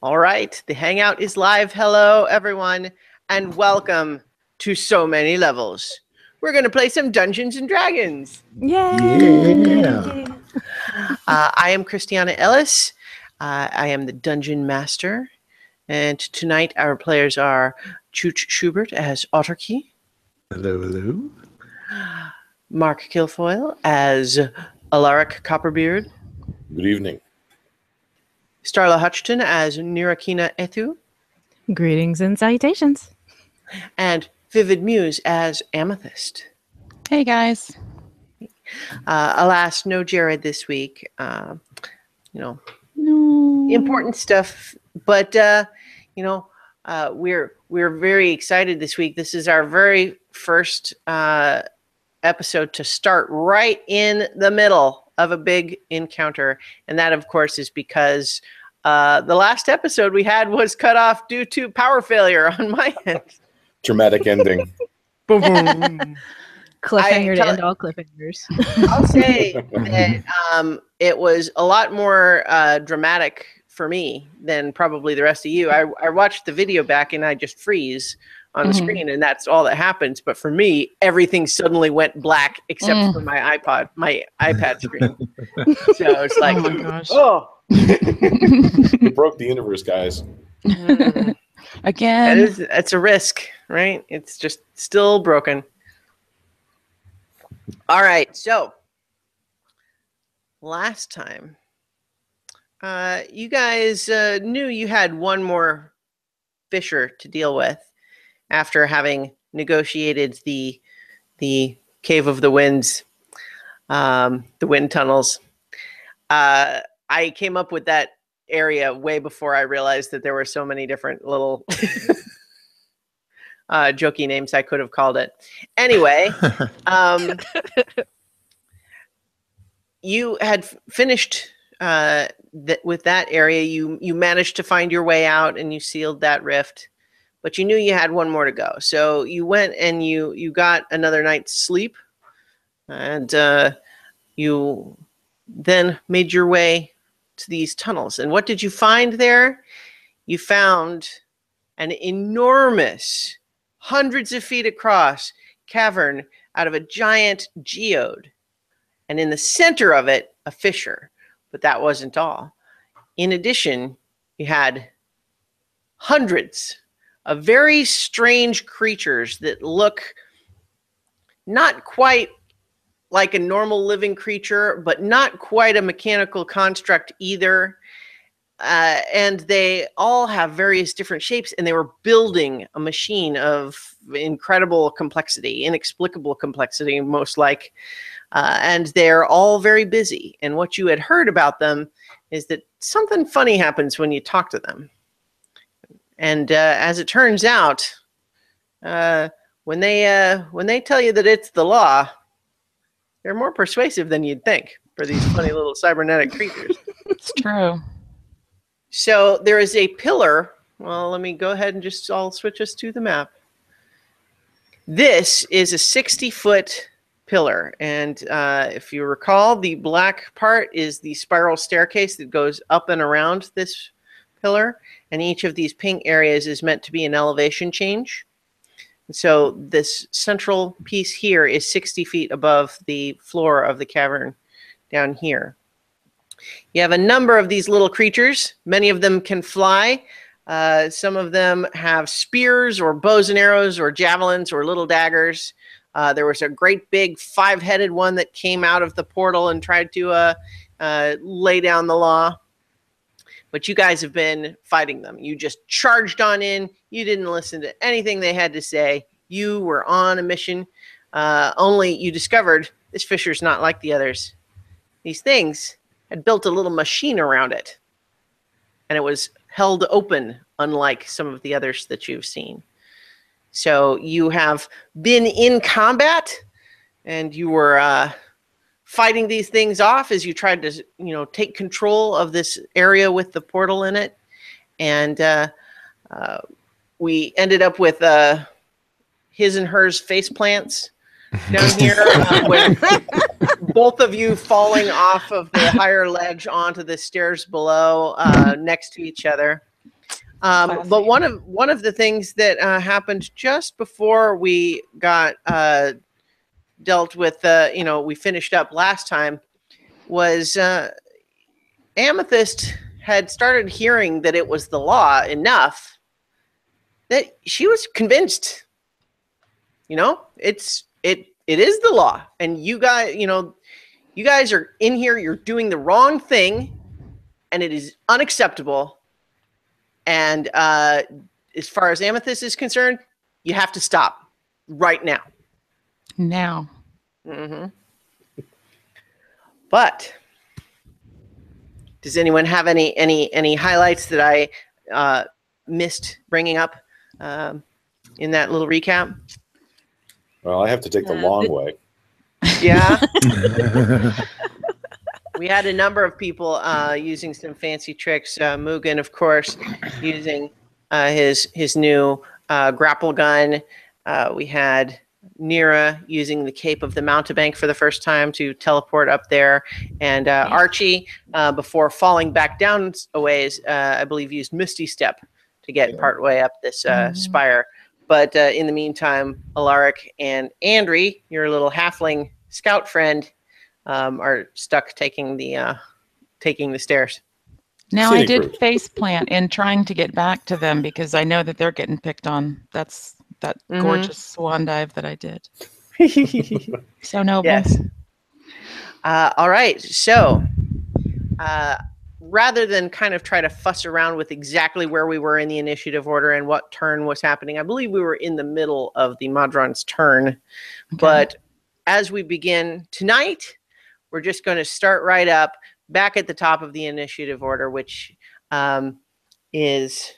All right, the Hangout is live. Hello, everyone, and welcome to So Many Levels. We're going to play some Dungeons and Dragons. Yeah. I am Christiana Ellis. I am the Dungeon Master. And tonight our players are Chooch Schubert as Otterkey. Hello, hello. Mark Kilfoyle as Alaric Copperbeard. Good evening. Starla Hutchton as Nirakina Ethu. Greetings and salutations. And Vivid Muse as Amethyst. Hey, guys. Alas, no Jared this week. No. Important stuff, but we're very excited this week. This is our very first episode to start right in the middle of a big encounter, and that, of course, is because the last episode we had was cut off due to power failure on my end. Dramatic ending. Boom, boom. Cliffhanger to end all cliffhangers. I'll say that it was a lot more dramatic for me than probably the rest of you. I watched the video back and I just freeze on the screen, and that's all that happens. But for me, everything suddenly went black except for my iPad screen. So it's like, oh my gosh. Oh. You broke the universe, guys. Again. It's a risk, right? It's just still broken. All right, so last time, you guys knew you had one more fissure to deal with after having negotiated the Cave of the Winds, the wind tunnels. I came up with that area way before I realized that there were so many different little jokey names I could have called it. Anyway, you had finished with that area. You managed to find your way out and you sealed that rift, but you knew you had one more to go. So you went and you got another night's sleep, and you then made your way to these tunnels. And what did you find there? You found an enormous, hundreds of feet across cavern out of a giant geode. And in the center of it, a fissure. But that wasn't all. In addition, you had hundreds of very strange creatures that look not quite like a normal living creature, but not quite a mechanical construct either. And they all have various different shapes, and they were building a machine of incredible complexity, inexplicable complexity, most like. And they're all very busy. And what you had heard about them is that something funny happens when you talk to them. And as it turns out, when they tell you that it's the law, they're more persuasive than you'd think for these funny little cybernetic creatures. It's true. So there is a pillar. Well, let me go ahead and I'll switch us to the map. This is a 60-foot pillar. And if you recall, the black part is the spiral staircase that goes up and around this pillar. And each of these pink areas is meant to be an elevation change. So this central piece here is 60 feet above the floor of the cavern down here. You have a number of these little creatures. Many of them can fly. Some of them have spears or bows and arrows or javelins or little daggers. There was a great big 5-headed one that came out of the portal and tried to lay down the law. But you guys have been fighting them. You just charged on in. You didn't listen to anything they had to say. You were on a mission. Only you discovered this fissure's not like the others. These things had built a little machine around it. And it was held open, unlike some of the others that you've seen. So you have been in combat, and you were fighting these things off as you tried to, take control of this area with the portal in it. And we ended up with his and hers face plants down here, with both of you falling off of the higher ledge onto the stairs below, next to each other. But one of the things that happened just before we got dealt with, we finished up last time, was Amethyst had started hearing that it was the law enough that she was convinced. It is the law, and you guys are in here. You're doing the wrong thing, and it is unacceptable. And as far as Amethyst is concerned, you have to stop right now. Now. Mm-hmm. But does anyone have any highlights that I missed bringing up in that little recap? Well, I have to take the long way. Yeah. We had a number of people using some fancy tricks. Mugen, of course, using his new grapple gun. We had Nira using the cape of the mountebank for the first time to teleport up there. And Archie, before falling back down a ways, I believe used Misty Step to get partway up this spire. But in the meantime, Alaric and Andri, your little halfling scout friend, are stuck taking the stairs. Now I did face plant in trying to get back to them because I know that they're getting picked on. That's that gorgeous swan dive that I did. So noble. Yes. All right. So rather than kind of try to fuss around with exactly where we were in the initiative order and what turn was happening, I believe we were in the middle of the Madron's turn. Okay. But as we begin tonight, we're just going to start right up back at the top of the initiative order, which is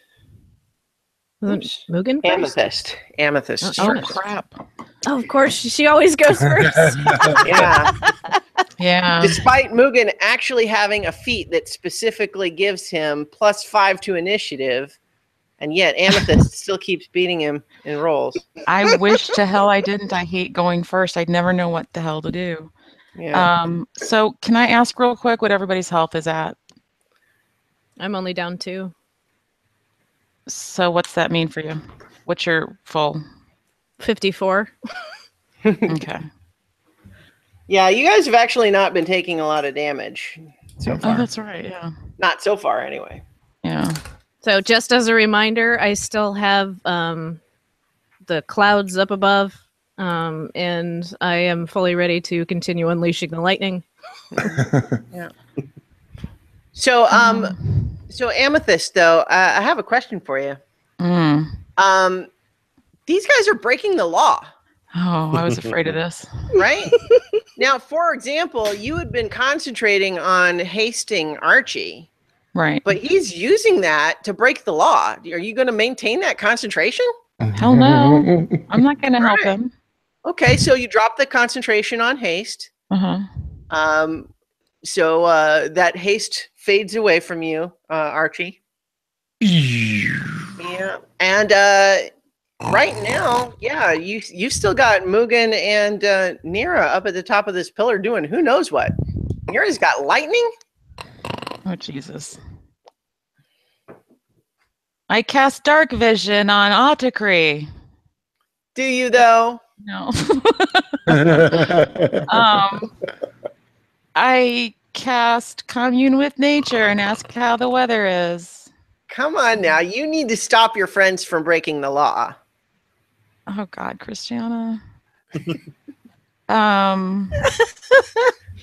Mugen? Amethyst. Amethyst. Oh, crap. Oh, of course. She always goes first. Yeah. Yeah. Despite Mugen actually having a feat that specifically gives him +5 to initiative, and yet Amethyst still keeps beating him in rolls. I wish to hell I didn't. I hate going first. I'd never know what the hell to do. Yeah. So can I ask real quick what everybody's health is at? I'm only down 2. So what's that mean for you? What's your full? 54. Okay. Yeah, you guys have actually not been taking a lot of damage so far. Oh, that's right. Yeah. Not so far, anyway. Yeah. So just as a reminder, I still have the clouds up above, and I am fully ready to continue unleashing the lightning. Yeah. So, so Amethyst, though, I have a question for you. These guys are breaking the law. Oh, I was afraid of this. Right? Now, for example, you had been concentrating on hasting Archie. Right. But he's using that to break the law. Are you going to maintain that concentration? Hell no. I'm not going to help him. Okay, so you drop the concentration on haste. So that haste fades away from you, Archie. Yeah. And right now, yeah, you've still got Mugen and Nira up at the top of this pillar doing who knows what. Nira's got lightning. Oh, Jesus. I cast Dark Vision on Autocree. Do you, though? No. I cast Commune with Nature and ask how the weather is. Come on now. You need to stop your friends from breaking the law. Oh, God, Christiana.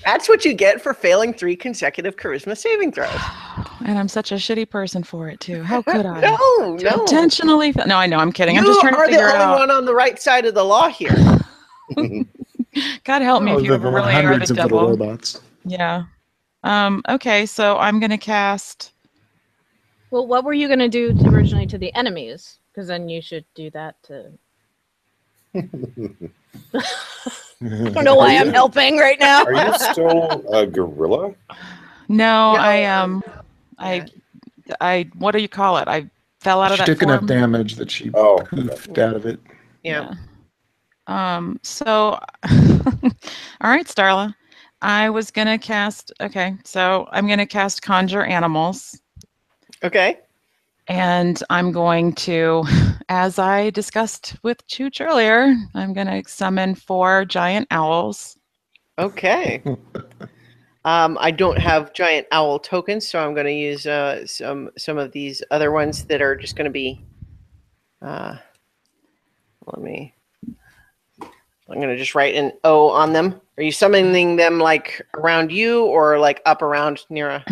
That's what you get for failing 3 consecutive charisma saving throws. And I'm such a shitty person for it, too. How could I? No. Intentionally. No, I know. I'm kidding. I'm You just trying to figure are the out. only one on the right side of the law here. God help me if you the really are the hundreds of little devil. robots. Yeah. Okay, so I'm going to cast. Well, what were you going to do originally to the enemies? Because then you should do that to... I don't know why I'm helping right now. Are you still a gorilla? No, I what do you call it? I fell out of She that took form. enough damage that she poofed out of it. Yeah. So, all right, Starla. I was going to cast, okay, so I'm going to cast Conjure Animals. Okay. And I'm going to, as I discussed with Chooch earlier, I'm going to summon 4 giant owls. Okay. I don't have giant owl tokens, so I'm going to use some of these other ones that are just going to be. I'm going to just write an O on them. Are you summoning them like around you or like up around Nira?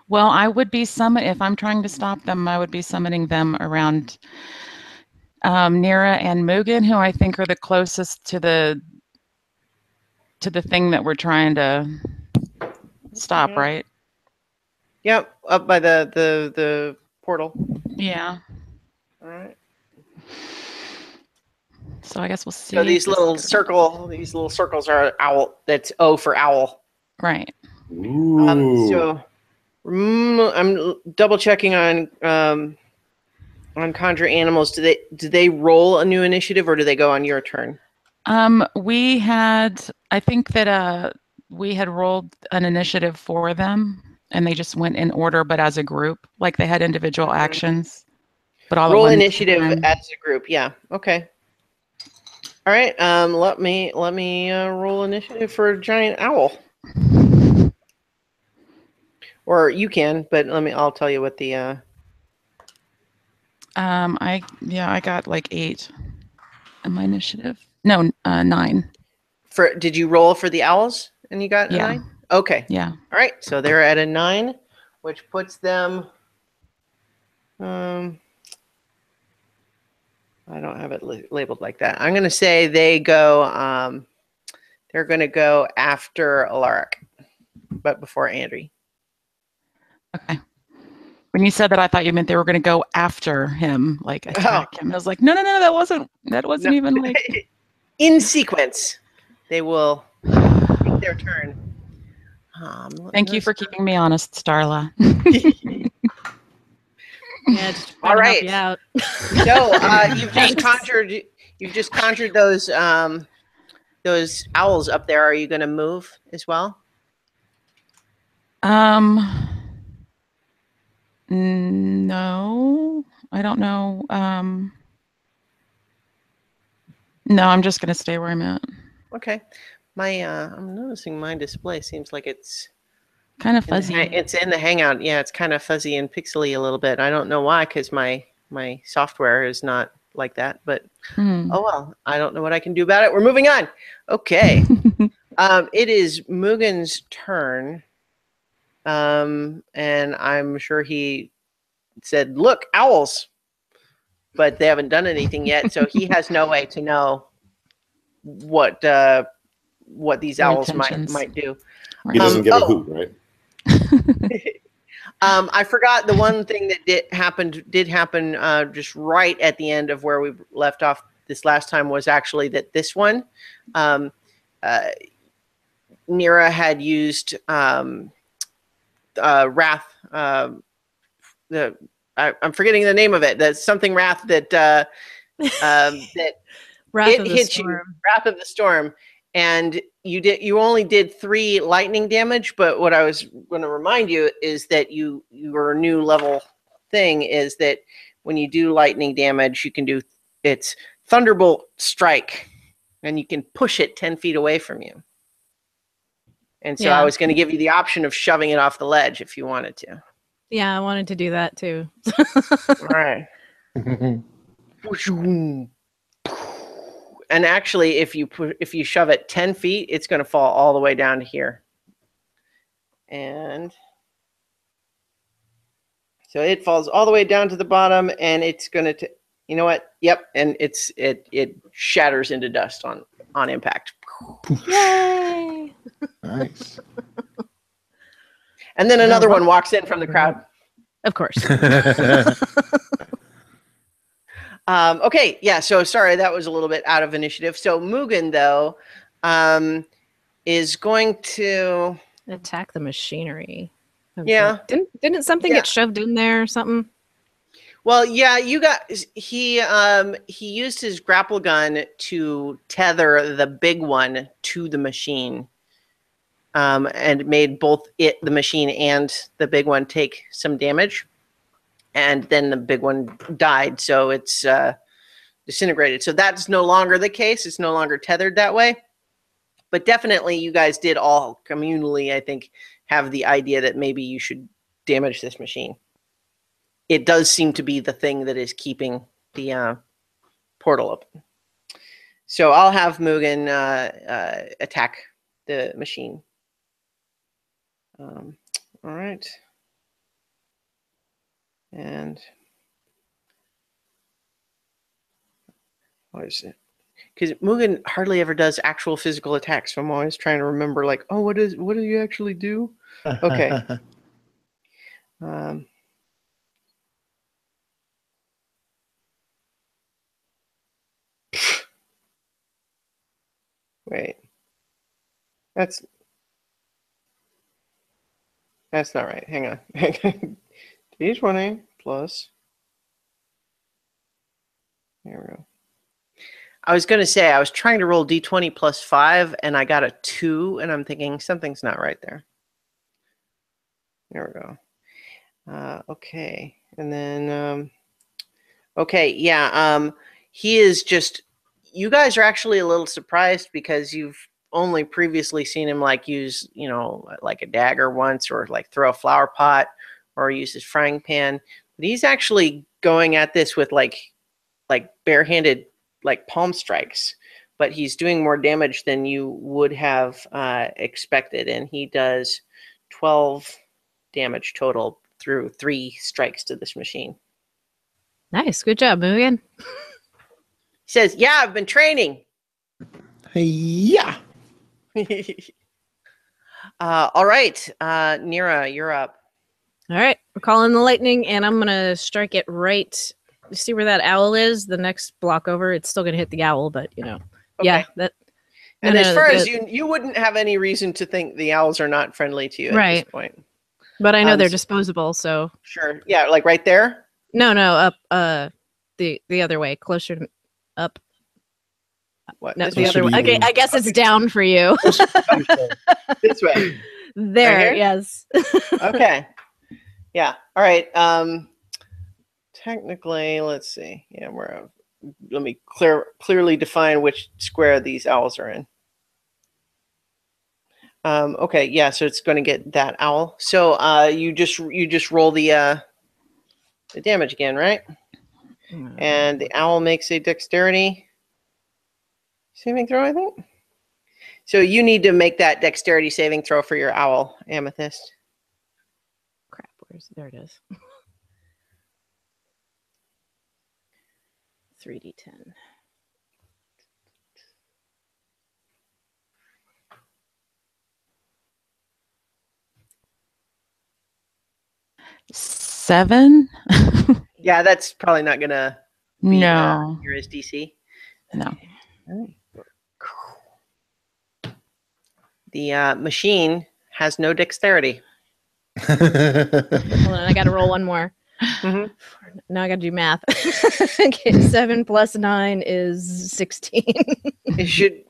Well, I would be if I'm trying to stop them, I would be summoning them around Nira and Mugen, who I think are the closest to the thing that we're trying to stop, right? Yep, up by the portal. Yeah. All right. So I guess we'll see. So these little circles are owl. That's O for owl. Right. I'm double checking on conjure animals. Do they roll a new initiative or do they go on your turn? I think that we had rolled an initiative for them and they just went in order, but as a group, like they had individual actions, but all roll at one initiative time. as a group. Yeah. Okay. All right. Let me roll initiative for a giant owl. Or you can, but I'll tell you what the I got like 8 in my initiative. No, 9. Did you roll for the owls and you got a 9? Okay. Yeah. All right. So they're at a 9, which puts them I don't have it labeled like that. I'm going to say they're going to go after Alaric, but before Andri. Okay. When you said that, I thought you meant they were going to go after him, like attack him. I was like, no, that wasn't even like in sequence. They will take their turn. Thank you for keeping me honest, Starla. Yeah, just all right. To help you out. So you've just conjured those owls up there. Are you going to move as well? No, I don't know. No, I'm just going to stay where I'm at. Okay. I'm noticing my display seems like it's kind of fuzzy. It's in the Hangout. Yeah, it's kind of fuzzy and pixely a little bit. I don't know why, because my software is not like that. But oh well, I don't know what I can do about it. We're moving on. Okay. It is Mugen's turn. And I'm sure he said, "Look, owls," but they haven't done anything yet, so he has no way to know what these owls might do. He doesn't give a hoot, right? I forgot the one thing that did happen just right at the end of where we left off this last time was actually that this one, Nira had used wrath. I'm forgetting the name of it. That's something wrath that that Wrath of the hit Storm. you. Wrath of the Storm. And you only did 3 lightning damage, but what I was going to remind you is that your new level thing is that when you do lightning damage, you can do it's Thunderbolt Strike, and you can push it 10 feet away from you. And so I was going to give you the option of shoving it off the ledge if you wanted to. Yeah, I wanted to do that too. All right. And actually, if you shove it 10 feet, it's going to fall all the way down to here. And so it falls all the way down to the bottom, and it's going to, you know what? Yep. And it shatters into dust on impact. Yay! Nice. And then another one walks in from the crowd. Of course. Okay, yeah, so sorry, that was a little bit out of initiative. So Mugen, though, is going to attack the machinery. Yeah. Didn't something get shoved in there or something? Well, yeah, he used his grapple gun to tether the big one to the machine. And made both the machine and the big one take some damage. and then the big one died, so it's disintegrated. So that's no longer the case. It's no longer tethered that way. But definitely you guys did all communally, I think, have the idea that maybe you should damage this machine. It does seem to be the thing that is keeping the portal open. So I'll have Mugen attack the machine. All right. And what is it? Because Mugen hardly ever does actual physical attacks, so I'm always trying to remember, like, oh, what do you actually do? Okay. Wait. That's not right. Hang on. D20 plus. There we go. I was going to say, I was trying to roll D20 plus 5, and I got a 2, and I'm thinking something's not right there. There we go. Okay. And then, okay, yeah, he is just, you guys are actually a little surprised because you've only previously seen him like use, you know, like a dagger once, or like throw a flower pot, or use his frying pan. But he's actually going at this with like barehanded, like palm strikes, but he's doing more damage than you would have expected, and he does 12 damage total through 3 strikes to this machine. Nice, good job, Mugen. He says, "Yeah, I've been training." Yeah. All right, Nira, you're up. All right, we're calling the lightning, and I'm gonna strike it right. You see where that owl is? The next block over, it's still gonna hit the owl, but you know, Okay. yeah. That. And as far as you wouldn't have any reason to think the owls are not friendly to you at this point. But I know they're disposable, so sure. Yeah, like right there. No, up. The other way, closer to up. What? No, the other way. Okay, I guess it's down for you. This way. There, right, yes. Okay. Yeah. All right. Technically, let's see. Yeah, let me clearly define which square these owls are in. Okay. Yeah. So it's going to get that owl. So you just roll the damage again, right? And the owl makes a dexterity saving throw, I think. So you need to make that dexterity saving throw for your owl, Amethyst. Crap, there it is. 3d10. Seven? Yeah, that's probably not gonna be No. your DC. No. The machine has no dexterity. Hold on, I got to roll one more. Mm-hmm. Now I got to do math. Okay, 7 plus 9 is 16. It should.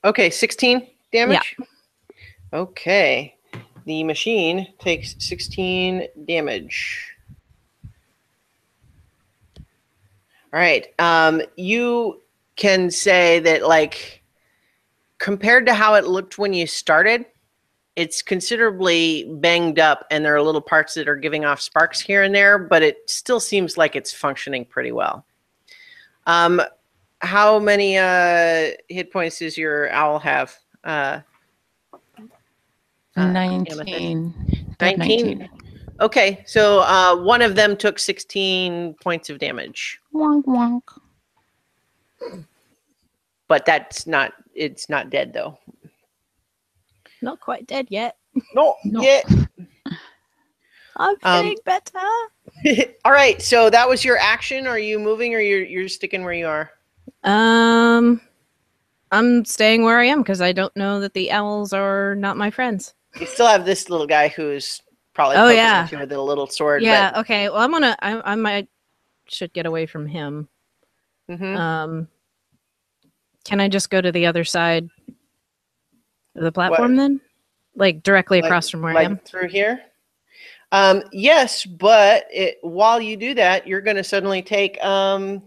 Okay, 16 damage. Yeah. Okay, the machine takes 16 damage. All right. You can say that, like, compared to how it looked when you started, it's considerably banged up, and there are little parts that are giving off sparks here and there, but it still seems like it's functioning pretty well. How many hit points does your owl have? 19. 19. Okay, so one of them took 16 points of damage. Wonk wonk. But it's not dead though. Not quite dead yet. No. Yet. I'm feeling better. All right, so that was your action. Are you moving, or you're sticking where you are? I'm staying where I am because I don't know that the owls are not my friends. You still have this little guy who's probably poking at you with a little sword. Yeah. But... Okay. Well, I should get away from him. Mm-hmm. Can I just go to the other side of the platform then? Like directly across from where I am? Through here? Yes, but while you do that, you're going to suddenly take 4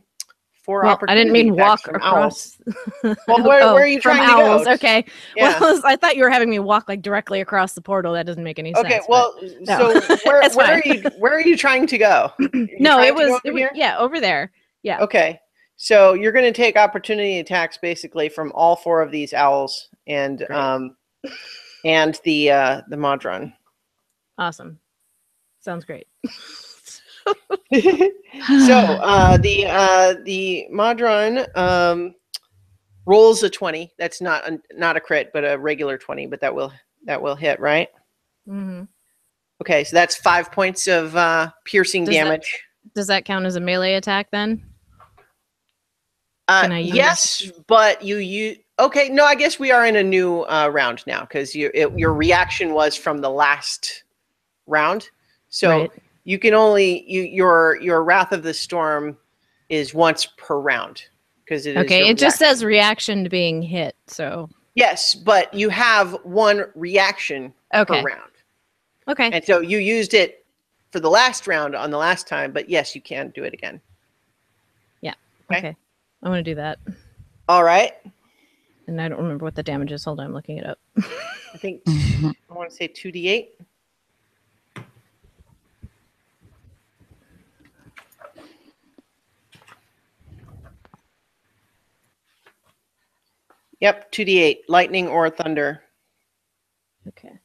Well, I opportunity didn't mean attacks walk from owls. across. Well, where are you from trying owls? to go? Okay. Yeah. Well, I thought you were having me walk like directly across the portal. That doesn't make any Okay. sense. Well, no. so where It's are fine. you? Where are you trying to go? No, trying it to go was, over here? yeah, over there. Yeah. Okay. So you're going to take opportunity attacks basically from all 4 of these owls and the Modron. Awesome. Sounds great. So the Modron rolls a 20. That's not a crit, but a regular 20. But that will hit, right? Mm-hmm. Okay, so that's 5 points of piercing damage. Does that count as a melee attack then? Can I use? Yes, but you okay? No, I guess we are in a new round now because your reaction was from the last round, so Right. you can only your Wrath of the Storm is once per round because it is. Okay, your it just reaction. says reaction to being hit. So Yes, but you have 1 reaction okay. per round, Okay. and so you used it for the last round on the last time. But yes, you can do it again. Yeah. Okay. Okay. I'm gonna do that. All right. And I don't remember what the damage is. Hold on, I'm looking it up. I think I want to say 2d8. Yep, 2d8, lightning or thunder. Okay.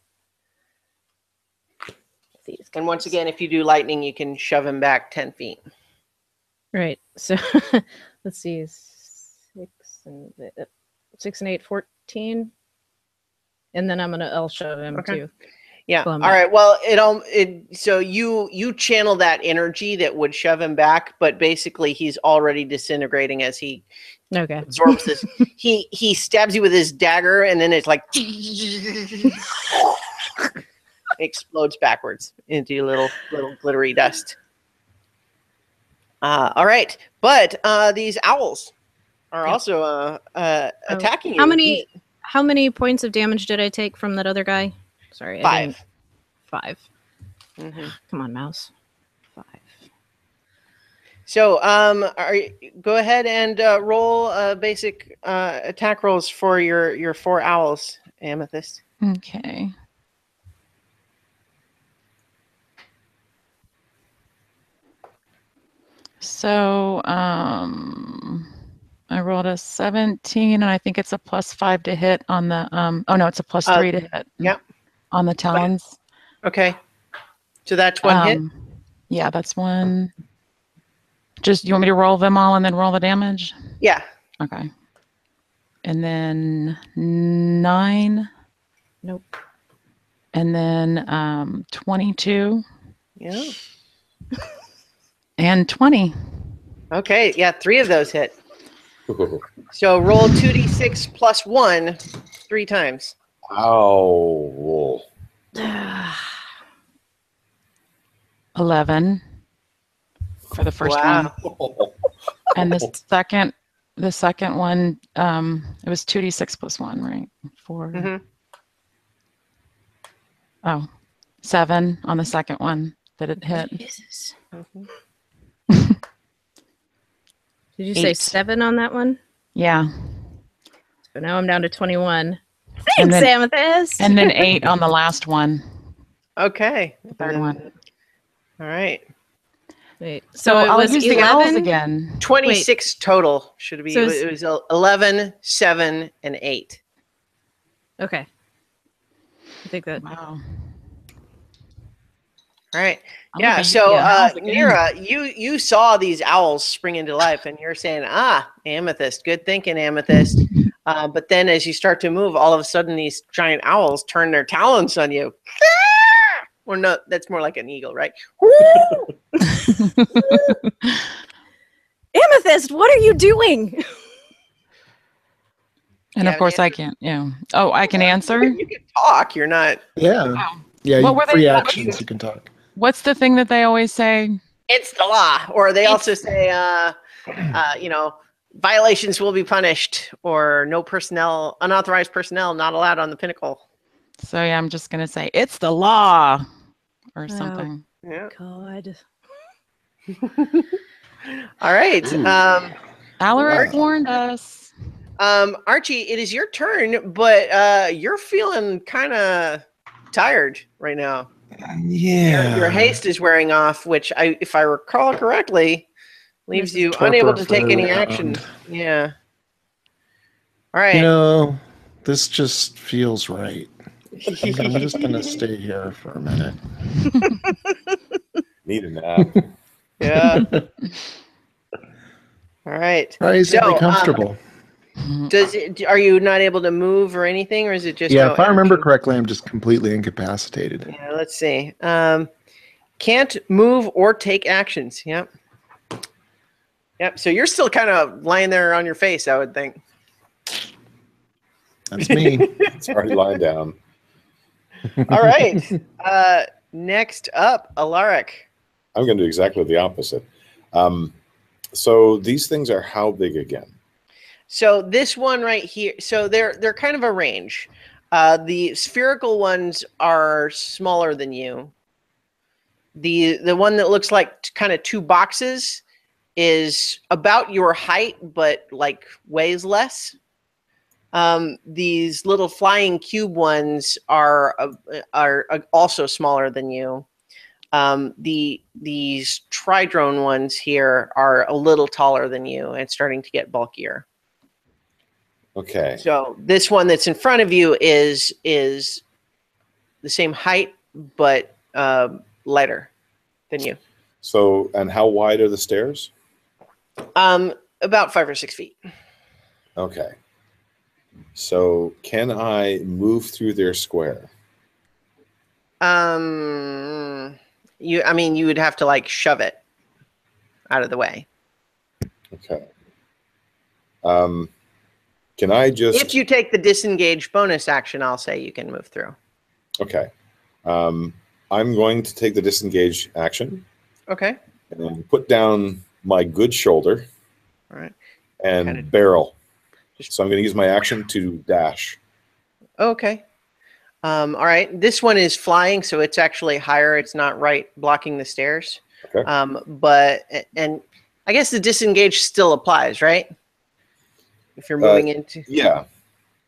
These And once again, if you do lightning, you can shove him back 10 feet. Right. So let's see. 6 and 8, 14. And then I'll shove him too. Yeah. All right. Well, so you channel that energy that would shove him back, but basically he's already disintegrating as he absorbs this. He stabs you with his dagger, and then it's like explodes backwards into little glittery dust. All right, but these owls are also attacking you. How many points of damage did I take from that other guy? Sorry, 5. 5. Mm-hmm. Come on, mouse. 5. So, go ahead and roll basic attack rolls for your 4 owls, Amethyst. Okay. So, I rolled a 17, and I think it's a +5 to hit on the. Oh no, it's a +3 to hit. Yeah. On the talons. Okay. So that's 1 hit. Yeah, that's 1. Just you want me to roll them all and then roll the damage? Yeah. Okay. And then 9. Nope. And then 22. Yeah. And 20. Okay. Yeah, 3 of those hit. So roll 2d6 plus 1 3 times. Ow. 11 for the first one. And the second one, it was 2d6 plus 1, right? 4. Mm-hmm. Oh, 7 on the second one that it hit. Jesus. Did you say 7 on that one? Yeah. So now I'm down to 21. And Thanks, then, Amethyst. and then 8 on the last one. Okay. The third one. All right. Wait. So it I'll was use 11? the owls again. 26 total should be. So it was 11, 7, and 8. Okay. I think that. Wow. All right. I'm Yeah. gonna use So, the owls again. Nira, you saw these owls spring into life, and you're saying, Amethyst, good thinking, Amethyst. But then as you start to move, all of a sudden these giant owls turn their talons on you. Or no, that's more like an eagle, right? Amethyst, what are you doing? And of course I can't. Yeah. Oh, I can answer? You can talk. You're not. Yeah. Oh. Yeah, What were free they- actions, you can talk. What's the thing that they always say? It's the law. Or they also say, violations will be punished, or no personnel, unauthorized personnel not allowed on the pinnacle. So yeah, I'm just going to say, it's the law. or something. Yeah. God. All right. Ooh. Alaric Wow. warned us. Archie, it is your turn, but you're feeling kind of tired right now. Yeah. Your haste is wearing off, which if I recall correctly, leaves This is you torpor unable to for take the any round. action. Yeah. All right. You know, this just feels right. I'm just gonna stay here for a minute. Need a nap. Yeah. All right. Surprisingly So, comfortable. are you not able to move or anything, or is it just Yeah, no if I remember action? correctly, I'm just completely incapacitated. Yeah. Let's see. Can't move or take actions. Yep. Yep. So you're still kind of lying there on your face, I would think. That's me. It's already lying down. All right. Next up, Alaric. I'm going to do exactly the opposite. So these things are how big again? So this one right here. So they're kind of a range. The spherical ones are smaller than you. The one that looks like kind of two boxes is about your height, but like weighs less. These little flying cube ones are also smaller than you. These tri-drone ones here are a little taller than you and starting to get bulkier. Okay. So this one that's in front of you is the same height but lighter than you. So, and how wide are the stairs? About 5 or 6 feet. Okay. So can I move through their square? You would have to like shove it out of the way. Okay. Can I just... If you take the disengage bonus action, I'll say you can move through. Okay. I'm going to take the disengage action. Okay. And then put down my good shoulder. All right. And barrel. So I'm going to use my action to dash. Okay. All right. This one is flying, so it's actually higher. It's not right blocking the stairs. Okay. And I guess the disengage still applies, right? If you're moving into. Yeah.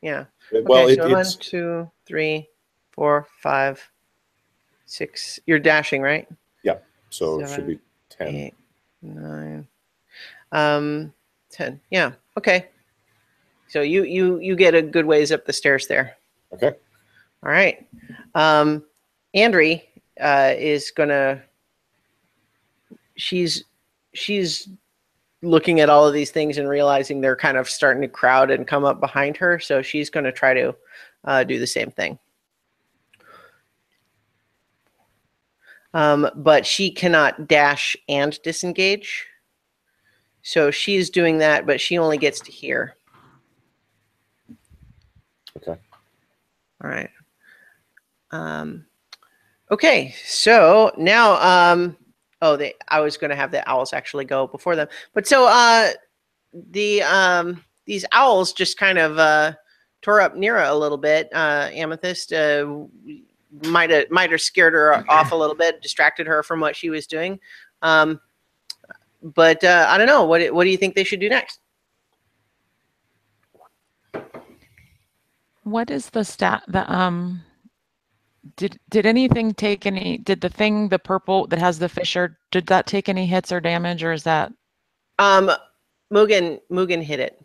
Yeah. Well, okay, so it's 1, 2, 3, 4, 5, 6. You're dashing, right? Yeah. So 7, it should be 10. 8, 9, 10. Yeah. Okay. So you get a good ways up the stairs there. Okay. All right. Andri is gonna. She's looking at all of these things and realizing they're kind of starting to crowd and come up behind her. So she's going to try to do the same thing. But she cannot dash and disengage. So she's doing that, but she only gets to here. Okay. All right. Okay, so now, I was going to have the owls actually go before them, but so these owls just kind of tore up Nira a little bit. Amethyst might have scared her off a little bit, distracted her from what she was doing. But I don't know. What do you think they should do next? What is the stat? Did anything take any? Did the purple that has the fissure? Did that take any hits or damage, or is that? Mugen hit it.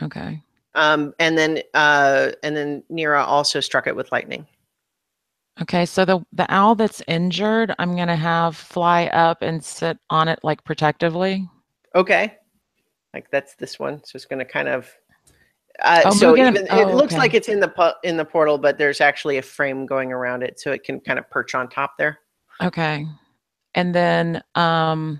Okay. And then Nira also struck it with lightning. Okay, so the owl that's injured, I'm gonna have fly up and sit on it like protectively. Okay, like that's this one. So it's going to kind of. It looks like it's in the portal, but there's actually a frame going around it, so it can kind of perch on top there. Okay, and then I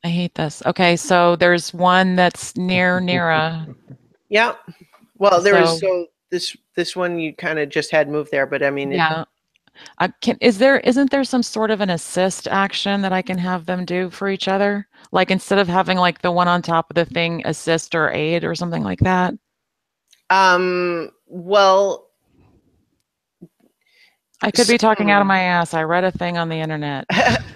hate this. Okay, so there's one that's near Nira. Yeah. Well, this one you kind of just had moved there, but I mean. Yeah. Isn't there some sort of an assist action that I can have them do for each other? Like instead of having like the one on top of the thing, assist or aid or something like that? Well, I could be talking out of my ass. I read a thing on the internet.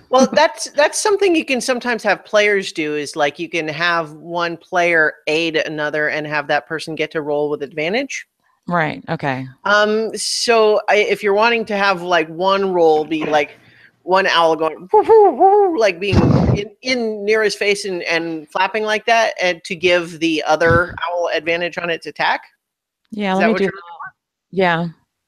Well, that's something you can sometimes have players do, is like you can have one player aid another and have that person get to roll with advantage. Right. Okay. So if you're wanting to have like one roll be like one owl going woo, woo, woo, like being in near his face and flapping like that, and to give the other owl advantage on its attack. Yeah. Is Let that me what do. you're Yeah.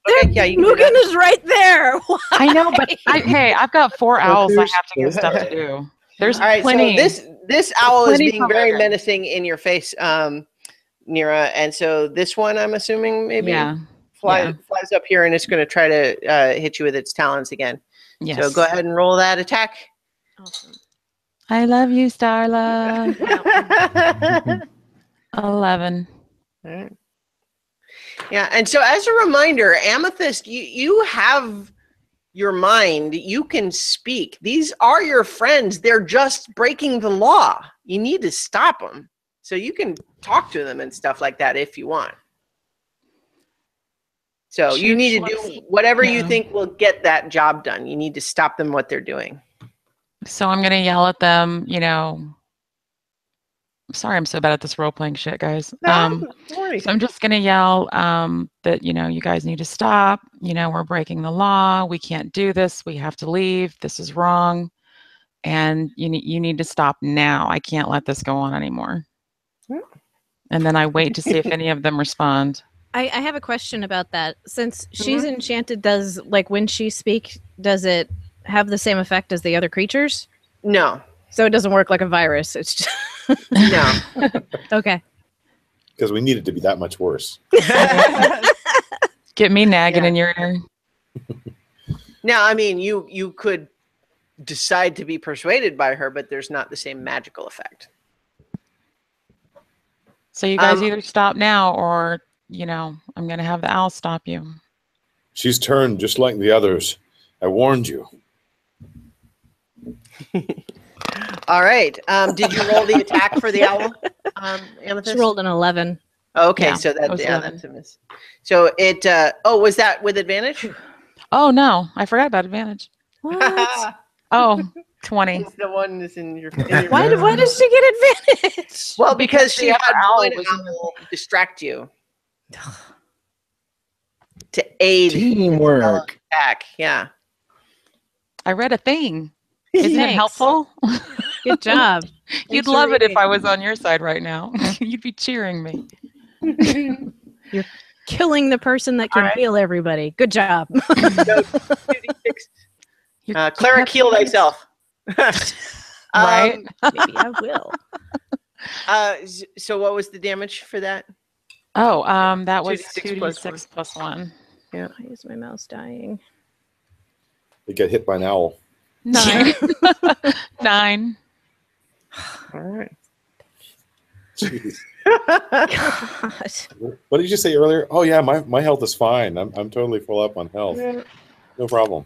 Okay, yeah, you can do Mugen that. is right there. I know, but hey, I've got 4 owls. I there's- have to get stuff to do. There's All right, plenty. so this owl is plenty being for very Mugen. menacing in your face, Nira, and so this one, I'm assuming, maybe flies up here and it's going to try to hit you with its talons again. Yes. So go ahead and roll that attack. Awesome. I love you, Starla. 11. All right. Yeah, and so as a reminder, Amethyst, you have your mind. You can speak. These are your friends. They're just breaking the law. You need to stop them. So you can talk to them and stuff like that if you want. So you need to do whatever you think will get that job done. You need to stop them what they're doing. So I'm going to yell at them, you know. I'm sorry I'm so bad at this role-playing shit, guys. No, don't worry. So I'm just going to yell that, you know, you guys need to stop. You know, we're breaking the law. We can't do this. We have to leave. This is wrong. And you need to stop now. I can't let this go on anymore. And then I wait to see if any of them respond. I have a question about that. Since she's enchanted, does, like, when she speaks, does it have the same effect as the other creatures? No. So it doesn't work like a virus. It's just No. Okay. Because we need it to be that much worse. Get me nagging in your ear. Now, I mean, you could decide to be persuaded by her, but there's not the same magical effect. So you guys either stop now or, you know, I'm going to have the owl stop you. She's turned just like the others. I warned you. All right. Did you roll the attack for the owl, Amethyst? She rolled an 11. Okay, Yeah, so that was 11. that's a miss. So it. Was that with advantage? Oh, no. I forgot about advantage. What? Oh, 20. It's the one that's in your. Why does she get advantage? Well, because she the had other owl one was in the- owl distract you to aid Teamwork. attack. Yeah. I read a thing. Isn't it Thanks. helpful? Good job. You'd for love it if reading. I was on your side right now. You'd be cheering me. Killing the person that can All right. heal everybody. Good job. So, 2d6. Cleric, heal thyself. Right? Maybe I will. So what was the damage for that? Oh, that was 2d6 plus 2d6 plus 1. Yeah. Why is my mouse dying? They get hit by an owl. 9. 9. All right. Jeez. God. What did you say earlier? Oh yeah, my health is fine. I'm totally full up on health. No problem.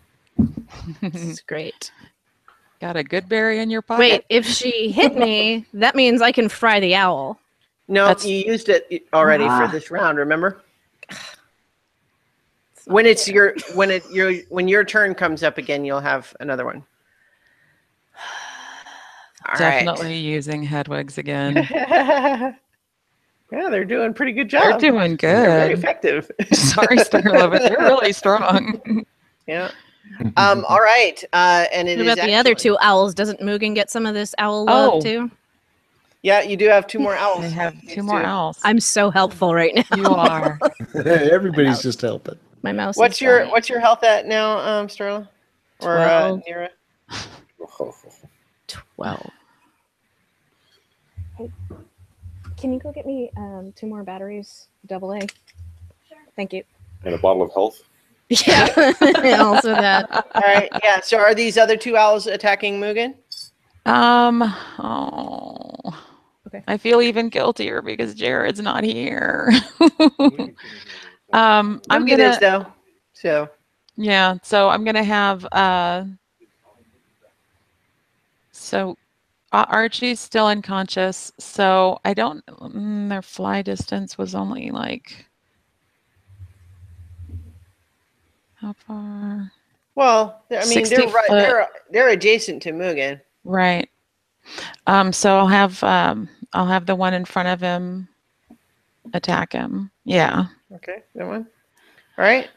This is great. Got a good berry in your pocket? Wait, if she hit me, that means I can fry the owl. No, That's- you used it already for this round. Remember? When it's when your turn comes up again, you'll have another one. All Definitely using Hedwigs again. right. Yeah, they're doing a pretty good job. They're doing They're very good. effective. Sorry, Starla, but they're really strong. Yeah. All right. And it What is about the other actually- two owls? Doesn't Mugen get some of this owl love Oh. too? Yeah, you do have 2 more owls. I have These 2 more two. owls. I'm so helpful right now. You are. Everybody's just helping. My mouse. What's is your dying. health at now, Starla? Or 12. Nira? 12. Can you go get me 2 more batteries, AA? Sure. Thank you. And a bottle of health. Yeah. Also that. All right. Yeah. So are these other 2 owls attacking Mugen? Oh. Okay. I feel even guiltier because Jared's not here. I'm Mugen gonna is though. So yeah, so I'm gonna have Archie's still unconscious, so I don't their fly distance was only like How far? Well, I mean, 60 they're right. foot. They're adjacent to Mugen. Right. So I'll have the one in front of him attack him. Yeah. Okay, that one. All right.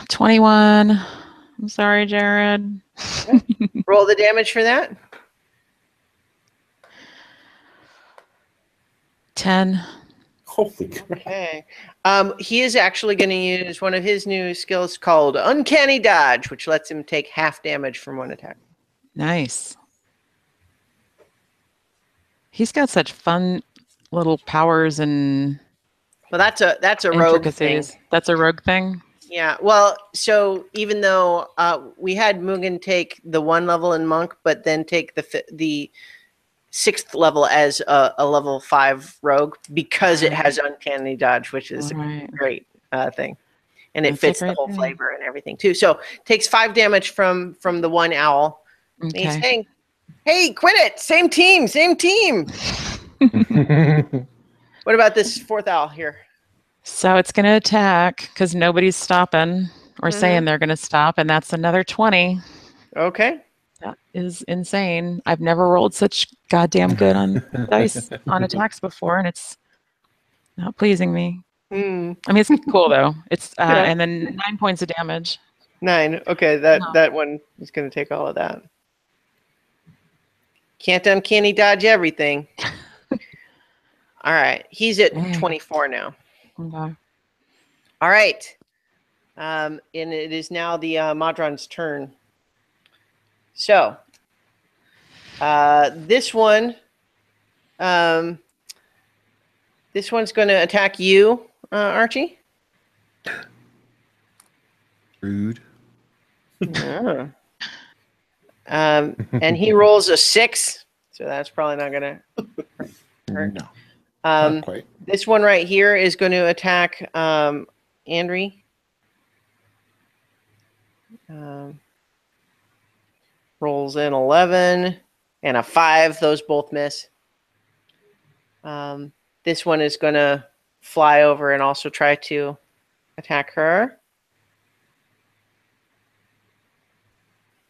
21. I'm sorry, Jared. Roll the damage for that. 10. Holy crap. Okay. He is actually going to use one of his new skills called Uncanny Dodge, which lets him take half damage from one attack. Nice. He's got such fun little powers and Well, that's a rogue thing. intricacies. That's a rogue thing. Yeah. Well, so even though we had Mugen take the 1 level in Monk, but then take the 6th level as a level 5 rogue because it has Uncanny Dodge, which is a great thing, and it That's a fits the great whole thing. flavor and everything too. So takes 5 damage from the one owl. And he's Okay. saying, "Hey, quit it! Same team, same team." What about this 4th owl here? So it's going to attack because nobody's stopping or saying they're going to stop, and that's another 20. Okay. That is insane. I've never rolled such goddamn good on dice on attacks before, and it's not pleasing me. Hmm. I mean, it's cool though. It's Yeah. and then 9 points of damage. 9. Okay, that one is going to take all of that. Can't uncanny dodge everything. All right, he's at 24 now. Okay. All right, and it is now the Madron's turn. So, this one's going to attack you, Archie. Rude. Yeah. And he rolls a 6, so that's probably not going to hurt. No, not quite. This one right here is going to attack Andri. Rolls in 11 and a 5. Those both miss. This one is going to fly over and also try to attack her.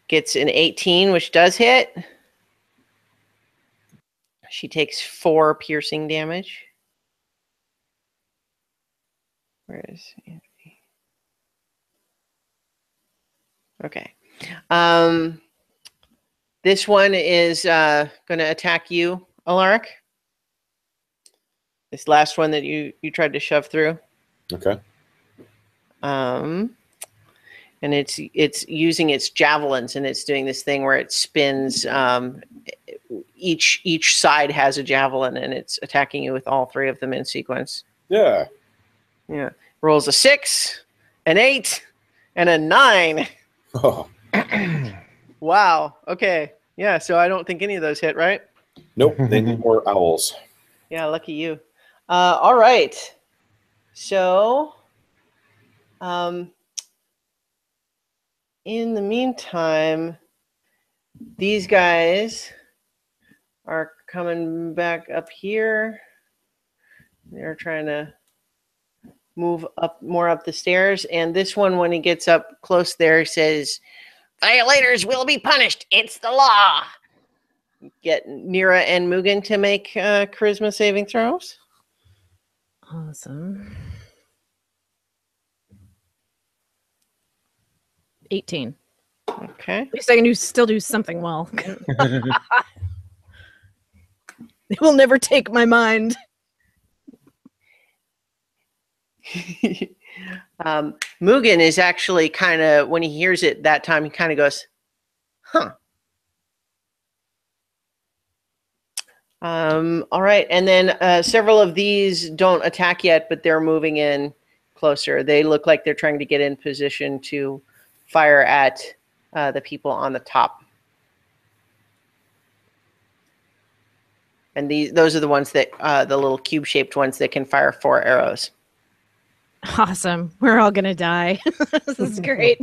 Gets an 18, which does hit. She takes 4 piercing damage. Where is Anthony? Okay. This one is going to attack you, Alaric. This last one that you tried to shove through. Okay. And it's using its javelins, and it's doing this thing where it spins. Each side has a javelin, and it's attacking you with all 3 of them in sequence. Yeah. Yeah. Rolls a 6, an 8, and a 9. Oh. Wow. Okay. Yeah. So I don't think any of those hit, right? Nope. They need more owls. Yeah. Lucky you. All right. So, in the meantime, these guys are coming back up here. They're trying to move up more up the stairs. And this one, when he gets up close there, says, "Violators will be punished. It's the law." Get Nira and Mugen to make charisma saving throws. Awesome. 18. Okay. At least I can still do something well. They will never take my mind. Mugen is actually kind of, when he hears it that time, he kind of goes, huh. All right. And then several of these don't attack yet, but they're moving in closer. They look like they're trying to get in position to fire at the people on the top. And those are the ones that, the little cube-shaped ones that can fire 4 arrows. Awesome. We're all going to die. This is great.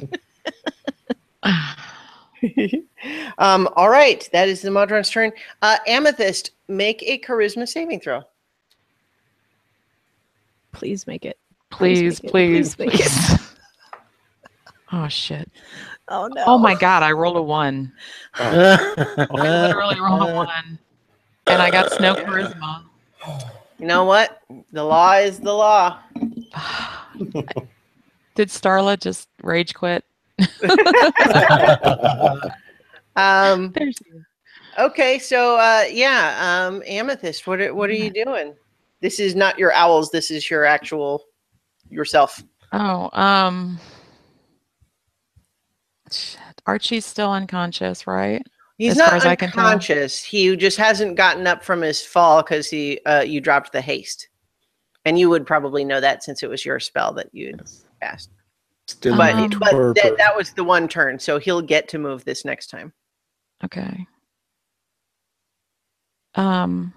All right. That is the Madron's turn. Amethyst, make a charisma saving throw. Please make it. Please, make it. please, Please make it. please. Oh shit. Oh no. Oh my god, I rolled a 1. I literally rolled a 1. And I got no charisma. You know what? The law is the law. Did Starla just rage quit? There's Okay, so yeah, Amethyst, what are you doing? This is not your owls. This is your actual yourself. Oh, shit. Archie's still unconscious, right? He's As far not as I can tell. unconscious. He just hasn't gotten up from his fall because you dropped the haste, and you would probably know that since it was your spell that you cast. Still But, in a but torpor. that was the one turn, so he'll get to move this next time. Okay. I'm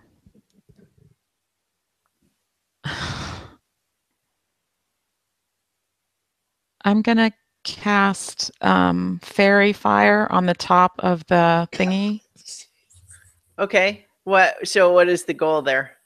gonna cast fairy fire on the top of the thingy. Okay. What is the goal there?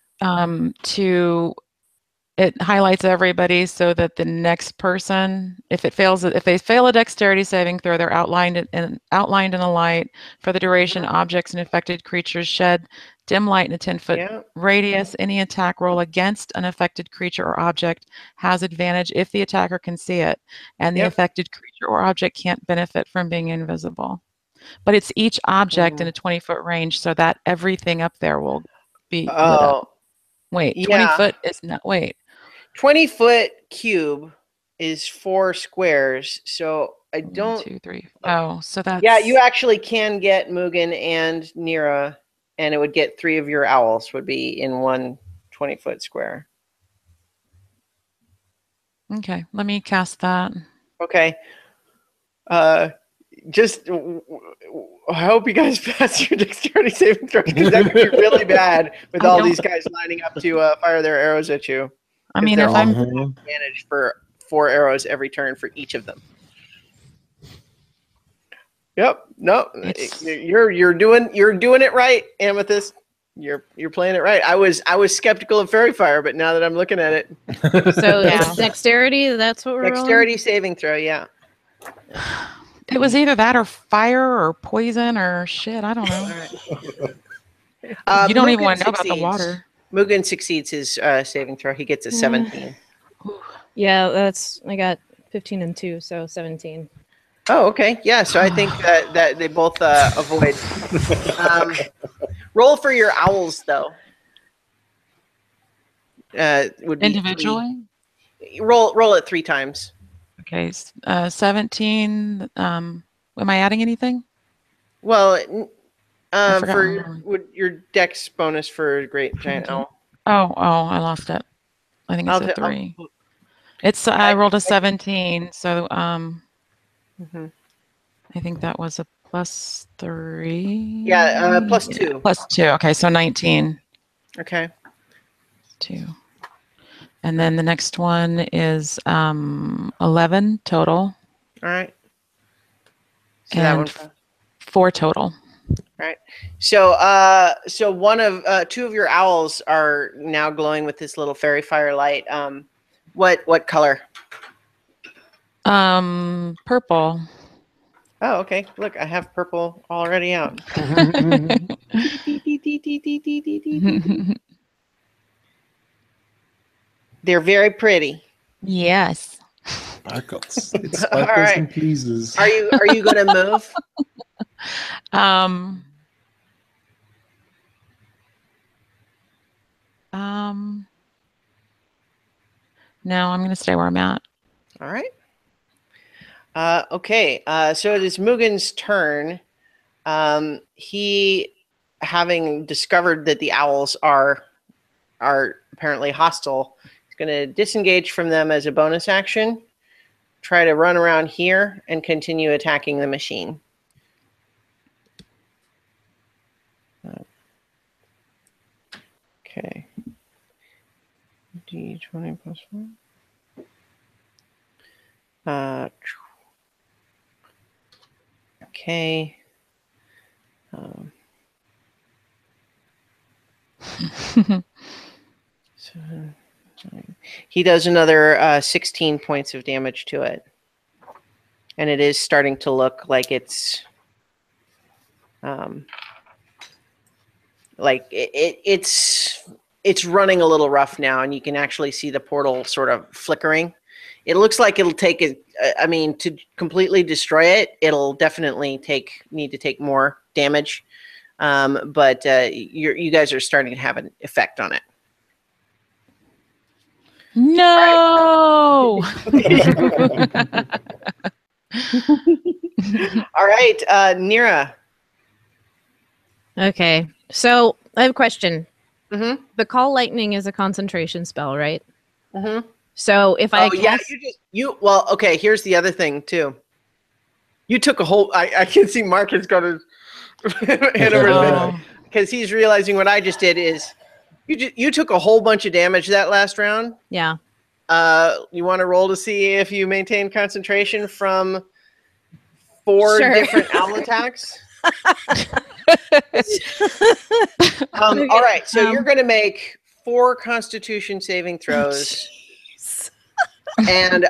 It highlights everybody so that the next person, if they fail a dexterity saving throw, they're outlined in a light. For the duration, objects and affected creatures shed dim light in a 10-foot radius. Any attack roll against an affected creature or object has advantage if the attacker can see it, and the affected creature or object can't benefit from being invisible. But it's each object in a 20-foot range, so that everything up there will be lit up. Wait, 20 foot is not, wait. 20-foot cube is 4 squares, so I don't. 1, 2, 3. Oh, so that's. Yeah, you actually can get Mugen and Nira, and it would get 3 of your owls would be in one 20-foot square. Okay, let me cast that. Okay. Just I hope you guys pass your dexterity saving throw because that could be really bad with all these guys lining up to fire their arrows at you. I mean, if I'm managed for 4 arrows every turn for each of them. Yep. No, you're doing it right, Amethyst. You're playing it right. I was skeptical of fairy fire, but now that I'm looking at it, so it's dexterity. That's what we're dexterity saving throw. Yeah. It was either that or fire or poison or shit. I don't know. You don't even want to know about the water. Mugen succeeds his saving throw. He gets a 17. Yeah, I got 15 and 2, so 17. Oh, okay. Yeah, so I think that they both avoid. Roll for your owls, though. Would be individually? Roll it 3 times. Okay, 17. Am I adding anything? Well, for your dex bonus for Great Giant Owl. Oh, I lost it. I think it's a 3. I rolled a 17, so I think that was a +3. Yeah, +2. +2. Okay, so 19. Okay. 2. And then the next one is 11 total. All right. So and that one 4 total. Right. So one of 2 of your owls are now glowing with this little fairy fire light. What color? Purple. Oh, okay. Look, I have purple already out. They're very pretty. Yes. Sparkles. It sparkles and pleases. Are you going to move? No, I'm going to stay where I'm at. All right. Okay. So it is Mugen's turn. He, having discovered that the owls are apparently hostile, is going to disengage from them as a bonus action. Try to run around here and continue attacking the machine. Okay. D20 +1. Okay. So he does another 16 points of damage to it. and it is starting to look like it's running a little rough now, and you can actually see the portal sort of flickering. It looks like it'll take it. I mean, to completely destroy it, it'll definitely need to take more damage. But you guys are starting to have an effect on it. No. All right, Nira. Okay, so I have a question. Mm-hmm. The Call Lightning is a concentration spell, right? Mm-hmm. So if I yeah, well, okay, here's the other thing too. You took a whole I can see Mark has got his hand over his head because he's realizing what I just did is you took a whole bunch of damage that last round. Yeah. You want to roll to see if you maintain concentration from 4 Sure. different owl attacks? All right, so you're going to make 4 Constitution saving throws. And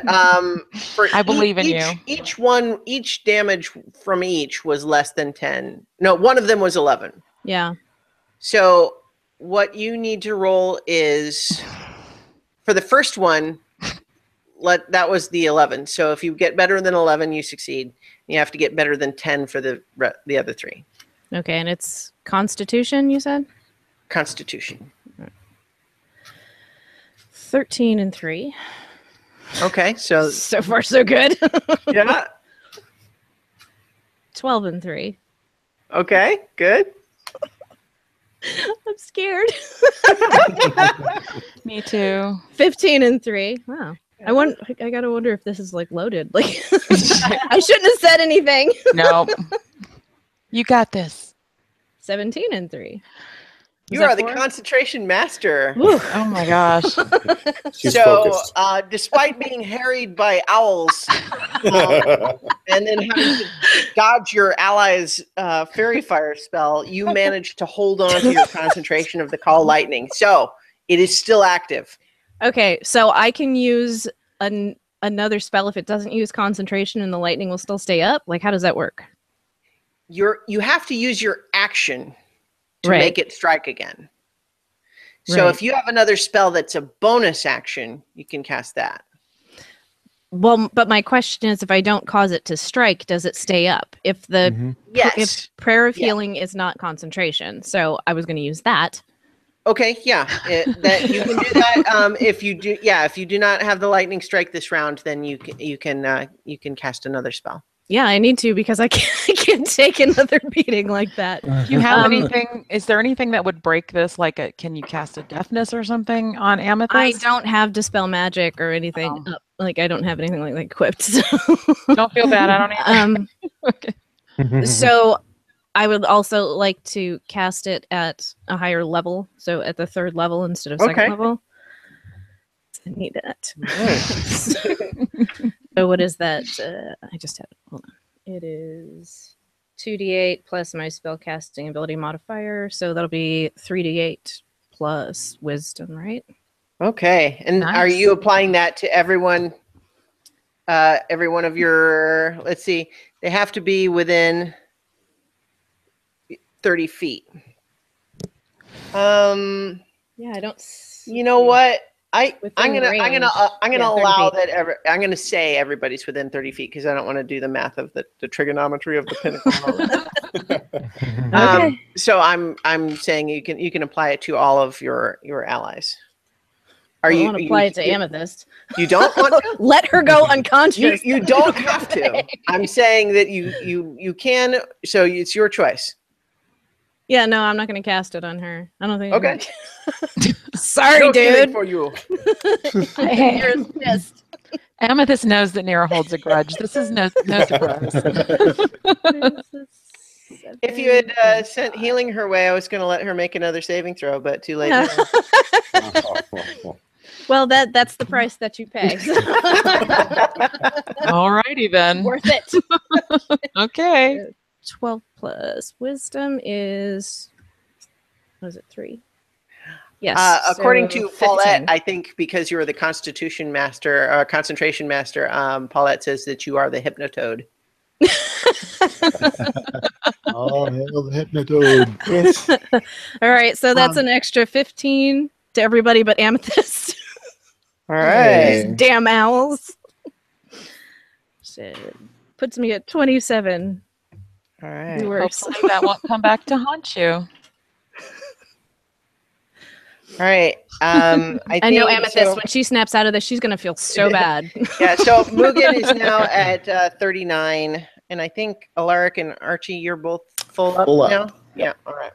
for I believe in you. Each damage from each was less than 10. No, one of them was 11. Yeah. So what you need to roll is for the first one, that was the 11. So if you get better than 11, you succeed. You have to get better than 10 for the other 3. Okay, and it's Constitution, you said? Constitution. 13 and 3. Okay, so far so good. yeah. 12 and 3. Okay, good. I'm scared. Me too. 15 and 3. Wow. I gotta wonder if this is like loaded. Like I shouldn't have said anything. No. You got this. 17 and 3. You are the concentration master. Oh my gosh. She's So, focused. despite being harried by owls, and then having to dodge your allies' fairy fire spell, you managed to hold on to your concentration of the Call Lightning. So it is still active. Okay, so I can use another spell if it doesn't use concentration and the lightning will still stay up? Like, how does that work? You have to use your action to Right. make it strike again. So Right. if you have another spell that's a bonus action, you can cast that. Well, but my question is, if I don't cause it to strike, does it stay up? If the Yes. if prayer of Yeah. healing is not concentration, so I was going to use that. Okay, yeah, that you can do that. If you do not have the lightning strike this round, then you can cast another spell. Yeah, I need to because I can't take another beating like that. Do you have anything? Is there anything that would break this? Like, can you cast a deafness or something on Amethyst? I don't have dispel magic or anything up. Like I don't have anything like that equipped. So. Don't feel bad. I don't either. Okay. So I would also like to cast it at a higher level, so at the 3rd level instead of 2nd level. I need that. So what is that? I just had it. Hold on. It is 2d8 plus my spell casting ability modifier, so that'll be 3d8 plus wisdom, right? Okay, and Nice. are you applying that to everyone? Every one of your, let's see, they have to be within 30 feet. Yeah, I don't. You know what? I'm Within gonna range. allow 30 feet. that. I'm gonna say everybody's within 30 feet because I don't want to do the math of the trigonometry of the pinnacle. Okay. So I'm saying you can apply it to all of your allies. I want to apply it to Amethyst. You don't want to? Let her go unconscious. You don't have to. I'm saying that you can. So it's your choice. Yeah, no, I'm not going to cast it on her. I don't think. Okay. Sorry, No feeling dude. for you. You're pissed. Amethyst knows that Nira holds a grudge. This is no surprise. If you had sent healing her way, I was going to let her make another saving throw, but too late. No. now. Well, that's the price that you pay. All righty then. Worth it. Okay. 12 plus wisdom is, what is it, 3? Yes. According so to Paulette, 15. I think because you are the Constitution Master, Concentration Master, Paulette says that you are the Hypnotoad. Oh, hell, the hypnotoad. Yes. All right, so that's Um, an extra 15 to everybody but Amethyst. All right. Hey. Damn owls. Shit. Puts me at 27 All right. viewers. Hopefully that won't come back to haunt you. All right. I know think Amethyst, so- when she snaps out of this, she's going to feel so bad. Yeah, so Mugen is now at 39, and I think Alaric and Archie, you're both full up Full up. now. Yeah. All right.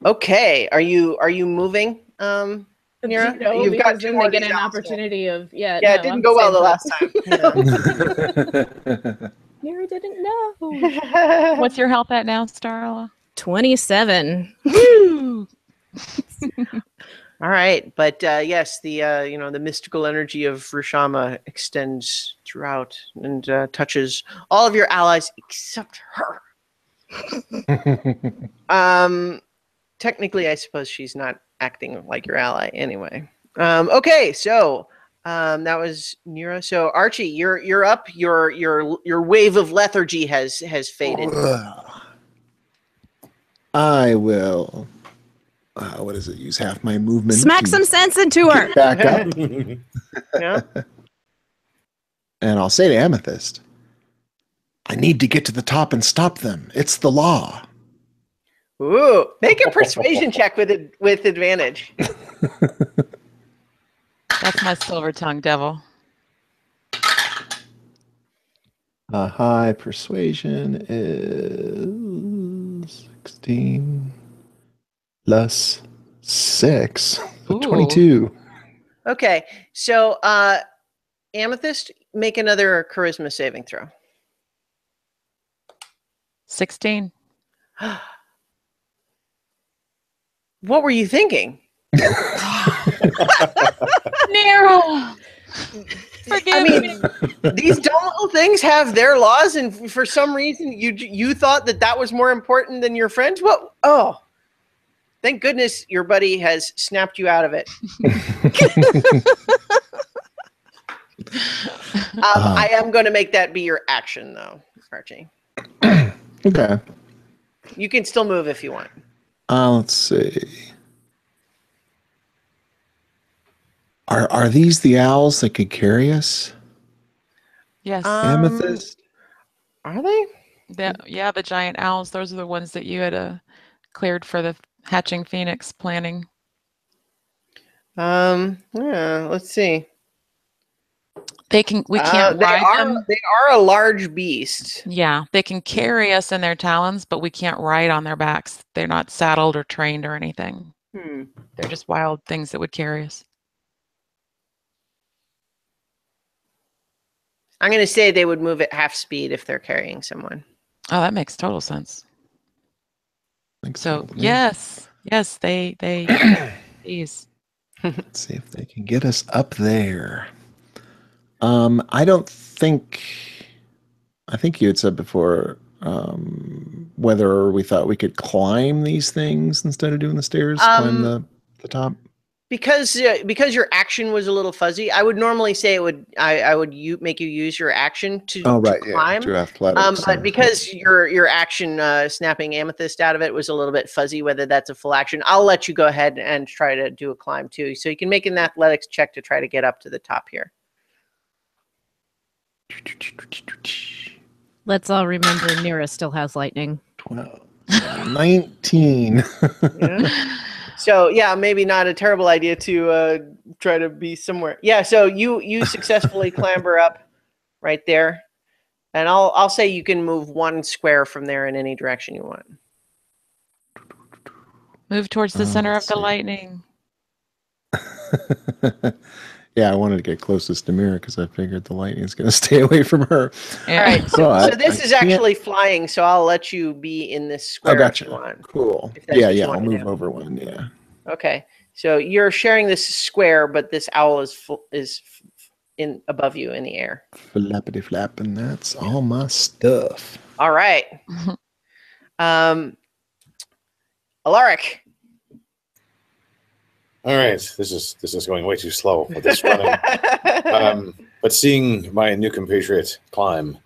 Okay. Are you moving, Nira? No, You've got because two then more they of get these an owls. opportunity of, Yeah, no, it didn't I'm go well staying the put. last time. Mira didn't know. Yeah. What's your health at now, Starla? 27. Woo! All right, but yes, the the mystical energy of Rishama extends throughout and touches all of your allies except her. Technically, I suppose she's not acting like your ally anyway. Okay, so that was Nira. So Archie, you're up. Your wave of lethargy has faded. I will. What is it? Use half my movement. Smack to some sense into her. get back up, Yeah. and I'll say to Amethyst, "I need to get to the top and stop them. It's the law." Ooh, make a persuasion check with advantage. That's my silver tongue devil. High persuasion is 16 plus 6, so Ooh. 22. Okay, so Amethyst, make another charisma saving throw. 16. What were you thinking? Nero! Forgive I me. mean, these dumb little things have their laws, and for some reason, you thought that was more important than your friends. What? Oh, thank goodness your buddy has snapped you out of it. I am going to make that be your action, though, Archie. Okay. You can still move if you want. Let's see. Are these the owls that could carry us? Yes. Amethyst? Are they? The giant owls. Those are the ones that you had cleared for the hatching phoenix planning. Yeah. Let's see. We can't ride them. They are a large beast. Yeah, they can carry us in their talons, but we can't ride on their backs. They're not saddled or trained or anything. They're just wild things that would carry us. I'm going to say they would move at half speed if they're carrying someone. Oh, that makes total sense. So yeah. yes, they please. Let's see if they can get us up there. I don't think. I think you had said before whether we thought we could climb these things instead of doing the stairs, climb the top. Because your action was a little fuzzy, I would normally say I would make you use your action to climb. To athletics. But because your action snapping Amethyst out of it was a little bit fuzzy, whether that's a full action, I'll let you go ahead and try to do a climb too. So you can make an athletics check to try to get up to the top here. Let's all remember Nira still has lightning. 12, 19. Yeah. So yeah, maybe not a terrible idea to try to be somewhere. Yeah, so you successfully clamber up right there, and I'll say you can move 1 square from there in any direction you want. Move towards the center of let's the see. lightning. Yeah, I wanted to get closest to Mira because I figured the lightning is going to stay away from her. All right, so But this I is can't- actually flying, so I'll let you be in this square Oh, gotcha. if you want. Cool. If that's Yeah, what you yeah. want I'll to move do. over one. Yeah. Okay, so you're sharing this square, but this owl is in above you in the air. Flappity flap, and that's all my stuff. All right. Alaric, All right, this is going way too slow with this running. But seeing my new compatriot climb,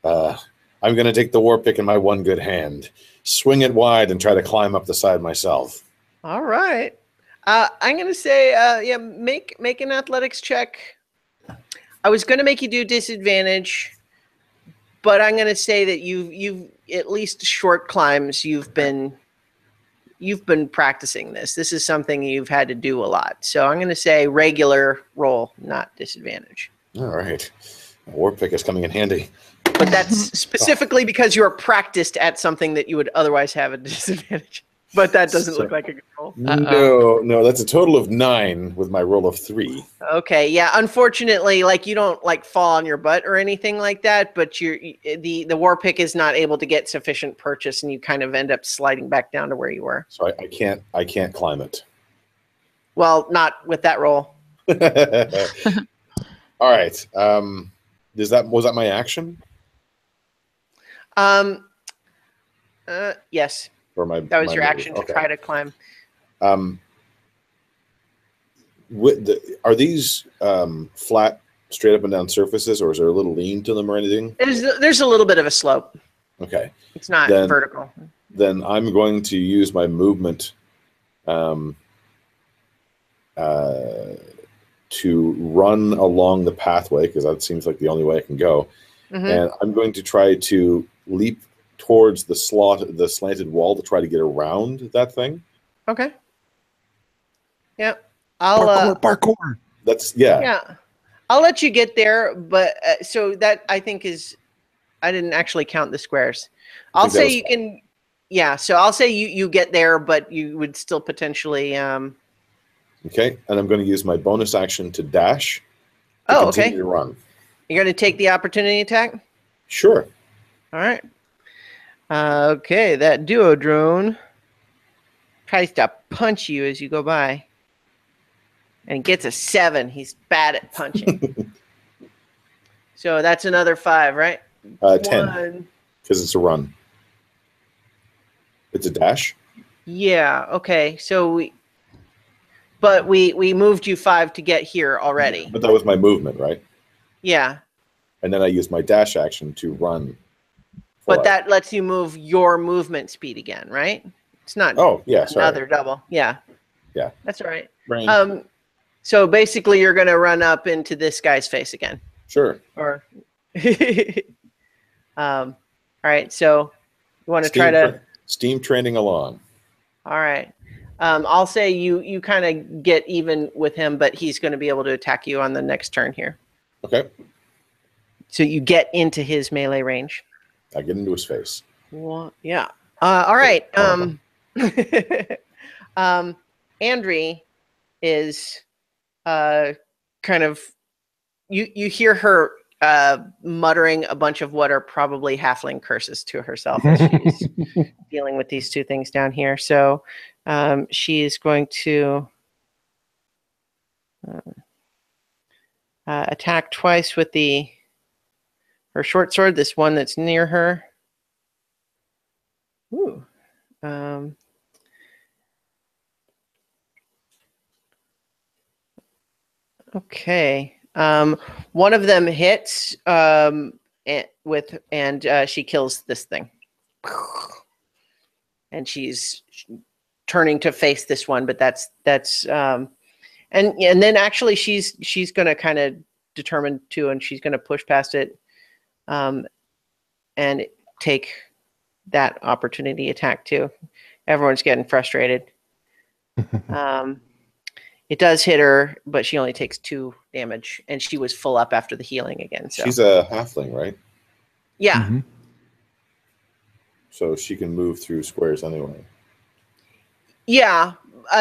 I'm going to take the war pick in my one good hand, swing it wide, and try to climb up the side myself. All right. I'm going to say, yeah, make an athletics check. I was going to make you do disadvantage, but I'm going to say that you've at least short climbs. You've been practicing this. This is something you've had to do a lot. So I'm going to say regular roll, not disadvantage. All right, war pick is coming in handy. But that's specifically because you're practiced at something that you would otherwise have a disadvantage. But that doesn't look like a good roll. No, that's a total of 9 with my roll of 3. Okay, yeah. Unfortunately, like you don't like fall on your butt or anything like that, but the war pick is not able to get sufficient purchase, and you kind of end up sliding back down to where you were. So I can't climb it. Well, not with that roll. All right. Was that my action? Yes. Or That was my your move? action to Okay. try to climb. Are these flat, straight up and down surfaces, or is there a little lean to them or anything? There's a little bit of a slope. Okay. It's not Then- vertical. Then I'm going to use my movement to run along the pathway, because that seems like the only way I can go. Mhm. And I'm going to try to leap towards the slanted wall to try to get around that thing. Okay. Yeah. I'll Parkour. That's yeah. I'll let you get there, but so that I think is I didn't actually count the squares. I'll think that say was you can yeah, so I'll say you get there, but you would still potentially Okay, and I'm going to use my bonus action to dash. To Oh, continue okay. to run. You're going to take the opportunity attack? Sure. All right. Okay, that duo drone tries to punch you as you go by. And gets a 7. He's bad at punching. So that's another 5, right? 10, 1. because it's a run. It's a dash. Yeah, okay. So we moved you 5 to get here already. But that was my movement, right? Yeah. And then I used my dash action to run. But that lets you move your movement speed again, right? It's not Oh, yeah, sorry. another double. Yeah. Yeah. That's all right. Brain. So basically you're going to run up into this guy's face again. Sure. Or all right, so you want to try to steam training along. All right. I'll say you kind of get even with him, but he's going to be able to attack you on the next turn here. Okay. So you get into his melee range. I get into his face. Well, yeah. All right. Andri is kind of you hear her muttering a bunch of what are probably halfling curses to herself as she's dealing with these two things down here. So she is going to attack twice with her short sword, this one that's near her. Ooh. Okay. One of them hits and she kills this thing. And she's turning to face this one, but that's and then actually she's going to kind of determine to, and she's going to push past it and take that opportunity attack too. Everyone's getting frustrated. It does hit her, but she only takes 2 damage, and she was full up after the healing again. So she's a halfling, right? yeah. Mm-hmm. So she can move through squares anyway. Yeah.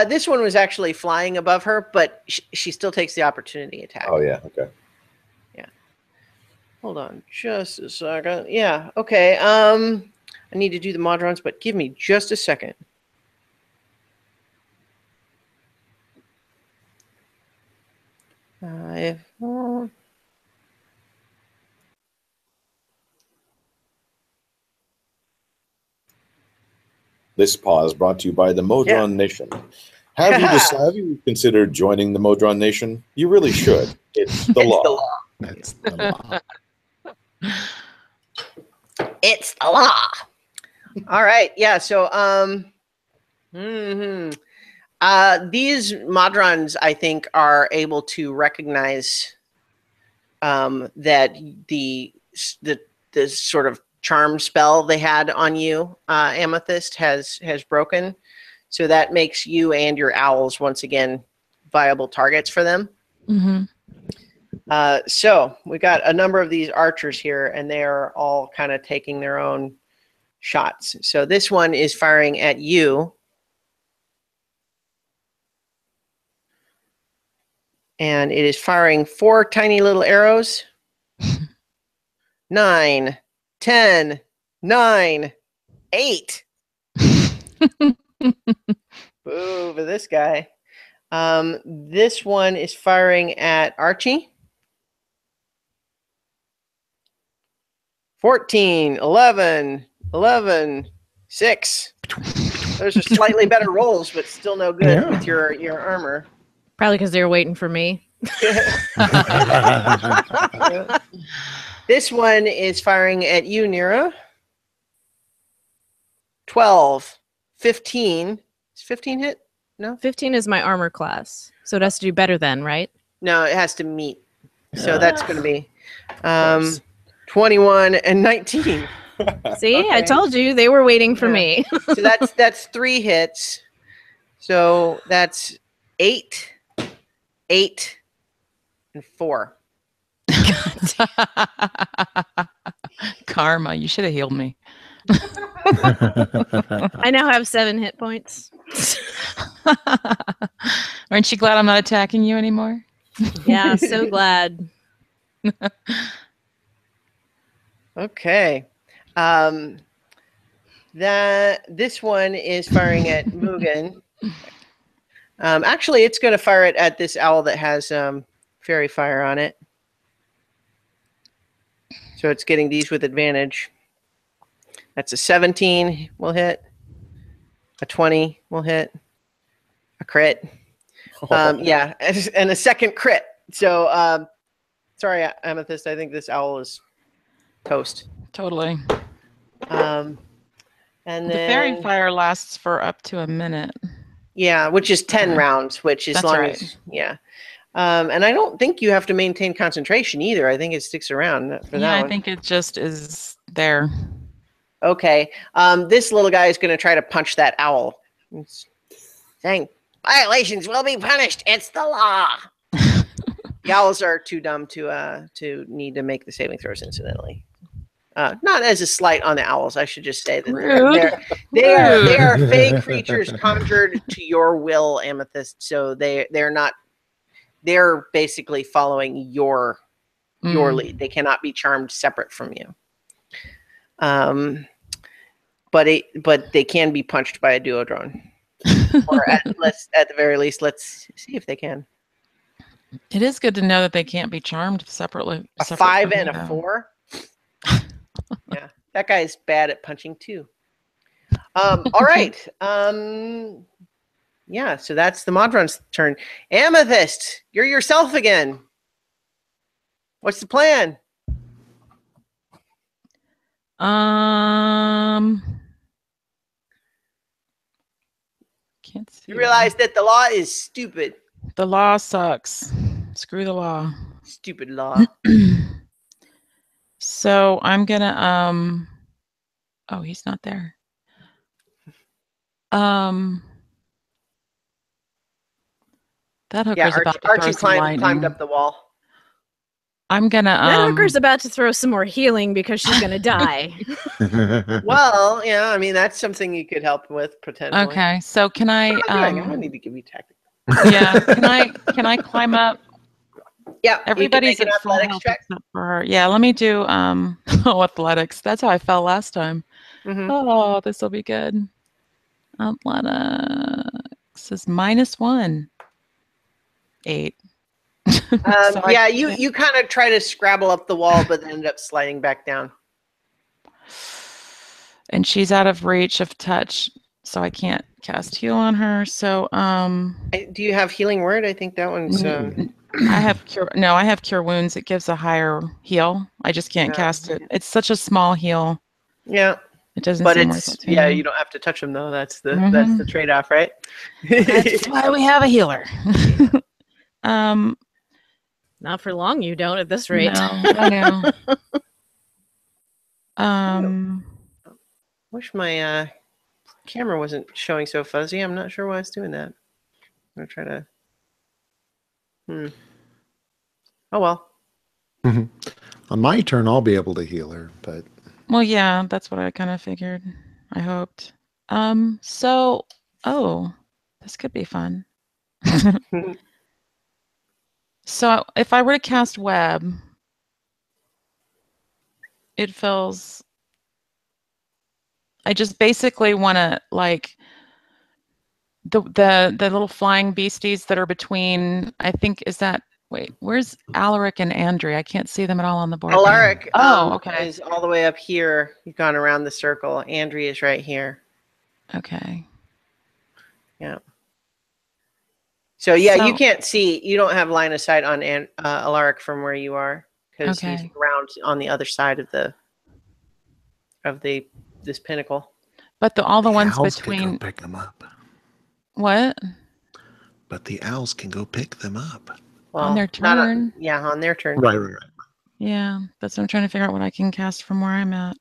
This one was actually flying above her, but she still takes the opportunity attack. Oh, yeah. Okay. Yeah. Hold on just a second. Yeah. Okay. I need to do the mod runs, but give me just a second. This pause brought to you by the Modron Nation. Have you considered joining the Modron Nation? You really should. It's the law. The law. That's the law. It's the law. All right. Yeah. So, these Modrons, I think, are able to recognize that the sort of charm spell they had on you, Amethyst, has broken. So that makes you and your owls once again viable targets for them. Mm-hmm. So we got a number of these archers here, and they are all kind of taking their own shots. So this one is firing at you. And it is firing 4 tiny little arrows. 9, 10, 9, 8. Boo for this guy. This one is firing at Archie. 14, 11, 11, 6. Those are slightly better rolls, but still no good with your armor. Probably because they were waiting for me. This one is firing at you, Nira. 12, 15. Is 15 hit? No? 15 is my armor class. So it has to do better then, right? No, it has to meet. So that's going to be 21 and 19. See, Okay. I told you they were waiting for me. So that's 3 hits. So that's 8, 8, and 4. Karma, you should have healed me. I now have 7 hit points. Aren't you glad I'm not attacking you anymore? Yeah, so glad. Okay. This one is firing at Mugen. Actually, it's going to fire it at this owl that has fairy fire on it. So it's getting these with advantage. That's a 17 will hit. A 20 will hit. A crit. Yeah, and a second crit. So, sorry, Amethyst, I think this owl is toast. Totally. And then The fairy fire lasts for up to a minute. Yeah, which is 10 rounds, which is That's long right. as, yeah. And I don't think you have to maintain concentration either. I think it sticks around for that I one. think it just is there. Okay. This little guy is going to try to punch that owl. He's saying, violations will be punished. It's the law. The owls are too dumb to need to make the saving throws, incidentally. Not as a slight on the owls, I should just say that they are fey creatures conjured to your will, Amethyst. So they're basically following your lead. They cannot be charmed separate from you. But they can be punched by a duodrone, or at the very least, let's see if they can. It is good to know that they can't be charmed separately. A 5 and a 4. Yeah, that guy's bad at punching too. All right. Yeah, so that's the Modron's turn. Amethyst, you're yourself again. What's the plan? Can't see. You realize that the law is stupid. The law sucks. Screw the law. Stupid law. So I'm gonna oh, he's not there. That hooker's about to throw Archie some lightning. climbed up the wall. I'm gonna That hooker's about to throw some more healing because she's gonna die. Well, yeah, I mean that's something you could help with potentially. Okay, so can I I don't need to give you tactics. yeah, can I climb up? Yeah, Everybody's you can make at an full athletics health check. except for her. Yeah, let me do athletics. That's how I fell last time. Mhm. Oh, this will be good. Athletics is -1. 8. So Yeah, you kind of try to scrabble up the wall, but end up sliding back down. And she's out of reach of touch, so I can't cast heal on her. So Do you have healing word? I think that one's. I have cure. No, I have cure wounds. It gives a higher heal. I just can't Yeah. cast it. It's such a small heal. Yeah, It doesn't but seem worth it it's to yeah. me. You don't have to touch them though. That's the trade-off, right? That's why we have a healer. Not for long, you don't at this rate. No, I know. Wish my camera wasn't showing so fuzzy. I'm not sure why it's doing that. I'm gonna try to. Oh well. On my turn, I'll be able to heal her, but Well, yeah, that's what I kind of figured. I hoped. So, this could be fun. So, if I were to cast web, it feels. I just basically want to like the little flying beasties that are between. I think is that. Wait, where's Alaric and Andrea? I can't see them at all on the board. Alaric Okay. is all the way up here. You've gone around the circle. Andrea is right here. Okay. Yeah. So yeah, So- you can't see. You don't have line of sight on Alaric from where you are because he's Okay. around on the other side of this pinnacle. But all the ones owls can between. go pick them up. What? But the owls can go pick them up. Well, On their turn. on their turn. Right. Yeah, that's what I'm trying to figure out what I can cast from where I'm at.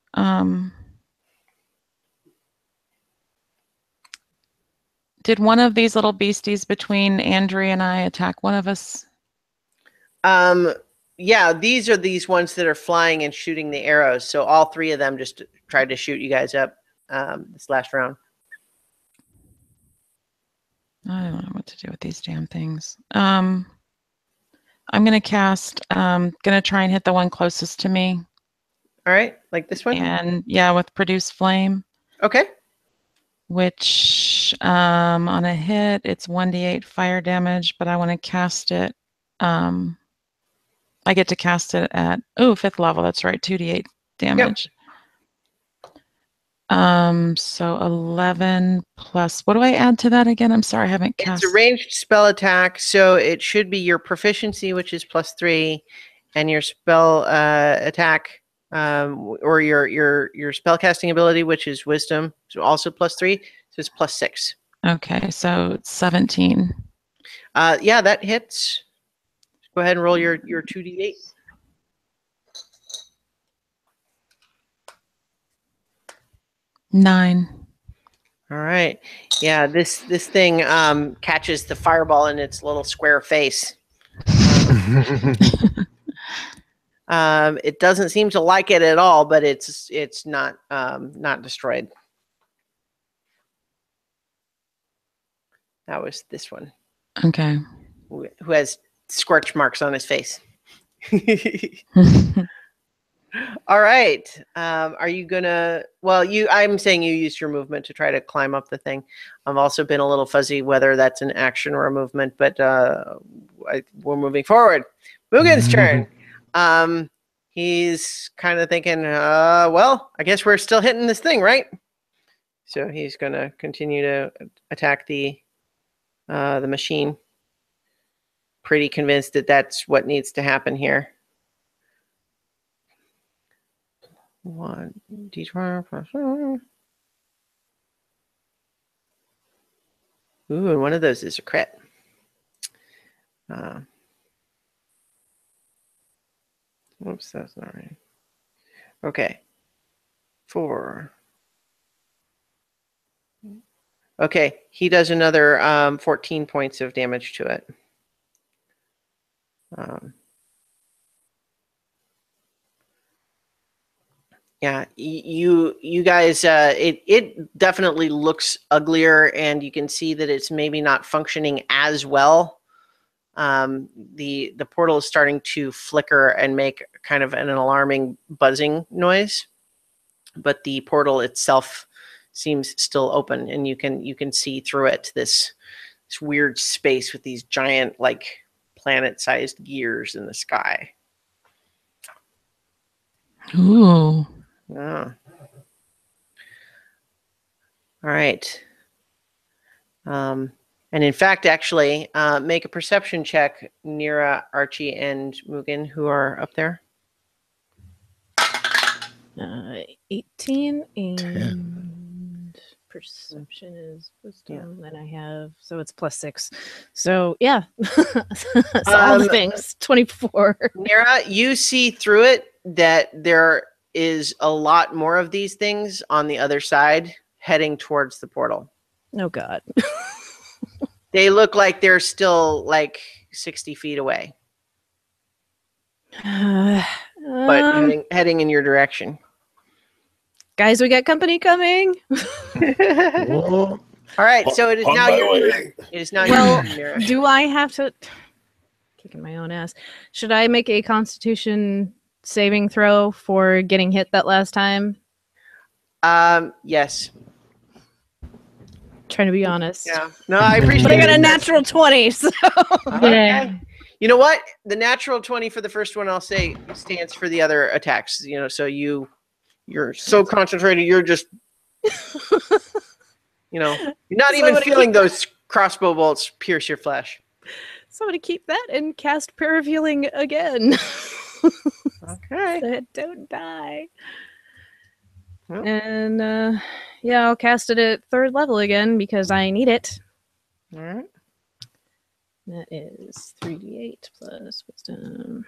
Did one of these little beasties between Andrea and I attack one of us? Yeah, these are these ones that are flying and shooting the arrows. So all three of them just tried to shoot you guys up this last round. I don't know what to do with these damn things. I'm gonna cast. Gonna try and hit the one closest to me. All right, like this one. And yeah, with produce flame. Okay. Which on a hit, it's 1d8 fire damage, but I want to cast it. I get to cast it at 5th level. That's right, 2d8 damage. Yep. So 11 plus. What do I add to that again? I'm sorry, I haven't cast. It's a ranged spell attack, so it should be your proficiency, which is +3, and your spell attack, or your spell casting ability, which is wisdom, so also +3. So it's +6. Okay, so it's 17. Yeah, that hits. Go ahead and roll your 2d8. Nine. All right. Yeah, this thing catches the fireball in its little square face. It doesn't seem to like it at all, but it's not destroyed. That was this one. Okay. Who has scorch marks on his face. All right. Are you gonna? Well, I'm saying you used your movement to try to climb up the thing. I've also been a little fuzzy whether that's an action or a movement, but we're moving forward. Mugen's turn. He's kind of thinking, well, I guess we're still hitting this thing, right? So he's gonna continue to attack the machine. Pretty convinced that that's what needs to happen here. 1 d12 plus. Ooh, and one of those is a crit. Oops, that's not right. Okay. 4. Okay, he does another 14 points of damage to it. Yeah, you guys, it definitely looks uglier, and you can see that it's maybe not functioning as well. The portal is starting to flicker and make kind of an alarming buzzing noise, but the portal itself seems still open, and you can see through it this weird space with these giant like planet-sized gears in the sky. Ooh. Oh. All right. And in fact, actually, make a perception check, Nira, Archie, and Mugen, who are up there. 18 and 10. perception is wisdom, and I have it's +6. So yeah, so all the things 24. Nira, you see through it that there is a lot more of these things on the other side heading towards the portal. Oh God. They look like they're still like 60 feet away, but heading in your direction. Guys, we got company coming. Whoa. All right, so it is On now my your way. turn. It is now Well, your turn, Nira. do I have to kicking my own ass? Should I make a Constitution saving throw for getting hit that last time? Yes. Trying to be honest. Yeah. No, I appreciate But I got it. a natural 20, so Okay. You know what? The natural 20 for the first one, I'll say, stands for the other attacks. You know, so you're so concentrated, you're just, you know, you're not even feeling those crossbow bolts pierce your flesh. somebody keep that and cast Prayer of Healing again. Okay. So I don't die. Well. And yeah, I'll cast it at 3rd level again because I need it. All right. That is 3d8 plus wisdom.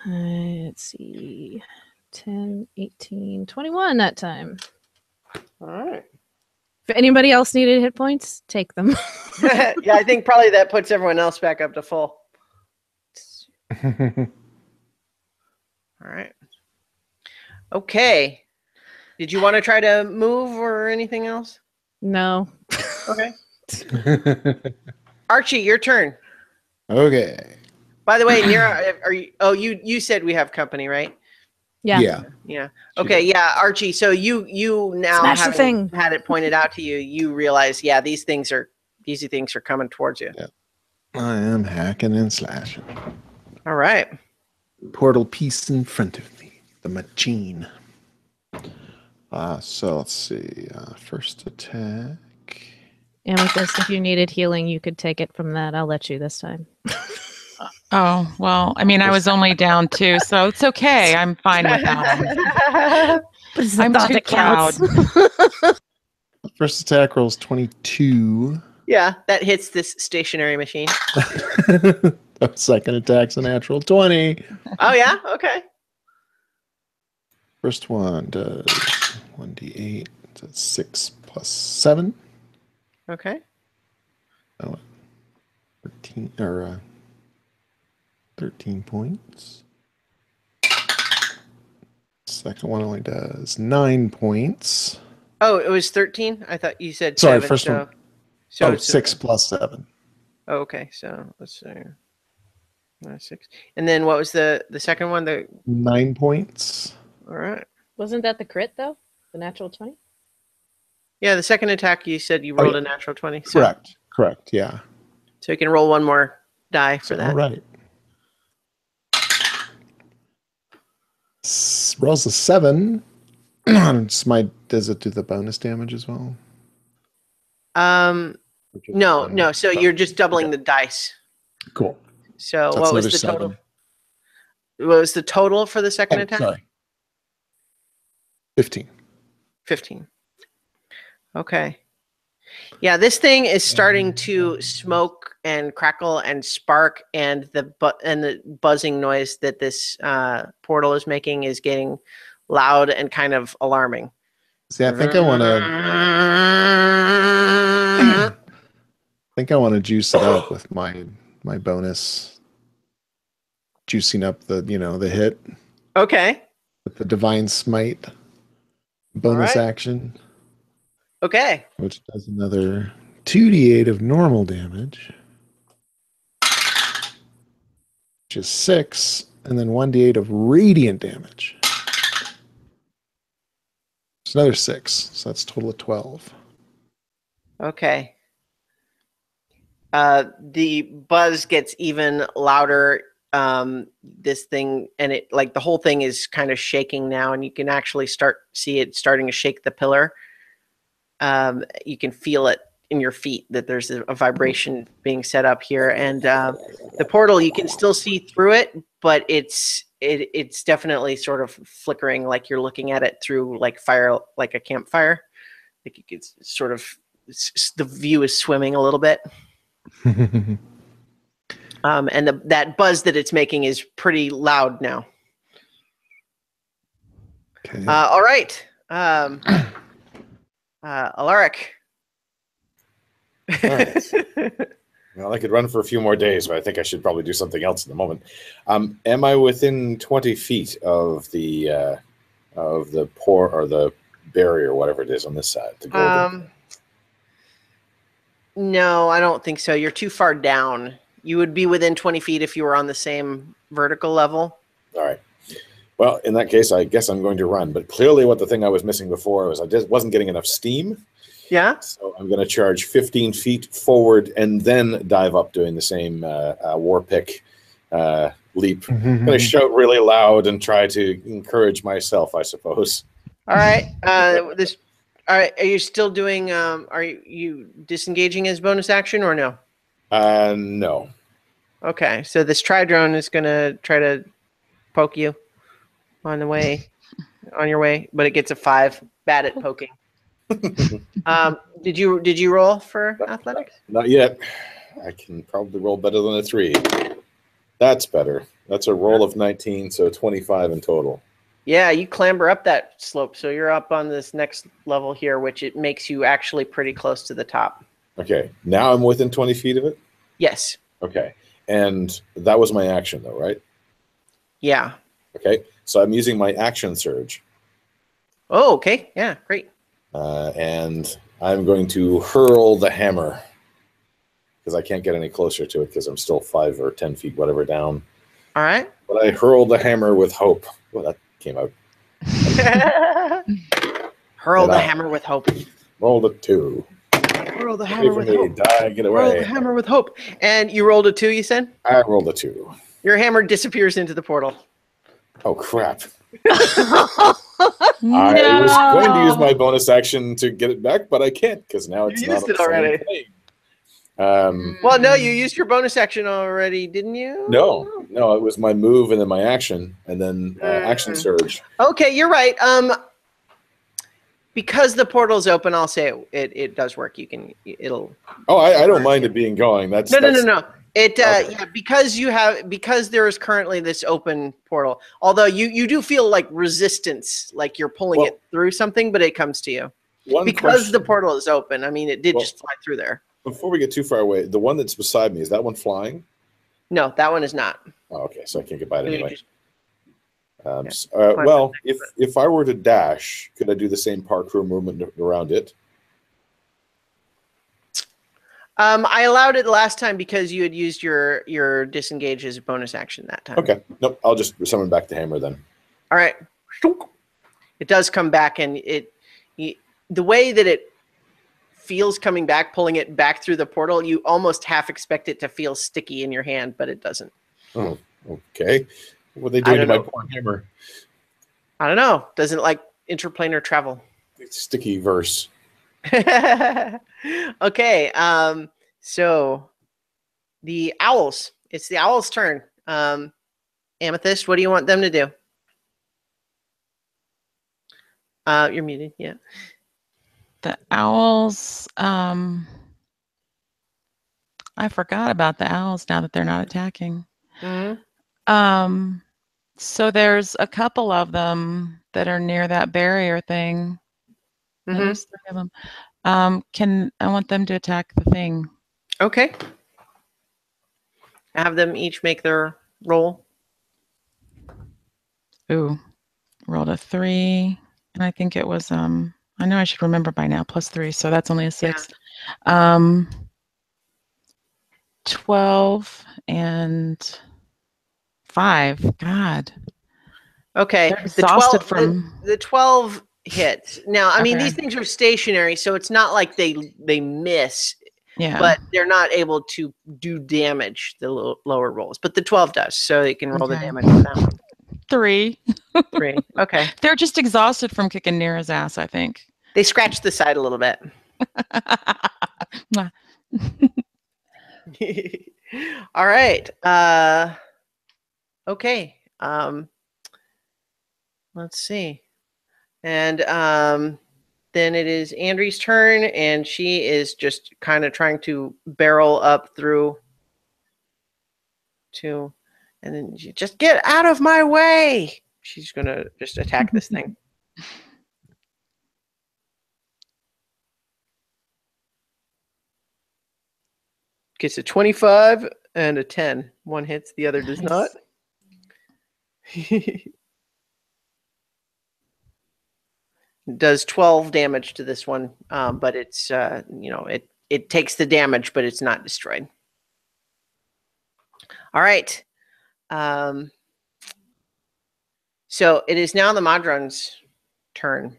Let's see. 10, 18, 21 that time. All right. If anybody else needed hit points, take them. Yeah, I think probably that puts everyone else back up to full. All right. Okay. Did you want to try to move or anything else? No. Okay. Archie, your turn. Okay. By the way, Nira, are you? Oh, you said we have company, right? Yeah. Yeah. Okay. Yeah, Archie. So you now Smash the having thing. had it pointed out to you, you realize, yeah, these things are coming towards you. Yeah. I am hacking and slashing. All right. Portal piece in front of me. The machine. So let's see. First attack. Amethyst, if you needed healing, you could take it from that. I'll let you this time. Oh, well, I mean, I was only down 2, so it's okay. I'm fine without them. But it's the I'm thought too that counts. First attack rolls 22. Yeah, that hits this stationary machine. Second attack's a natural 20. Oh yeah. Okay. First one does 1d8. That's 6 plus 7. Okay. 13 or 13 points. Second one only does 9 points. Oh, it was 13. I thought you said Sorry, 7. first so, one. So Oh, it's 6 plus 7. Oh, okay. So let's see. 6. And then what was the second one? 9 points. All right. Wasn't that the crit, though? The natural 20? Yeah, the second attack you said you rolled yeah. a natural 20. So, Correct. Yeah. So you can roll one more die for that. All right. Rolls a 7. Does it do the bonus damage as well? No. So you're just doubling the dice. Cool. So That's what was another the total? 7. What was the total for the second attack? Sorry. 15. 15. Okay. Yeah, this thing is starting to smoke and crackle and spark, and the buzzing noise that this portal is making is getting loud and kind of alarming. See, I think I want to juice it up with my bonus, juicing up the hit Okay. with the divine smite bonus action. Okay. Which does another 2d8 of normal damage, which is 6, and then 1d8 of radiant damage. It's another 6, so that's a total of 12. Okay. The buzz gets even louder. This thing, and it like the whole thing is kind of shaking now, and you can actually see it starting to shake the pillar. You can feel it in your feet that there's a vibration being set up here, and the portal, you can still see through it, but it's definitely sort of flickering, like you're looking at it through like fire, like a campfire. Like you could sort of, the view is swimming a little bit. And that buzz that it's making is pretty loud now. Okay. All right. Alaric. All right. Well, I could run for a few more days, but I think I should probably do something else in the moment. Am I within 20 feet of the port or the barrier, whatever it is on this side? The golden. No, I don't think so. You're too far down. You would be within 20 feet if you were on the same vertical level. All right. Well, in that case, I guess I'm going to run. But clearly what the thing I was missing before was I just wasn't getting enough steam. Yeah. So I'm going to charge 15 feet forward and then dive up doing the same war pick leap. I'm going to shout really loud and try to encourage myself, I suppose. All right. All right. Are you still doing, are you disengaging as bonus action or no? No. Okay. So this tri-drone is going to try to poke you on your way, but it gets a 5. Bad at poking. Did you roll for athletics? Not yet. I can probably roll better than a 3. That's better. That's a roll of 19, so 25 in total. Yeah, you clamber up that slope, so you're up on this next level here, which it makes you actually pretty close to the top. Okay, now I'm within 20 feet of it? Yes. Okay, and that was my action though, right? Yeah. Okay, so I'm using my action surge. Oh, okay. Yeah, great. And I'm going to hurl the hammer because I can't get any closer to it because I'm still 5 or 10 feet, whatever, down. All right. But I hurl the hammer with hope. Well, that came out. Hurl the hammer with hope. Rolled a 2. Hurl the hammer with hope. Die, get away. Hurl the hammer with hope. And you rolled a 2, you said? I rolled a 2. Your hammer disappears into the portal. Oh, crap. I was going to use my bonus action to get it back, but I can't because now it's You not used it already. Well, no, you used your bonus action already, didn't you? No, it was my move and then my action and then action surge. Okay, you're right. Because the portal's open, I'll say it does work. It'll. Oh, I don't mind it being going. No. It okay. Yeah, because there is currently this open portal. Although you do feel like resistance, like you're pulling it through something, but it comes to you because the portal is open. I mean, it did just fly through there. Before we get too far away, the one that's beside me, is that one flying? No, that one is not. Oh, okay, so I can't get by it anyway. Just, well, if I were to dash, could I do the same parkour movement around it? I allowed it last time because you had used your disengage as a bonus action that time. Okay, nope, I'll just summon back the hammer then. All right, it does come back, and the way that it feels coming back, pulling it back through the portal, you almost half expect it to feel sticky in your hand, but it doesn't. Oh, okay. What are they doing to my poor hammer? I don't know. Doesn't like interplanar travel. It's sticky verse. Okay. So the owls. It's the owls' turn. Amethyst, what do you want them to do? You're muted. Yeah. The owls. I forgot about the owls now that they're not attacking. Mm-hmm. So there's a couple of them that are near that barrier thing. Mm-hmm. There's 3 of them. I want them to attack the thing. Okay. Have them each make their roll. Ooh, rolled a 3, and I think it was I know I should remember by now, +3, so that's only a 6. Yeah. 12 and 5. God. Okay. They're exhausted from the 12 hits. Now, I mean, these things are stationary, so it's not like they miss. Yeah. But they're not able to do damage, the lower rolls. But the 12 does, so they can roll the damage on that one. 3. 3. Okay. They're just exhausted from kicking Nira's ass, I think. They scratch the side a little bit. Mwah. All right. Okay. Let's see. And then it is Andrew's turn, and she is just kind of trying to barrel up through to, and then she just get out of my way. She's gonna just attack this thing. Gets a 25 and a 10. One hits, the other does not. Does 12 damage to this one, but it's it takes the damage, but it's not destroyed. All right. So it is now the Madron's turn.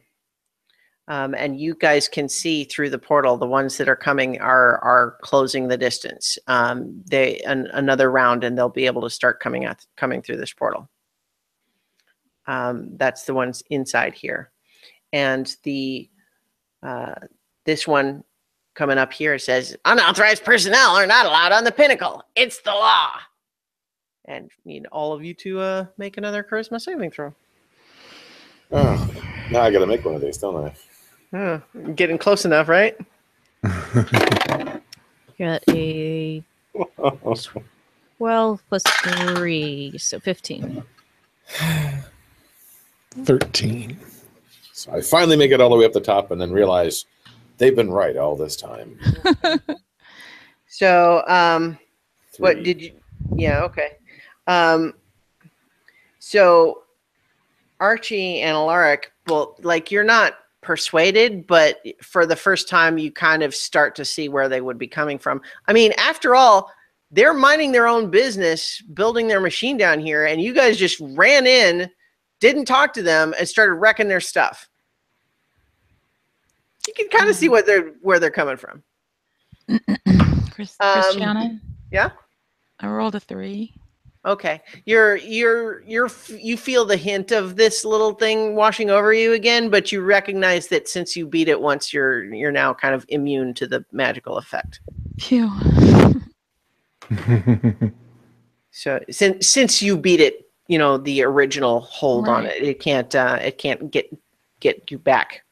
And you guys can see through the portal, the ones that are coming are closing the distance. Another round, and they'll be able to start coming through this portal. That's the ones inside here, and the this one coming up here says unauthorized personnel are not allowed on the pinnacle. It's the law. And need all of you to make another charisma saving throw. Oh, now I got to make one of these, don't I? Oh, getting close enough, right? Got a 12 plus 3, so 15. 13. So I finally make it all the way up the top and then realize they've been right all this time. So, what 3. did you? Yeah, okay. So Archie and Alaric, well, like you're not persuaded, but for the first time, you kind of start to see where they would be coming from. I mean, after all, they're minding their own business, building their machine down here, and you guys just ran in, didn't talk to them, and started wrecking their stuff. You can kind of see where they're coming from. Christiana, Yeah. I rolled a 3. Okay, you feel the hint of this little thing washing over you again, but you recognize that since you beat it once, you're now kind of immune to the magical effect. Phew. So since you beat it, the original hold on Right. it can't get you back.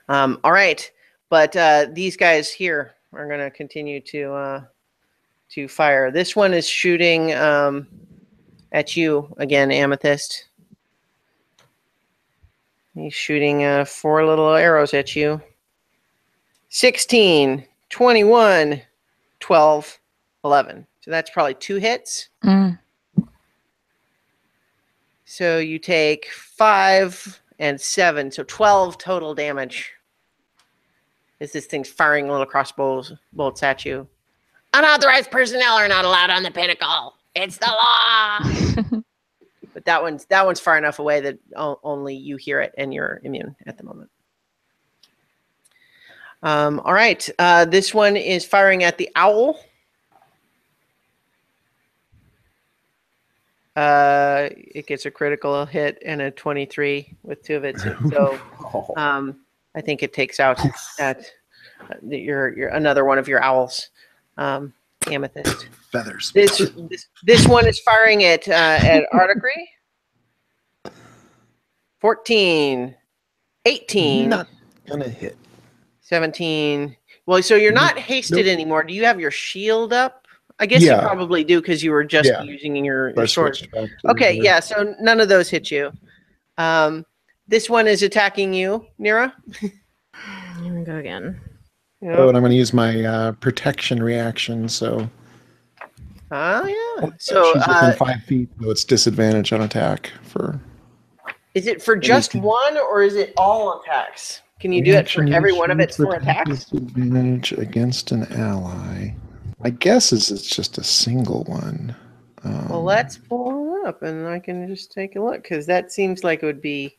All right, but these guys here are going to continue to fire. This one is shooting at you again, Amethyst. He's shooting 4 little arrows at you. 16, 21, 12, 11. So that's probably 2 hits. Mm. So you take 5 and 7, so 12 total damage as this thing's firing little crossbows bolts at you. Unauthorized personnel are not allowed on the pinnacle. It's the law. But that one's far enough away that only you hear it, and you're immune at the moment. All right. This one is firing at the owl. It gets a critical hit and a 23 with 2 of it. So I think it takes out your another one of your owls. Amethyst. Feathers. This one is firing at Articry. 14, 18. Not gonna hit. 17. Well, so you're not hasted anymore. Do you have your shield up? I guess you probably do because you were just using your sword. Okay, yeah, so none of those hit you. This one is attacking you, Nira. Here we go again. Yep. Oh, and I'm going to use my protection reaction, so... Oh, yeah. So she's within 5 feet, so it's disadvantage on attack for... Is it for just one, or is it all attacks? Can you do it for every one of its 4 attacks? Disadvantage against an ally. My guess is it's just a single one. Well, let's pull it up, and I can just take a look, because that seems like it would be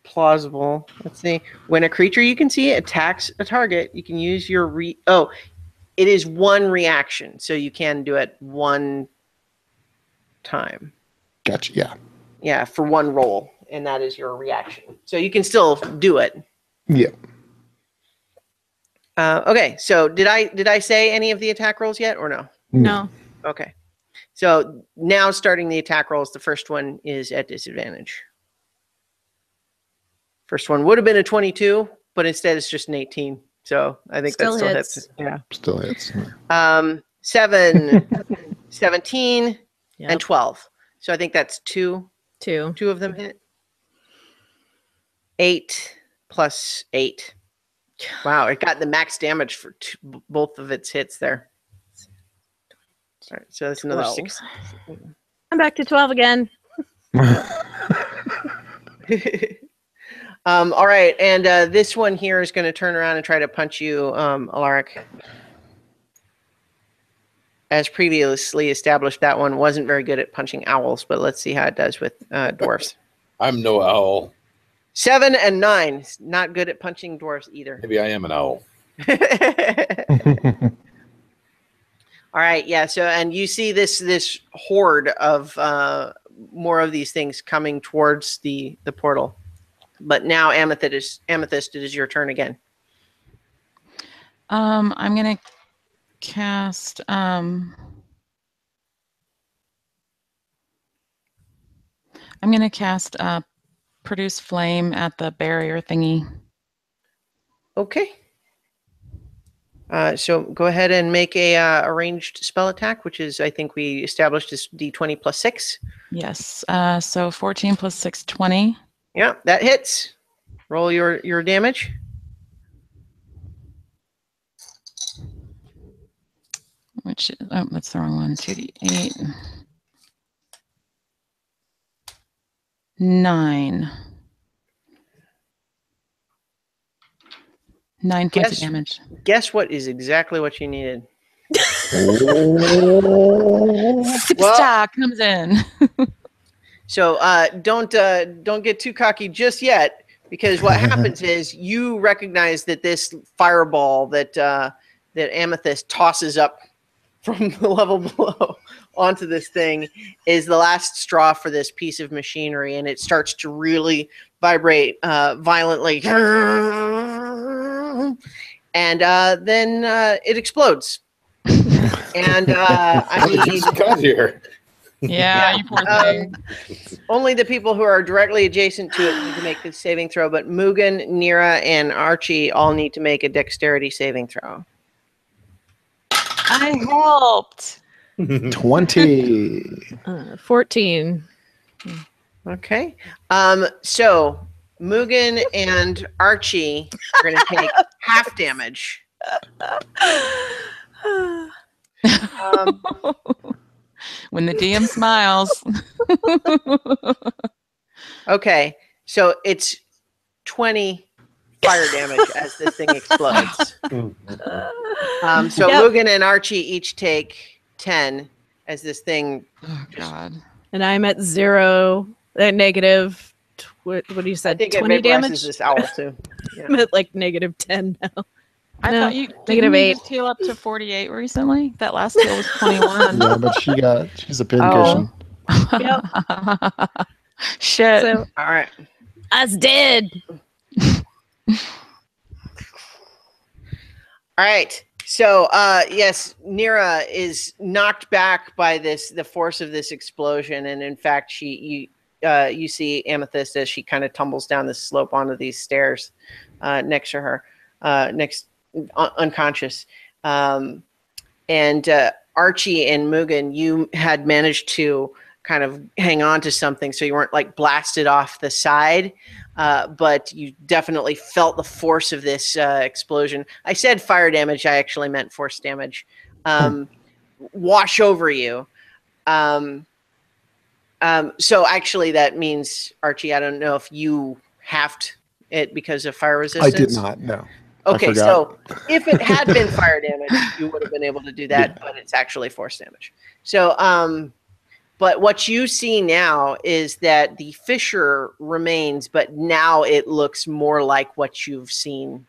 plausible. Let's see. When a creature you can see attacks a target, you can use your it is 1 reaction, so you can do it 1 time. Gotcha, yeah. Yeah, for 1 roll. and that is your reaction. So you can still do it. Yeah. Okay, so did I say any of the attack rolls yet or no? No. Okay. So now starting the attack rolls, the first one is at disadvantage. First one would have been a 22, but instead it's just an 18. So I think Still that still hits. hits. Yeah. Still hits. 7, 17, Yep. and 12. So I think that's 2. 2. 2 of them hit. 8 plus 8. Wow, it got the max damage for both of its hits there. All right, so that's another 12. 6. I'm back to 12 again. All right, and this one here is going to turn around and try to punch you, Alaric. As previously established, that one wasn't very good at punching owls, but let's see how it does with dwarfs. I'm no owl. 7 and 9, not good at punching dwarfs either. Maybe I am an owl. All right, yeah. So, and you see this horde of more of these things coming towards the portal. But now, Amethyst, it is your turn again. I'm gonna cast. I'm gonna cast produce flame at the barrier thingy. Okay. So go ahead and make a ranged spell attack, which is, I think we established is D20 plus 6. Yes. So 14 plus 6, 20. Yeah, that hits. Roll your damage. Which, oh, that's the wrong one. 2d8. 9. 9 points of damage. Guess what is exactly what you needed. Superstar comes in. So don't get too cocky just yet, because what happens is you recognize that this fireball that Amethyst tosses up from the level below onto this thing is the last straw for this piece of machinery, and it starts to really vibrate violently, and then it explodes. And I mean, just got here. Yeah, you poor thing. Only the people who are directly adjacent to it need to make the saving throw, but Mugen, Nira, and Archie all need to make a dexterity saving throw. I helped. 20. 14. Okay. So Mugen and Archie are going to take half damage. When the DM smiles. Okay. So it's 20 fire damage as this thing explodes. So Mugen and Archie each take 10 as this thing. Oh, God. And I'm at 0, at negative, what do you I said, think it 20 damage? vaporizes this owl too. Yeah. I'm at like negative 10 now. I No, thought you negative didn't you 8. just heal up to 48 recently. That last heal was 21. Yeah, but she's a Oh. pincushion. Yep. Shit. So All right. us dead. All right. So, yes, Nira is knocked back by the force of this explosion, and in fact, you see Amethyst as she kind of tumbles down the slope onto these stairs next to her, unconscious. And Archie and Mugen, you had managed to kind of hang on to something, so you weren't like blasted off the side. But you definitely felt the force of this explosion. I said fire damage. I actually meant force damage. Wash over you. So actually that means, Archie, I don't know if you halved it because of fire resistance. I did not, no. Okay, so if it had been fire damage, you would have been able to do that, but it's actually force damage. So, but what you see now is that the fissure remains, but now it looks more like what you've seen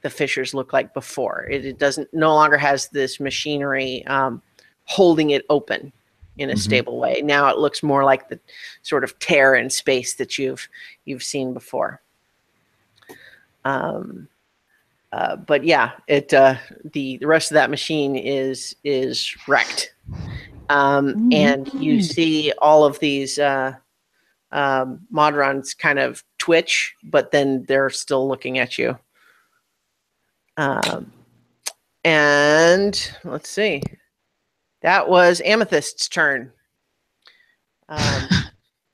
the fissures look like before. It doesn't no longer has this machinery holding it open. in a Mhm. stable way. Now it looks more like the sort of tear in space that you've seen before. But yeah, the rest of that machine is wrecked. And you see all of these Modrons kind of twitch, but then they're still looking at you. And let's see. That was Amethyst's turn.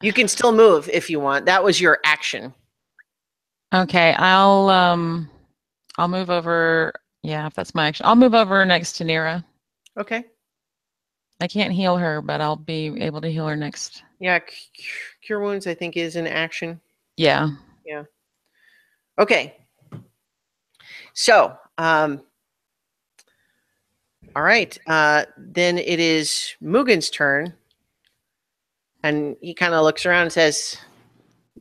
You can still move if you want. That was your action. Okay, I'll move over. Yeah, if that's my action, I'll move over next to Nira. Okay. I can't heal her, but I'll be able to heal her next. Yeah, cure wounds I think is an action. Yeah. Yeah. Okay. So, all right. Then it is Mugen's turn. And he kind of looks around and says,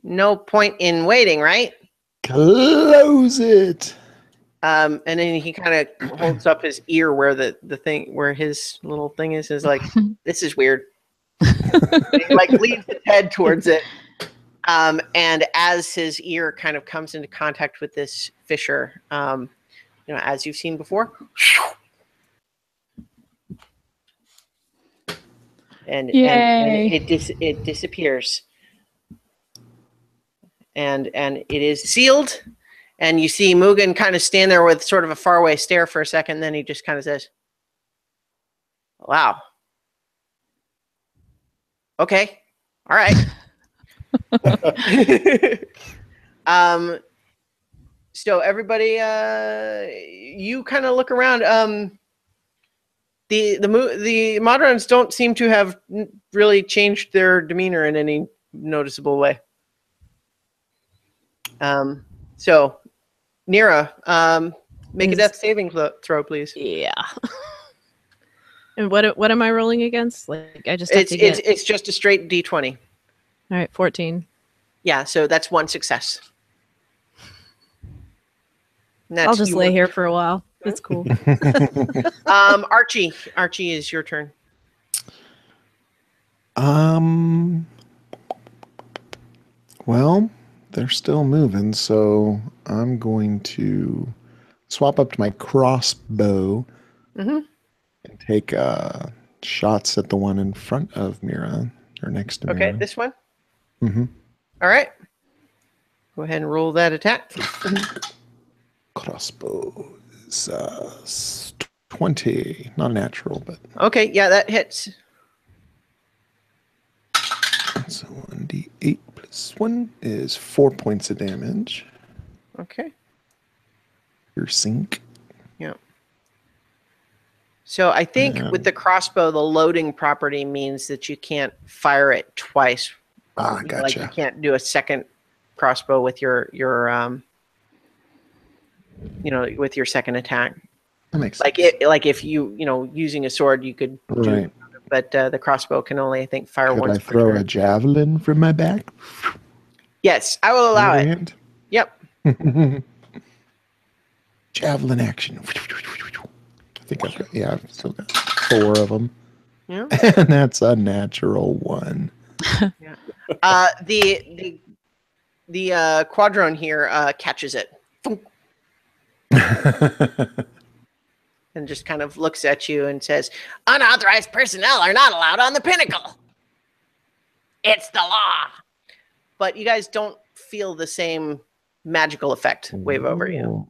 no point in waiting, right? Close it. And then he kind of holds up his ear where the thing, where his little thing is like, this is weird. He like leads his head towards it. And as his ear kind of comes into contact with this fissure, as you've seen before, and it disappears, and it is sealed. And you see Mugen kind of stand there with sort of a faraway stare for a second. Then he just kind of says, "Wow, okay, all right." So everybody, you kind of look around. The Modrons don't seem to have really changed their demeanor in any noticeable way. So Nira, make a death saving throw, please. Yeah. And what am I rolling against? Like I just have to get... It's just a straight D20. All right, 14. Yeah, so that's one success. I'll just lay here for a while. It's cool. Archie is your turn. Well, they're still moving, so I'm going to swap up to my crossbow and take shots at the one in front of Mira, or next to Mira. Okay, this one? Mm-hmm. All right. Go ahead and roll that attack. Crossbow is 20. Not natural, but... Okay, yeah, that hits. So 1d8 plus 1 is 4 points of damage. Okay. Your sink. Yeah. So I think with the crossbow, the loading property means that you can't fire it twice. Gotcha. Like you can't do a second crossbow with your with your second attack. That makes sense. Like if you using a sword, you could do, but the crossbow can only, I think, fire once. Could I throw a javelin from my back? Yes, I will allow it. Yep. Javelin action. I think I've still got 4 of them. Yeah. And that's a natural 1. Yeah. The quadrone here catches it. And just kind of looks at you and says, unauthorized personnel are not allowed on the pinnacle. It's the law. But you guys don't feel the same magical effect wave over you.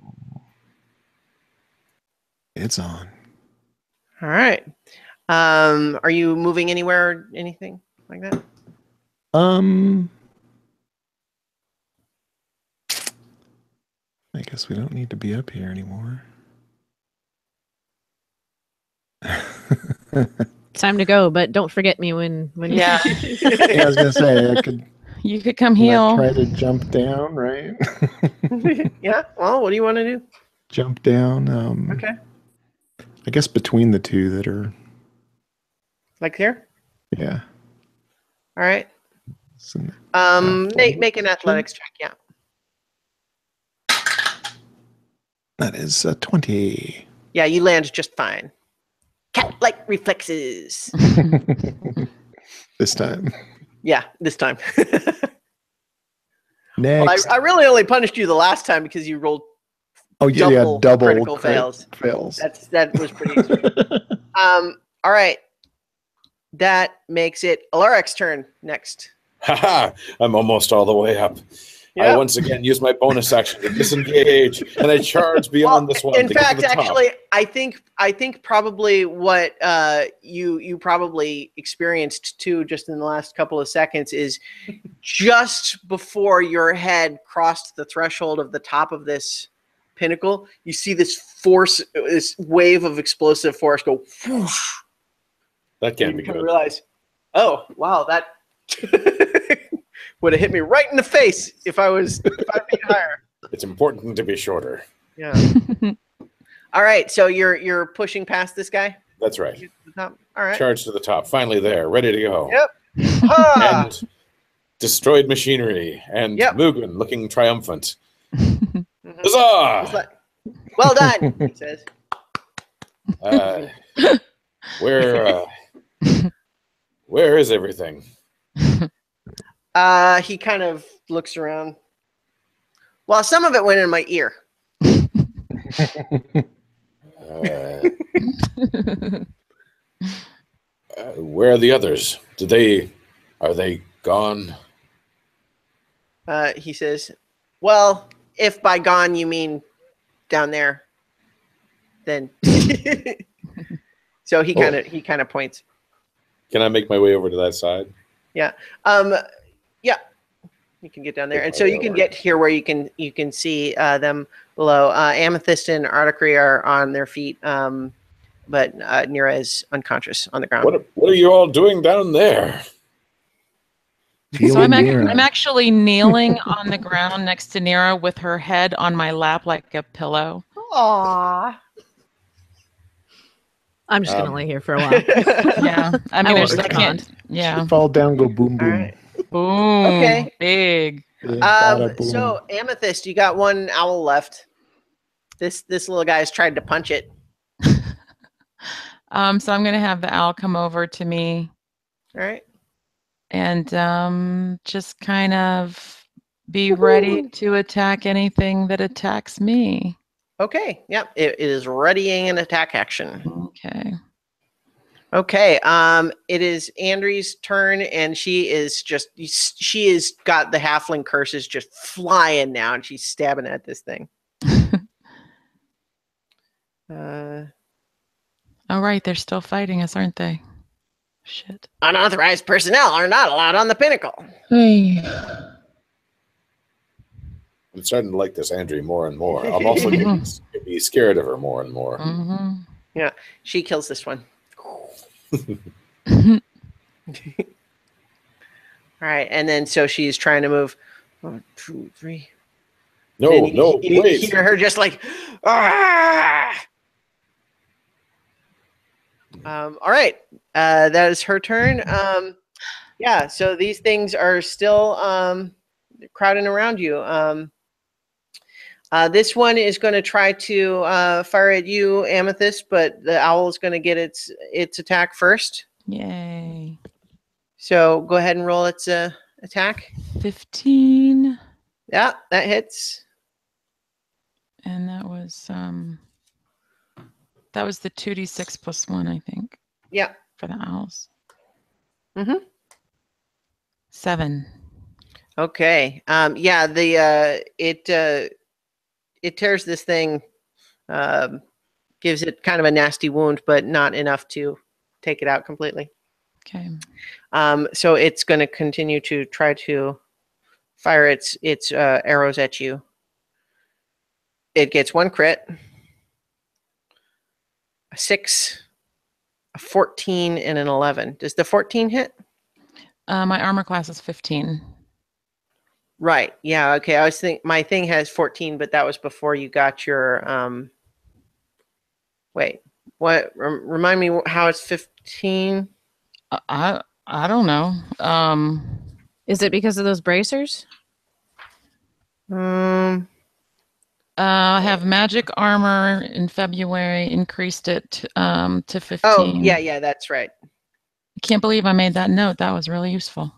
It's on. All right. Are you moving anywhere or anything like that? I guess we don't need to be up here anymore. Time to go, but don't forget me when Yeah. I was gonna say you could come heal. Try to jump down, right? Yeah. Well, what do you want to do? Jump down. Okay. I guess between the two that are like here. Yeah. All right. Make an athletics check. Yeah. That is 20. Yeah, you land just fine. cat-like reflexes. This time. Yeah, this time. Next. I really only punished you the last time because you rolled Oh yeah, double critical fails. That was pretty extreme. All right. That makes it Alaric's turn next. Haha! I'm almost all the way up. I Yep. once again use my bonus action to disengage, and I charge beyond this one. In to get to fact, the top. actually, I think probably what you probably experienced too, just in the last couple of seconds, is just before your head crossed the threshold of the top of this pinnacle, you see this wave of explosive force go whoosh. That can't And be you kind of good. realize, oh wow, that would have hit me right in the face if I was 5 feet higher. It's important to be shorter. Yeah. All right, so you're pushing past this guy. That's right. All right. Charge to the top. Finally there, ready to go. Yep. Ha! And destroyed machinery. And Yep. Mugen looking triumphant. Mhm. It's Huzzah! like, well done, he says. Where is everything? He kind of looks around. Well, some of it went in my ear. Where are the others? Are they gone? He says, well, if by gone you mean down there, then so he kind of points. Can I make my way over to that side? Yeah. Yeah. You can get down there. And so you can Over. get here where you can see them below. Amethyst and Articry are on their feet, but Nira is unconscious on the ground. What are you all doing down there? So I'm actually kneeling on the ground next to Nira with her head on my lap like a pillow. Aww. I'm just gonna lay here for a while. Yeah. I mean, won't I can't. respond. Yeah. Fall down, go boom, All boom. right. Boom. Okay. Big. Bada boom. So Amethyst, you got one owl left. This little guy's tried to punch it. So I'm gonna have the owl come over to me All right. and just kind of be ready to attack anything that attacks me. Okay. Yep. It is readying an attack action. Okay. Okay. It is Andrew's turn, and she is got the halfling curses just flying now, and she's stabbing at this thing. Oh, right. They're still fighting us, aren't they? Shit. Unauthorized personnel are not allowed on the pinnacle. Hey. I'm starting to like this Andrew more and more. I'm also getting be scared of her more and more. Mm-hmm. Yeah, she kills this one. All right, and then so she's trying to move. 1, 2, 3. No, You wait. hear her just like, ah! All right, that is her turn. Yeah, so these things are still crowding around you. This one is going to try to fire at you, Amethyst, but the owl is going to get its attack first. Yay. So go ahead and roll its attack. 15. Yeah, that hits. And that was the 2d6 plus 1, I think, Yeah. for the owls. Mm-hmm. 7. Okay. Yeah. It tears this thing, gives it kind of a nasty wound, but not enough to take it out completely. Okay. So it's going to continue to try to fire its arrows at you. It gets 1 crit, a 6, a 14, and an 11. Does the 14 hit? My armor class is 15. Right. Yeah. Okay. I was my thing has 14, but that was before you got your. Wait. What? Remind me how it's 15. I don't know. Is it because of those bracers? I have magic armor in February, increased it to 15. Oh, yeah, that's right. I can't believe I made that note. That was really useful.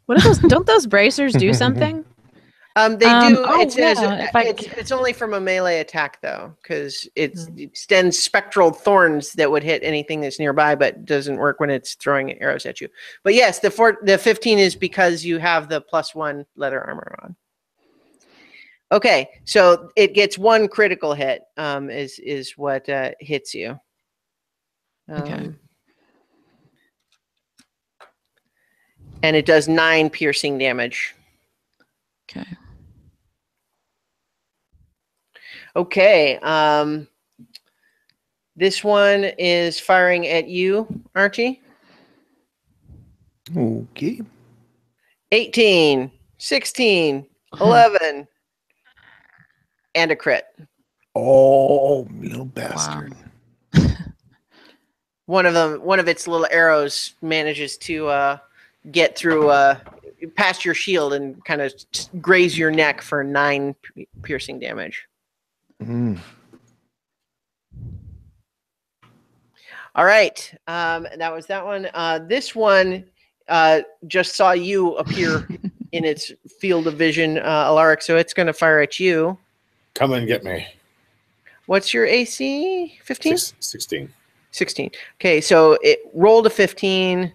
What are those? Don't those bracers do something? They do. Oh, It says yeah, if I it's only from a melee attack though, because it extends spectral thorns that would hit anything that's nearby, but doesn't work when it's throwing arrows at you. But yes, the 15 is because you have the +1 leather armor on. Okay, so it gets 1 critical hit. Is what hits you. Okay. And it does 9 piercing damage. Okay. Okay. This one is firing at you, Archie. Okay. 18, 16, 11, and a crit. Oh, little bastard. Wow. One of its little arrows manages to get through past your shield and kind of graze your neck for 9 piercing damage. Mm. All right. That was that one. This one just saw you appear in its field of vision, Alaric, so it's going to fire at you. Come and get me. What's your AC? 15? 16. 16. Okay, so it rolled a 15,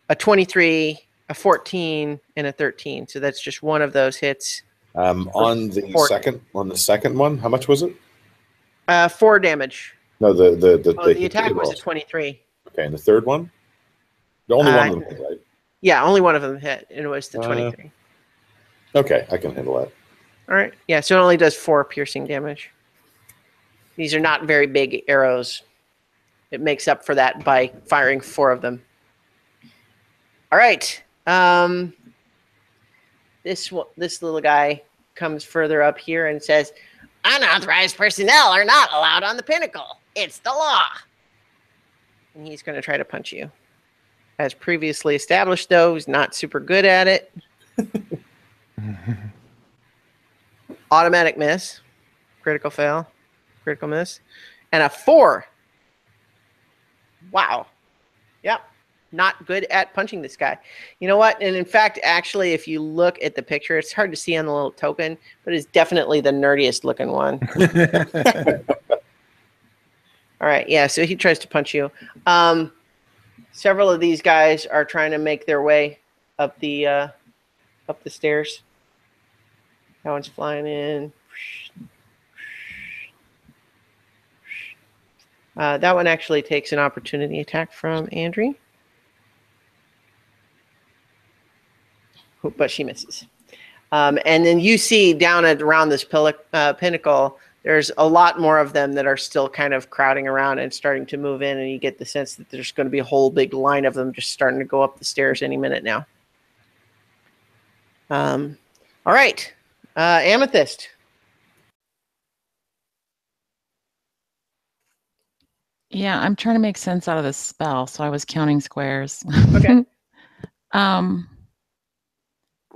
a 23, a 14, and a 13. So that's just one of those hits. On the second one, how much was it? 4 damage. No, the attack was a 23. Okay, and the third one? The only one of them hit, right? Yeah, only one of them hit, and it was the 23. Okay, I can handle that. All right. Yeah, so it only does 4 piercing damage. These are not very big arrows. It makes up for that by firing 4 of them. All right. This little guy comes further up here and says, "Unauthorized personnel are not allowed on the pinnacle. It's the law." And he's going to try to punch you. As previously established, though, he's not super good at it. Automatic miss. Critical fail. Critical miss. And a 4. Wow. Yep. Not good at punching this guy. You know what? And in fact, actually, if you look at the picture, it's hard to see on the little token, but it's definitely the nerdiest looking one. All right. Yeah. So he tries to punch you. Several of these guys are trying to make their way up the stairs. That one's flying in. That one actually takes an opportunity attack from Andrea. But she misses. And then you see down around this pinnacle, there's a lot more of them that are still kind of crowding around and starting to move in, and you get the sense that there's going to be a whole big line of them just starting to go up the stairs any minute now. All right. Amethyst. Yeah, I'm trying to make sense out of this spell, so I was counting squares. Okay.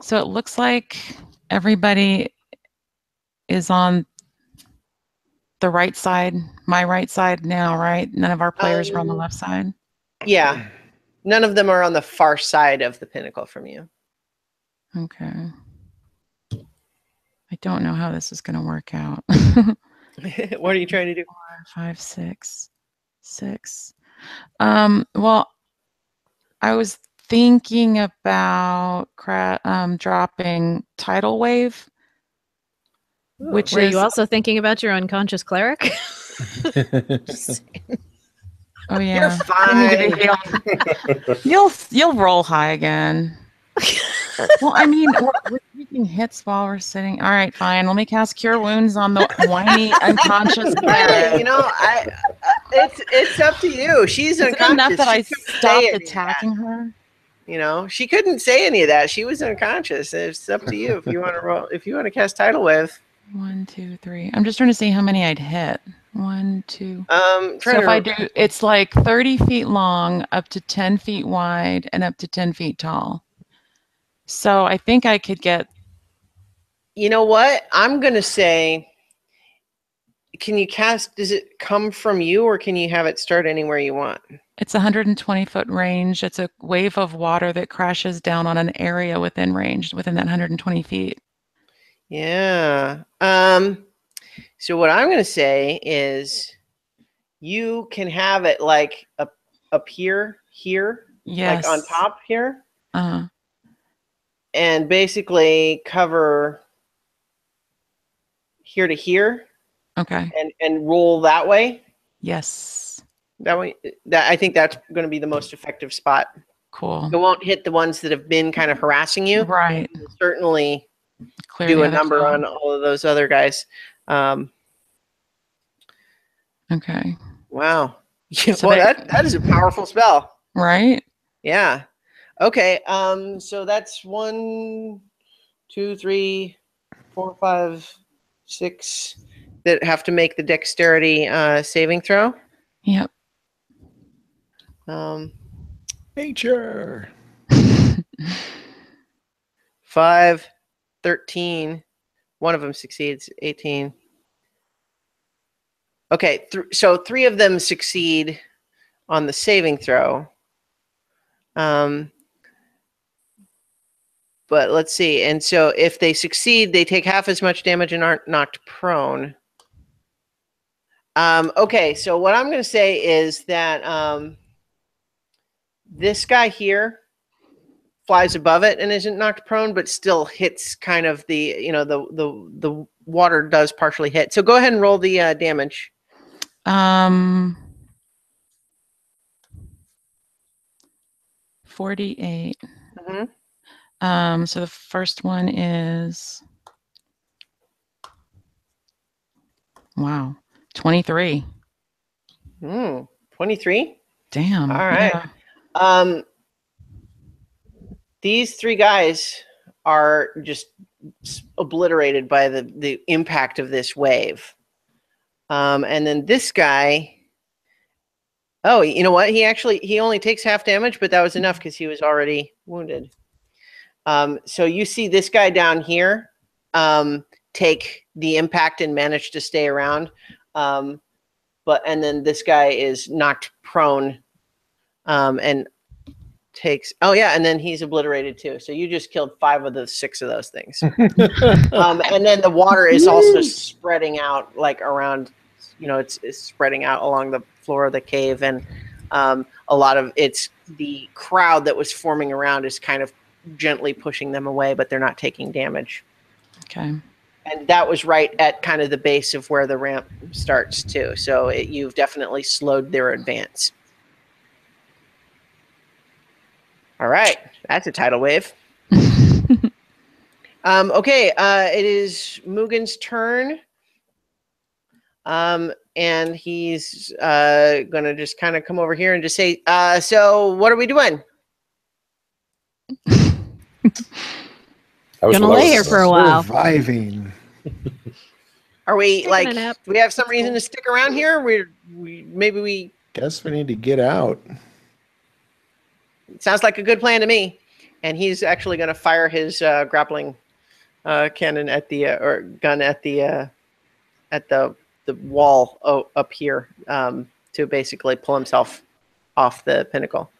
So it looks like everybody is on the right side, my right side now, right? None of our players are on the left side? Yeah. None of them are on the far side of the pinnacle from you. Okay. I don't know how this is going to work out. What are you trying to do? 4, 5, 6, 6. Well, I was thinking about dropping Tidal Wave, which Were is you also thinking about your unconscious cleric? oh yeah, You're fine. You'll roll high again. Well, I mean, we're taking hits while we're sitting. All right, fine. Let me cast Cure Wounds on the whiny unconscious cleric. You know, it's up to you. She's Is it unconscious. enough that I She couldn't say stopped any of attacking that. her? You know, she couldn't say any of that. She was unconscious. It's up to you if you want to roll. If you want to cast Tidal Wave. 1, 2, 3. I'm just trying to see how many I'd hit. 1, 2. So if I do, it's like 30 feet long, up to 10 feet wide, and up to 10 feet tall. So I think I could get. You know what? I'm gonna say can you cast? Does it come from you, or can you have it start anywhere you want? It's a 120-foot range. It's a wave of water that crashes down on an area within range, within that 120 feet. Yeah. So what I'm going to say is, you can have it like up here, Yes. like on top here, Uh-huh. and basically cover here to here, Okay. and roll that way. Yes. That way, I think that's going to be the most effective spot. Cool. It won't hit the ones that have been kind of harassing you. Right. It'll certainly Clear do the a others number out. on all of those other guys. Okay. Wow. So Well, they- that is a powerful spell. Right? Yeah. Okay. So that's 1, 2, 3, 4, 5, 6 that have to make the dexterity saving throw. Yep. Nature. 5, 13. One of them succeeds. 18. Okay. So 3 of them succeed on the saving throw. But let's see. And so if they succeed, they take half as much damage and aren't knocked prone. Okay, so what I'm going to say is that this guy here flies above it and isn't knocked prone, but still hits kind of the, the water does partially hit. So go ahead and roll the damage. 48. Mm-hmm. So the first one is 23. 23. Damn. All right. Yeah. These 3 guys are just obliterated by the impact of this wave. And then this guy, oh, you know what? He only takes half damage, but that was enough because he was already wounded. So you see this guy down here take the impact and manage to stay around. And then this guy is knocked prone and takes, and then he's obliterated too. So you just killed 5 of the 6 of those things. And then the water is also spreading out like around, it's spreading out along the floor of the cave. And a lot of the crowd that was forming around is kind of gently pushing them away, but they're not taking damage. Okay. And that was right at kind of the base of where the ramp starts too. So you've definitely slowed their advance. All right, that's a tidal wave. Okay, it is Mugen's turn. And he's gonna just kind of come over here and just say, so what are we doing? Gonna lay here for a while. Surviving. Are we Taking like, a nap. do we have some reason to stick around here? Maybe we Guess we need to get out. sounds like a good plan to me. And he's actually going to fire his grappling cannon at the or gun at the wall up here to basically pull himself off the pinnacle.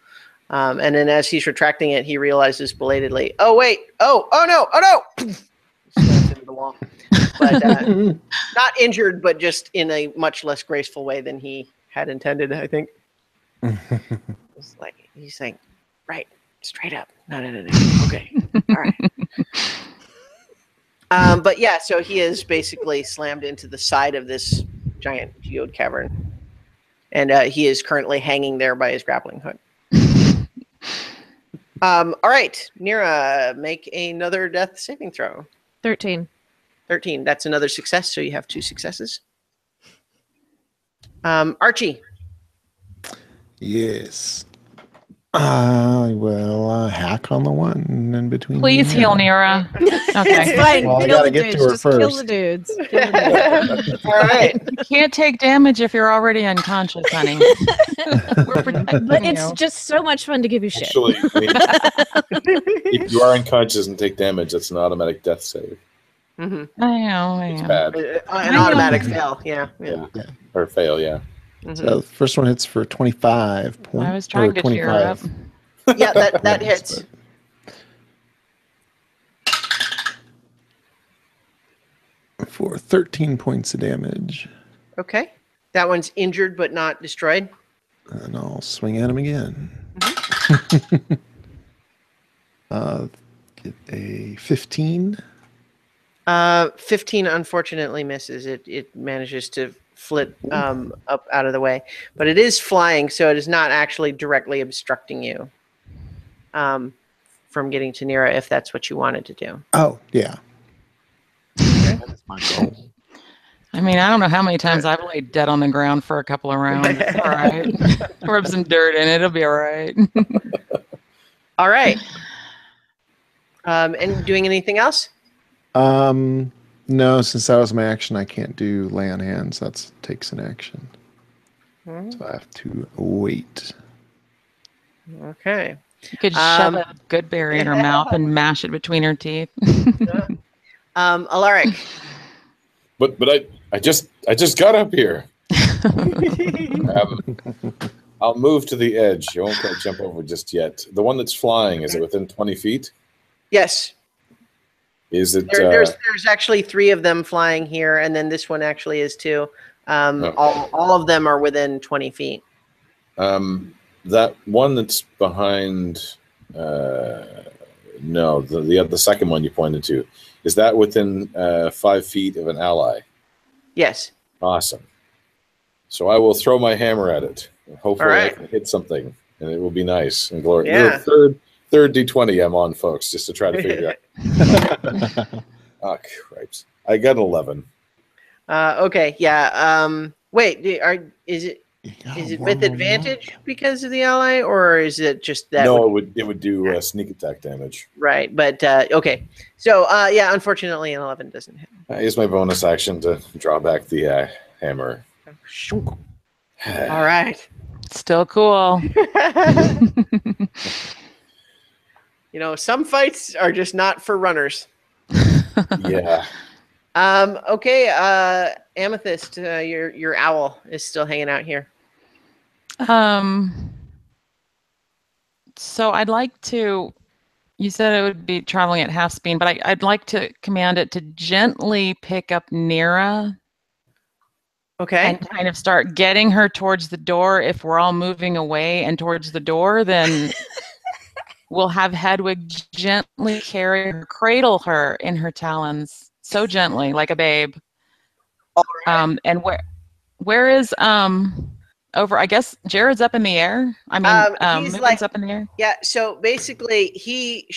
And then as he's retracting it, he realizes belatedly, oh wait, oh no! Slams into the wall, but not injured, but just in a much less graceful way than he had intended, I think. It's like he's saying, right, straight up. No. Okay, all right. But yeah, so he is basically slammed into the side of this giant geode cavern, and he is currently hanging there by his grappling hook. All right, Nira, make another death saving throw. 13. 13. That's another success, so you have 2 successes. Archie. Yes. I will hack on the one in between. Please heal Nira. It's Okay. fine. Well, I Kill gotta the get to dudes. her Just kill first. the dudes. Kill the dudes. All right. You can't take damage if you're already unconscious, honey. We're protecting But it's you. just so much fun to give you shit. Actually, if you are unconscious and take damage, that's an automatic death save. Mm-hmm. I It's know. bad. An I know. automatic fail. Yeah. Yeah. Yeah. Or fail, yeah. Mhm. So the first one hits for 25 I points. was trying to cheer her up. Yeah, that points, hits. but for 13 points of damage. Okay. That one's injured but not destroyed. And I'll swing at him again. Get a 15. 15 unfortunately misses. It manages to flit up out of the way, but it is flying, so it is not actually directly obstructing you from getting to Nira if that's what you wanted to do. Oh, yeah. That's my goal. I mean, I don't know how many times I've laid dead on the ground for a couple of rounds. It's all right. Rub some dirt in it. It'll be all right. All right. And doing anything else? No, since that was my action, I can't do lay on hands. That takes an action. So I have to wait. Okay. You could shove a good berry in her mouth and mash it between her teeth. Alaric. But I just got up here. I'll move to the edge. I won't quite jump over just yet. The one that's flying, is it within 20 feet? Yes. Is it? There's actually 3 of them flying here, and then this one actually is too. All of them are within 20 feet. That one that's behind. No, the second one you pointed to. Is that within 5 feet of an ally? Yes. Awesome. So I will throw my hammer at it. Hopefully All right. I can hit something, and it will be nice and glorious. Yeah. Third D20 I'm on, folks, just to try to figure out. Oh, cripes. I got an 11. Okay. Yeah. Wait. Is it with advantage because of the ally, or is it just that? No, it would do sneak attack damage. Right. But okay. So yeah, unfortunately, an 11 doesn't hit. I use my bonus action to draw back the hammer. All right. Still cool. You know, some fights are just not for runners. Yeah. Okay. Amethyst, your owl is still hanging out here. So I'd like to. You said it would be traveling at half speed, but I'd like to command it to gently pick up Nira Okay. and kind of start getting her towards the door. If we're all moving away and towards the door, then we'll have Hedwig gently carry her, cradle her in her talons, so gently, like a babe. All right. And where is over? I guess Jared's up in the air. I mean, he's Moon's like up in the air. Yeah, so basically he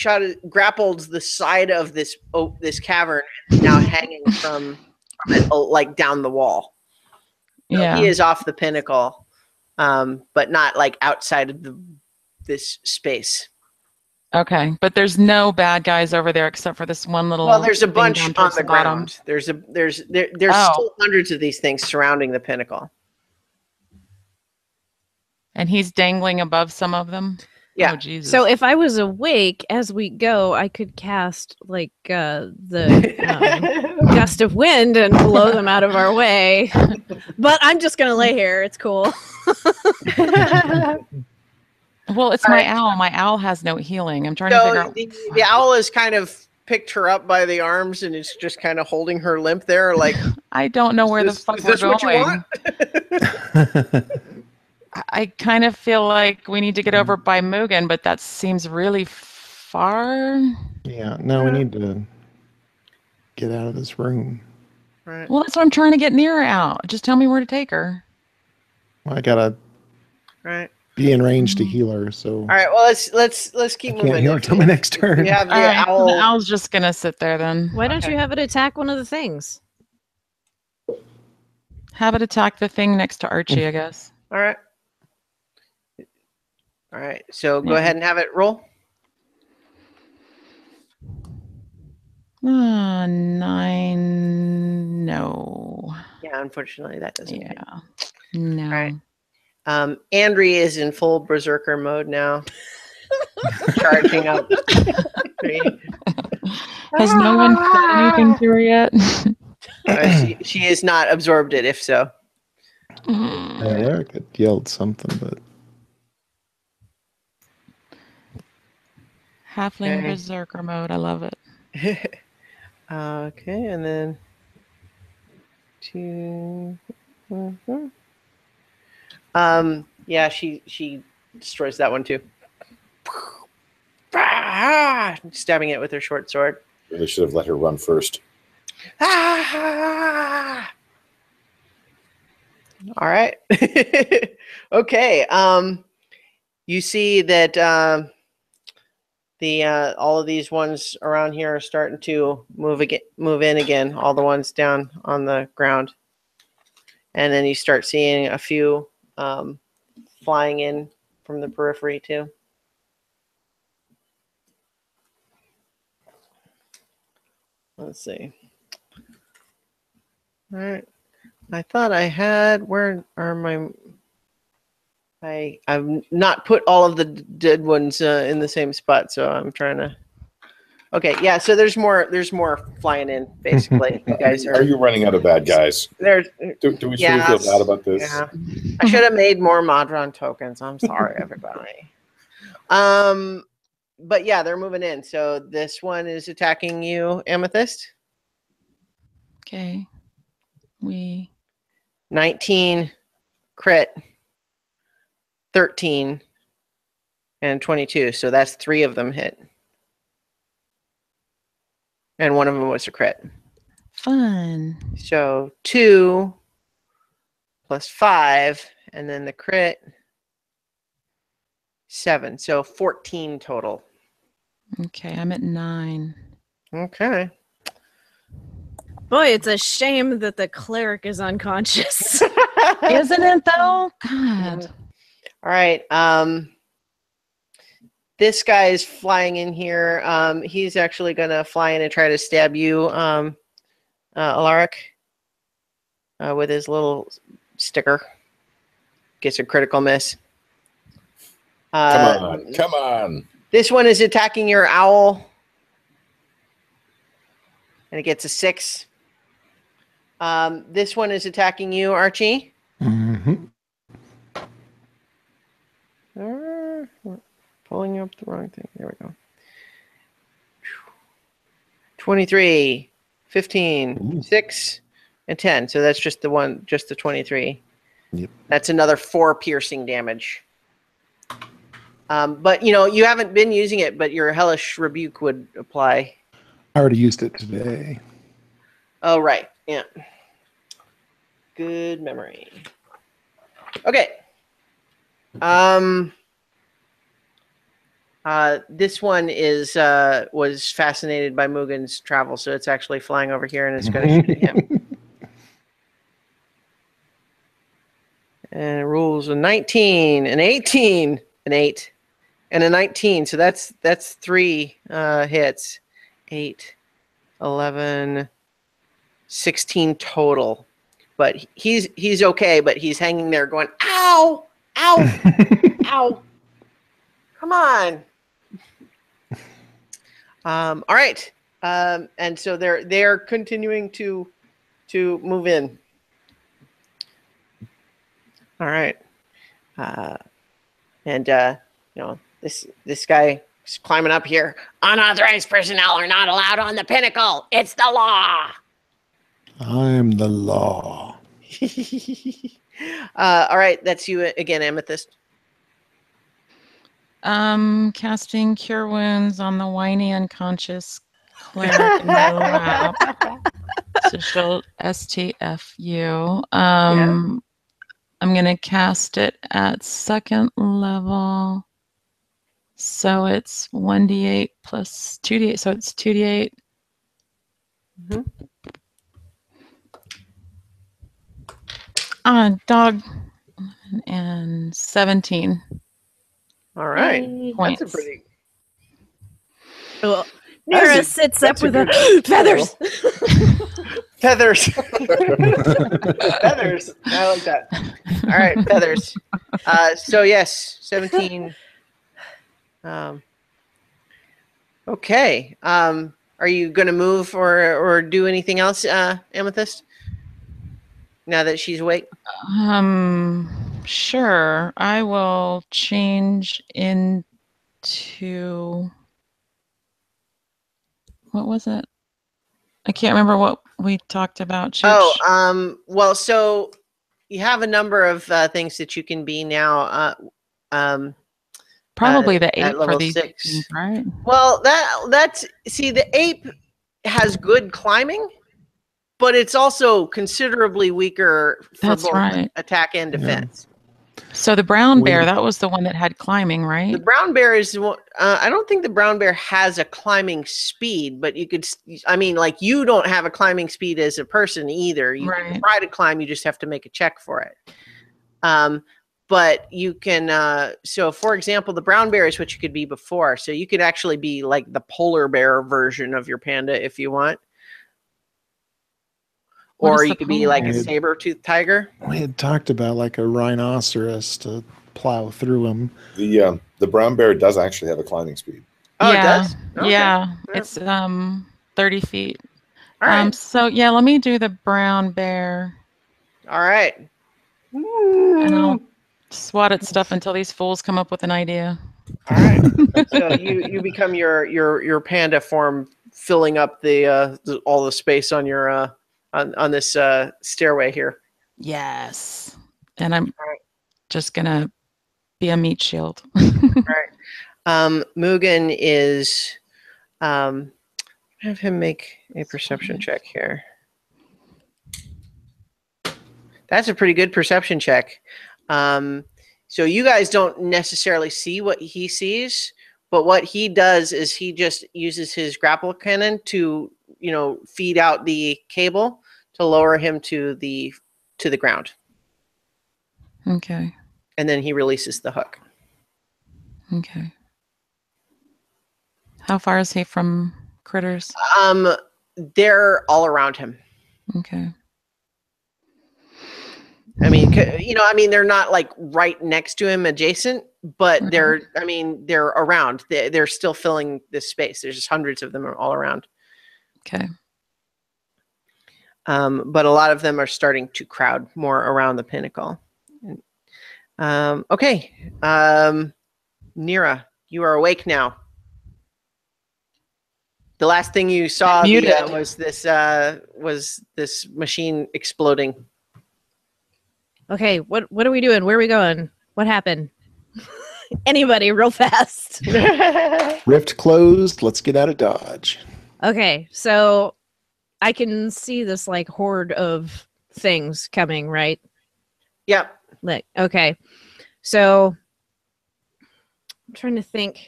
grappled the side of this cavern and is now hanging from it, like down the wall. So Yeah. he is off the pinnacle, but not like outside of this space. Okay, but there's no bad guys over there except for this one little. Well, there's a thing bunch down on towards the bottom. ground. There's Oh. still hundreds of these things surrounding the pinnacle. And he's dangling above some of them. Yeah. Oh, Jesus. So if I was awake as we go, I could cast like the gust of wind and blow them out of our way. But I'm just gonna lay here. It's cool. Well, it's All my right. owl. My owl has no healing. I'm trying to figure So out. the owl has kind of picked her up by the arms and is just kind of holding her limp there, like. I don't know where the Is fuck this we're what you going. want? I kind of feel like we need to get over by Mugen, but that seems really far. Yeah, no, we need to get out of this room. Right. Well, that's what I'm trying to get Nira out. Just tell me where to take her. Well, I gotta Right. be in range to heal her, so All right. Well, let's keep I moving. can't heal her till my next turn. We have the All right, so owl. the owl's just gonna sit there then. Why don't Okay. you have it attack one of the things? Have it attack the thing next to Archie, I guess. All right. All right. So go Yeah. ahead and have it roll. 9. No. Yeah. Unfortunately, that doesn't. hit. Yeah. No. All right. Andrea is in full berserker mode now, charging up. Has no one said anything to her yet? She has not absorbed it, if so. Eric yelled something, but Halfling Okay. berserker mode. I love it. Okay, and then 2. Mhm. Yeah, she destroys that one too. Stabbing it with her short sword. Really should have let her run first. Ah! All right. Okay. You see that the all of these ones around here are starting to move in again. All the ones down on the ground, and then you start seeing a few flying in from the periphery too. Let's see. All right. I thought I had. Where are my? I've not put all of the dead ones in the same spot, so I'm trying to. Okay, yeah. So there's more flying in. Basically, you guys Are you running out of bad guys? there's. Do we should we feel bad about this? Yeah. I should have made more Modron tokens. I'm sorry, everybody. But yeah, they're moving in. So this one is attacking you, Amethyst. Okay. We 19 crit, 13, and 22. So that's 3 of them hit. And one of them was a crit. fun. So 2 plus 5, and then the crit 7. So 14 total. Okay, I'm at 9. Okay. Boy, it's a shame that the cleric is unconscious. Isn't it though? God. All right. This guy is flying in here. He's actually going to fly in and try to stab you, Alaric, with his little sticker. Gets a critical miss. Come on. This one is attacking your owl. And it gets a 6. This one is attacking you, Archie. mm-hmm. Pulling up the wrong thing. There we go. 23, 15, Ooh. 6, and 10. So that's just the 23. Yep. That's another 4 piercing damage. But you haven't been using it, but your hellish rebuke would apply. I already used it today. Oh, right. Yeah. Good memory. Okay. This one was fascinated by Mugen's travel, so it's actually flying over here and it's going to shoot at him. And it rolls a 19, an 18, an 8, and a 19. So that's 3 hits. 8, 11, 16 total. But he's okay, but he's hanging there going, ow, ow, ow. Come on. All right. And so they're continuing to move in. All right. This guy is climbing up here. Unauthorized personnel are not allowed on the pinnacle. It's the law. I'm the law. All right, that's you again, Amethyst. Casting Cure Wounds on the whiny unconscious cleric in my lap. So she'll STFU. I'm gonna cast it at 2nd level. So it's 1d8 plus 2d8. So it's 2d8. Mm-hmm. Dog. And 17. All right. Yay. Points. That's a pretty. Well, Nira sits up with her feathers. Feathers. Feathers. I like that. All right, feathers. So yes, 17. Okay. Are you going to move or do anything else, Amethyst? Now that she's awake? Sure. I will change into what was it? I can't remember what we talked about. Chooch. Well, so you have a number of things that you can be now. Probably the at 8 level for these 6. things, right? Well, that's see, the ape has good climbing, but it's also considerably weaker for That's both right. attack and defense. So the brown We- bear, that was the one that had climbing, right? The brown bear is I don't think the brown bear has a climbing speed, but you could, I mean, like, you don't have a climbing speed as a person either. You can Right. try to climb, you just have to make a check for it. But you can, so for example, the brown bear is what you could be before. So you could actually be like the polar bear version of your panda if you want. What Or is you the could be polar like a bear? saber-toothed tiger. We had talked about like a rhinoceros to plow through them. The brown bear does actually have a climbing speed. Oh, yeah. it does? Okay. Yeah. Yeah. It's 30 feet. All right. So yeah, let me do the brown bear. All right. And I'll swat at stuff until these fools come up with an idea. All right. So you become your panda form, filling up the all the space on your on this stairway here. Yes. And I'm right. just gonna be a meat shield. Mugen is have him make a perception check here. That's a pretty good perception check. So you guys don't necessarily see what he sees, but what he does is he just uses his grapple cannon to, feed out the cable to lower him to the ground. Okay. And then he releases the hook. Okay. How far is he from critters? They're all around him. Okay. I mean, they're not like right next to him adjacent, but Right. they're around. They're still filling this space. There's just hundreds of them all around. Okay. But a lot of them are starting to crowd more around the pinnacle. Okay. Nira, you are awake now. The last thing you saw was this machine exploding. Okay, what are we doing? Where are we going? What happened? Anybody, real fast. Rift closed. Let's get out of Dodge. Okay, so I can see this like horde of things coming, right? Yep. Like, okay, so I'm trying to think.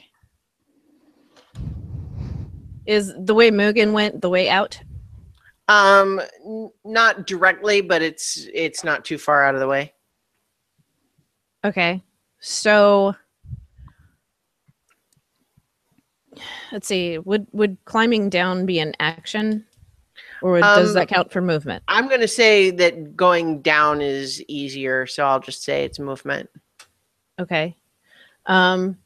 Is the way Mugen went the way out? Not directly, but it's not too far out of the way. Okay, so let's see. Would climbing down be an action, or does that count for movement? I'm going to say that going down is easier, so I'll just say it's movement. Okay. So I'm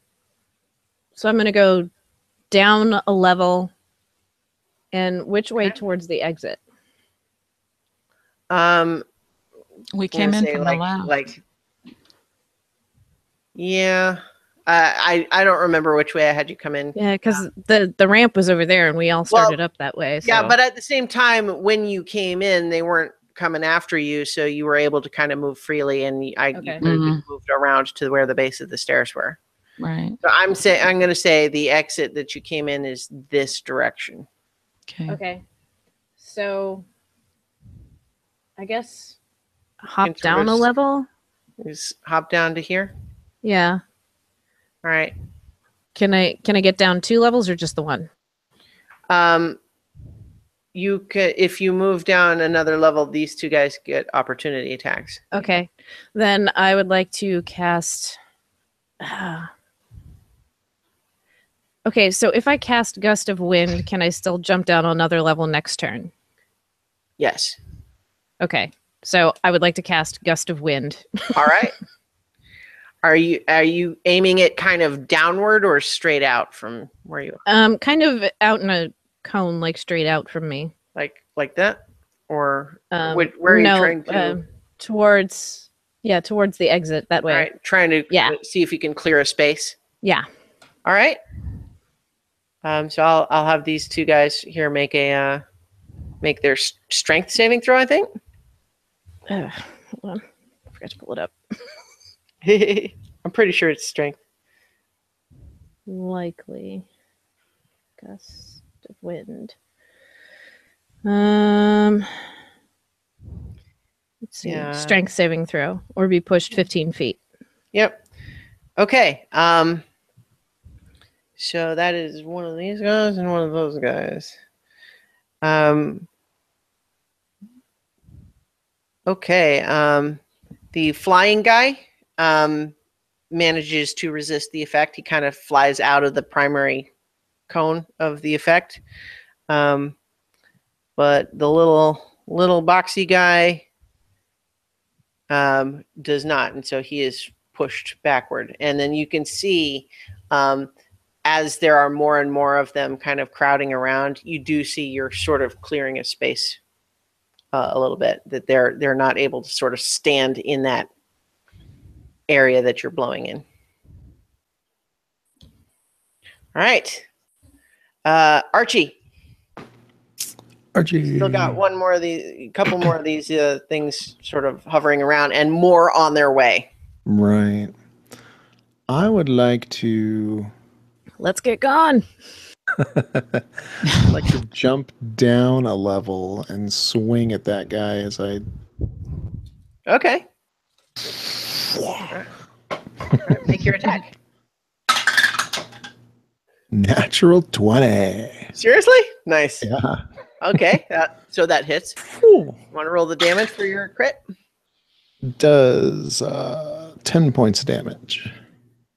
going to go down a level. And which way towards the exit? We came in from the left. Yeah. I don't remember which way I had you come in. Yeah, because the ramp was over there and we all started up that way. So. Yeah, but at the same time, when you came in, they weren't coming after you, so you were able to kind of move freely, and you could have just moved around to where the base of the stairs were. Right. So I'm going to say the exit that you came in is this direction. Okay. So I guess hop down a level. Just hop down to here. Yeah. All right. Can I get down 2 levels or just the one? You could, if you move down another level, these two guys get opportunity attacks. Okay. Then I would like to cast. Okay, so if I cast Gust of Wind, can I still jump down another level next turn? Yes. Okay, so I would like to cast Gust of Wind. All right. Are you aiming it kind of downward or straight out from where you are? Kind of out in a cone like straight out from me. Like that, or where are you no, trying to? Towards the exit that way. All right, trying to see if you can clear a space. Yeah. All right. So I'll have these two guys here make their strength saving throw. I think. Hold on, I forgot to pull it up. I'm pretty sure it's strength. Likely gust of wind. Let's see. Yeah. Strength saving throw or be pushed 15 feet. Yep. Okay. So that is one of these guys and one of those guys. Okay. The flying guy manages to resist the effect. He kind of flies out of the primary cone of the effect. But the little boxy guy does not, and so he is pushed backward. And then you can see, as there are more and more of them kind of crowding around, you do see you're sort of clearing a space a little bit, that they're not able to sort of stand in that area that you're blowing in. All right. Archie. Still got a couple more of these things sort of hovering around and more on their way. Right. I would like to... Let's get gone. I'd like to jump down a level and swing at that guy as I... Okay. All right, make your attack. Natural 20. Seriously? Nice. Yeah. Okay, so that hits. Want to roll the damage for your crit? Does 10 points of damage.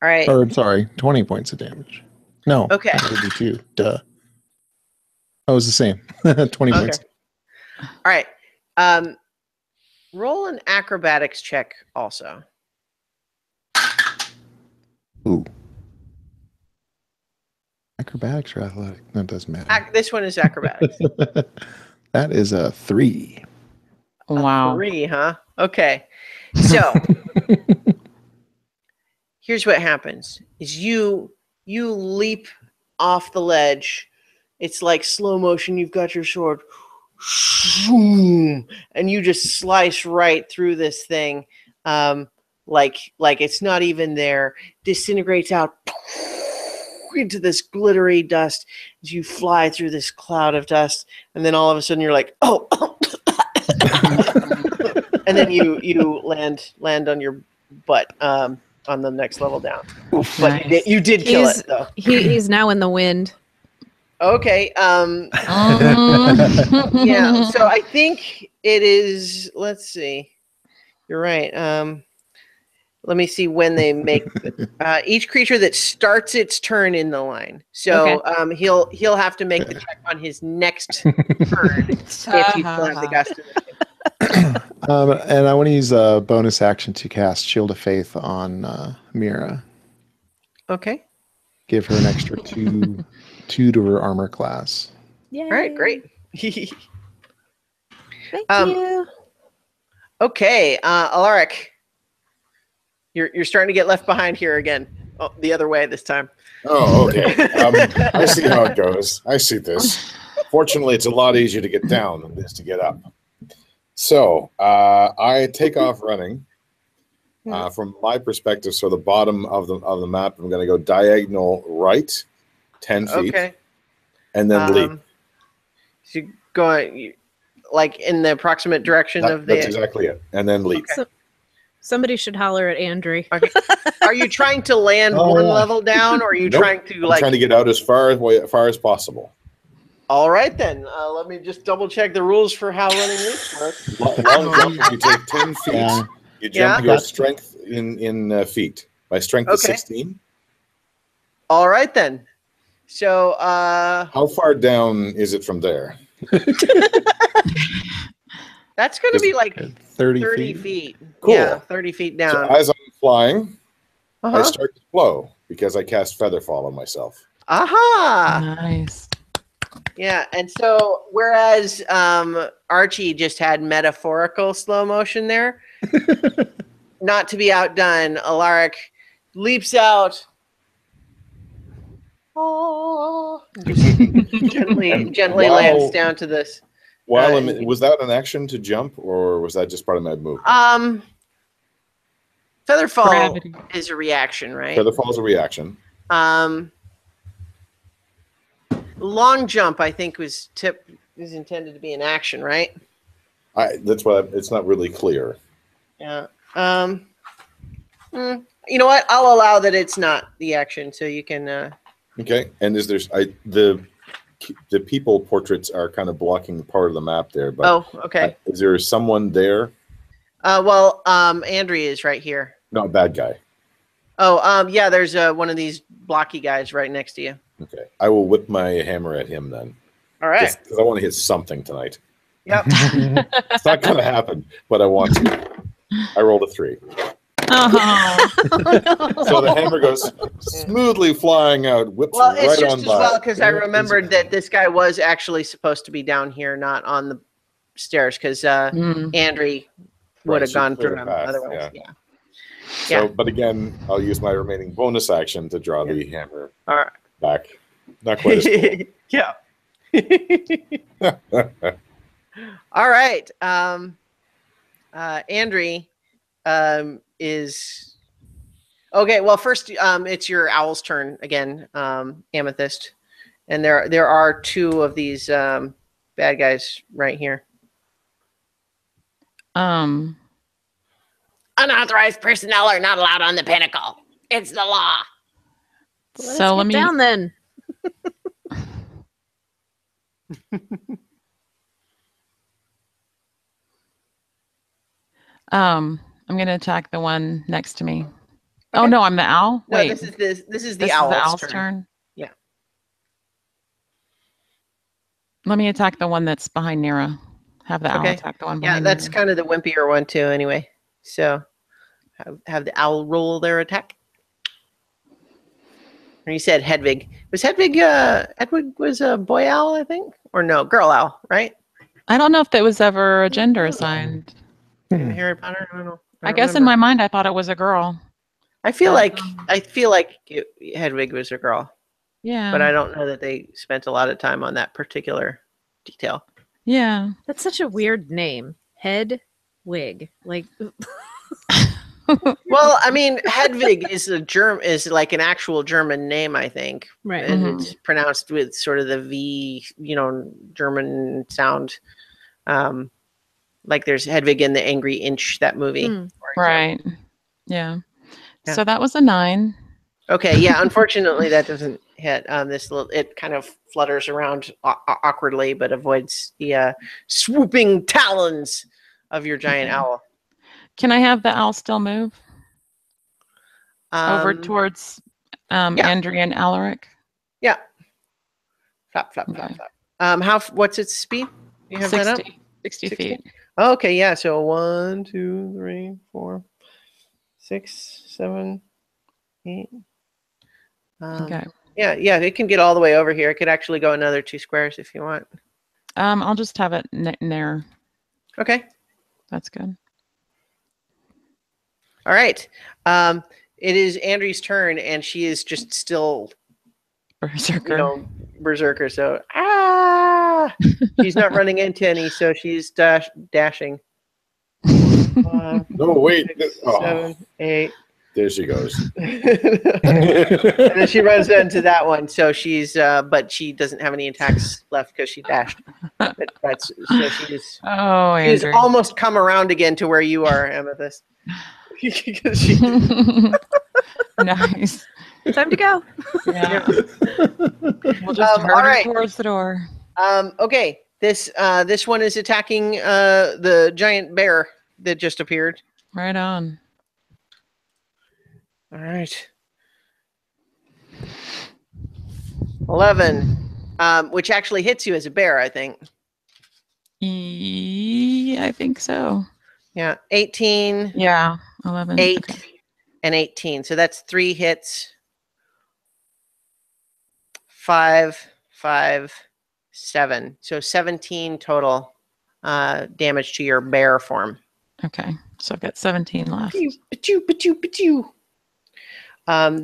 All right. Or, sorry, 20 points of damage. No. Okay. That would be 2. Duh. Oh, it was the same. 20 points. All right. Roll an acrobatics check also. Ooh. Acrobatics or athletic? That doesn't matter. This one is acrobatics. That is a 3. Wow. 3, huh? Okay. So here's what happens: is you leap off the ledge. It's like slow motion. You've got your sword, and you just slice right through this thing, like it's not even there. Disintegrates out into this glittery dust as you fly through this cloud of dust, and then all of a sudden you're like, oh, and then you land on your butt on the next level down. But Nice. you did kill it though. He's now in the wind. Okay. Yeah. So I think it is. Let's see. You're right. Let me see when they make each creature that starts its turn in the line. So he'll have to make the check on his next turn if you still have the gust. And I want to use a bonus action to cast Shield of Faith on Mira. Okay. Give her an extra 2 to her armor class. Yay. All right. Great. Thank you. Okay, Alaric. You're starting to get left behind here again. Oh, the other way this time. Oh, okay. I see how it goes. I see this. Fortunately, it's a lot easier to get down than it is to get up. So I take off running. From my perspective, so the bottom of the map, I'm going to go diagonal right, 10 feet, and then leap. So you're going like in the approximate direction of the. That's exactly it, and then leap. So, somebody should holler at Andrew. Okay. Are you trying to land one level down, or are you trying to I'm trying to get out as far as possible? All right, then. Let me just double check the rules for how running leaps work. Long jump, you take 10 feet. Yeah. You jump your strength in feet. My strength is 16. All right, then. So how far down is it from there? That's going to be like 30 feet. Cool. Yeah, 30 feet down. So as I'm flying, I start to flow because I cast Featherfall on myself. Aha! Nice. Yeah, and so whereas Archie just had metaphorical slow motion there, not to be outdone, Alaric leaps out. Oh, gently lands down to this. Was that an action to jump, or was that just part of my movement? Featherfall Gravity. is a reaction, right? Featherfall is a reaction. Long jump, I think, is intended to be an action, right? That's why it's not really clear. Yeah. You know what? I'll allow that it's not the action, so you can. Okay, and the people portraits are kind of blocking part of the map there, but okay. Is there someone there? Well, Andrea is right here. No, a bad guy. Oh, yeah. There's one of these blocky guys right next to you. Okay, I will whip my hammer at him then. All right. Because I want to hit something tonight. Yep. It's not going to happen, but I want to. I rolled a 3. Oh. So the hammer goes smoothly flying out, whips Well, it's right just on as by. well because I remembered that this guy was actually supposed to be down here, not on the stairs, because Andre would have gone through him otherwise. Yeah. So, but again, I'll use my remaining bonus action to draw the hammer back. Not quite as cool. Yeah. All right. Andre is okay. Well, first, it's your owl's turn again, Amethyst, and there are 2 of these bad guys right here. Unauthorized personnel are not allowed on the pinnacle. It's the law. Well, So let's get down then. I'm gonna attack the one next to me. Okay. Oh no, I'm the owl. No, Wait, this is the owl's turn. Yeah. Let me attack the one that's behind Nira. Have the owl attack the one behind. Yeah, that's Nira. kind of the wimpier one too. Anyway, so have the owl roll their attack. And you said Hedwig. Was Hedwig? Hedwig was a boy owl, I think, or no, girl owl, right? I don't know if that was ever a gender assigned. Harry Potter. I don't know. I guess in my mind I thought it was a girl. I feel like Hedwig was a girl. Yeah. But I don't know that they spent a lot of time on that particular detail. Yeah. That's such a weird name. Hedwig. Like Well, I mean, Hedwig is like an actual German name, I think. Right. And it's pronounced with sort of the V, German sound. Like there's Hedwig in the Angry Inch, that movie. Right. Yeah. So that was a 9. Okay. Yeah. Unfortunately, that doesn't hit. It kind of flutters around awkwardly, but avoids the swooping talons of your giant owl. Can I have the owl still move over towards Andrea and Alaric? Yeah. Flap, flap, flap, flap. What's its speed? You have 60, that up? 60 feet. Oh, okay, yeah. So 1, 2, 3, 4, 6, 7, 8. Okay. Yeah. It can get all the way over here. It could actually go another 2 squares if you want. I'll just have it there. Okay. That's good. All right. It is Andrew's turn, and she is just still berserker. Berserker. So she's not running into any, so she's dashing. No, wait. 6, 7, 8. There she goes. And then she runs into that one. So she's, but she doesn't have any attacks left because she dashed. So she's almost come around again to where you are, Amethyst. Nice. Time to go. Yeah. We'll just hurry towards the door. Okay. This one is attacking the giant bear that just appeared. Right on. All right. 11, which actually hits you as a bear, I think. I think so. Yeah. 18. Yeah. 11. 8 and 18. So that's 3 hits. 5, 5, 7. So 17 total damage to your bear form. Okay, so I've got 17 left.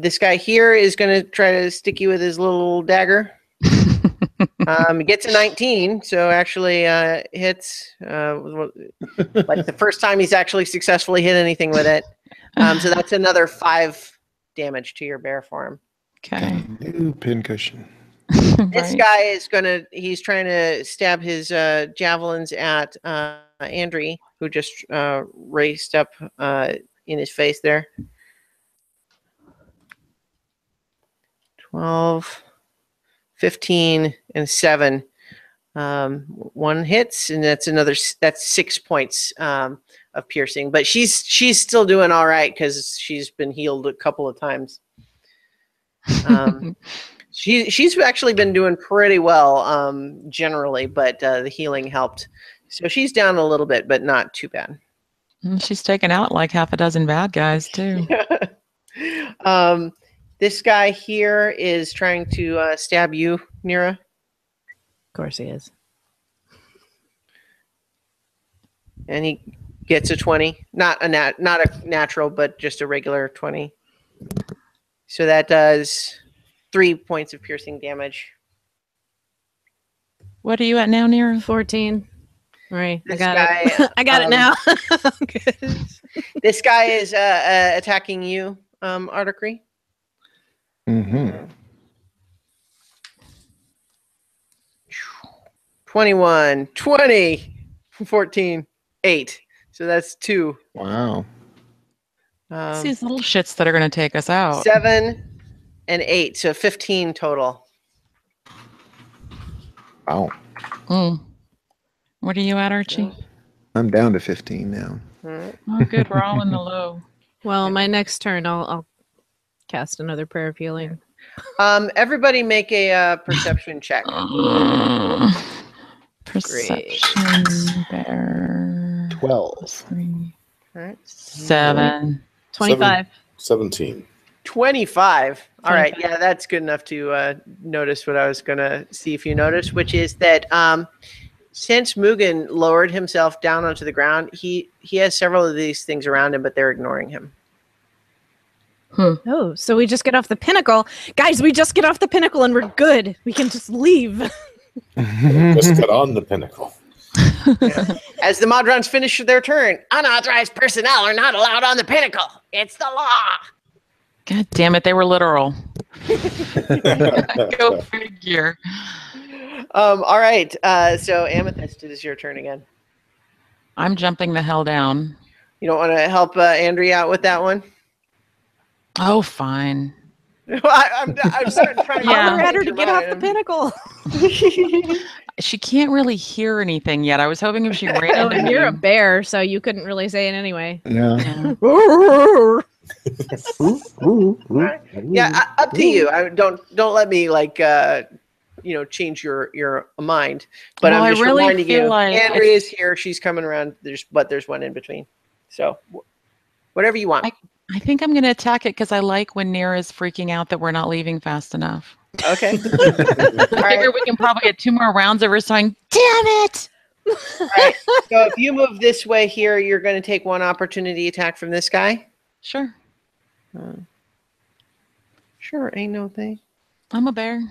This guy here is going to try to stick you with his little dagger. He gets a 19, so actually hits. Like the first time he's actually successfully hit anything with it. So that's another 5 damage to your bear form. Okay. New pincushion. This guy is he's trying to stab his javelins at Andri, who just raced up in his face there. 12, 15, and 7. 1 hits, and that's 6 points of piercing. But she's still doing all right because she's been healed a couple of times. She's actually been doing pretty well generally, but the healing helped. So she's down a little bit, but not too bad. She's taken out like half a dozen bad guys too. This guy here is trying to stab you, Nira. Of course he is. And he gets a 20. Not a natural, but just a regular 20. So that does 3 points of piercing damage. What are you at now, Nira? 14. Right. This I got guy, it. I got it now. Good. This guy is attacking you, Articry. Mm-hmm. 21, 20, 14, 8. So that's 2. Wow. It's these little shits that are going to take us out. 7 and 8, so 15 total. Wow. What are you at, Archie? I'm down to 15 now. Oh, good. We're all in the low. Well, my next turn, I'll cast another prayer of healing. Everybody make a perception check. Perception bear. 12. 3, All right. 7. 25. 17. 25. All right. 25. Yeah, that's good enough to notice what I was going to see if you noticed, which is that since Mugen lowered himself down onto the ground, he has several of these things around him, but they're ignoring him. Oh, so we just get off the pinnacle. Guys, we just get off the pinnacle and we're good. We can just leave. Just get on the pinnacle. As the Modrons finish their turn, Unauthorized personnel are not allowed on the pinnacle. It's the law. God damn it, they were literal. Go figure. all right. So Amethyst, it is your turn again. I'm jumping the hell down. You don't want to help Andrea out with that one? Oh, fine. I'm starting trying to Yeah. Holler at her to get off the pinnacle. She can't really hear anything yet. I was hoping if she ran Oh, into and you're a me- bear, so you couldn't really say it anyway. Yeah. Yeah. Yeah, up to you. Don't let me change your mind. But Well, I'm I just really reminding feel you, like Andrea's here. She's coming around. There's one in between. So whatever you want. I think I'm going to attack it because I like when Nira's freaking out that we're not leaving fast enough. Okay. I figure we can probably get 2 more rounds of her saying, damn it! All right. So if you move this way here, you're going to take 1 opportunity attack from this guy. Sure. Sure, ain't no thing. I'm a bear.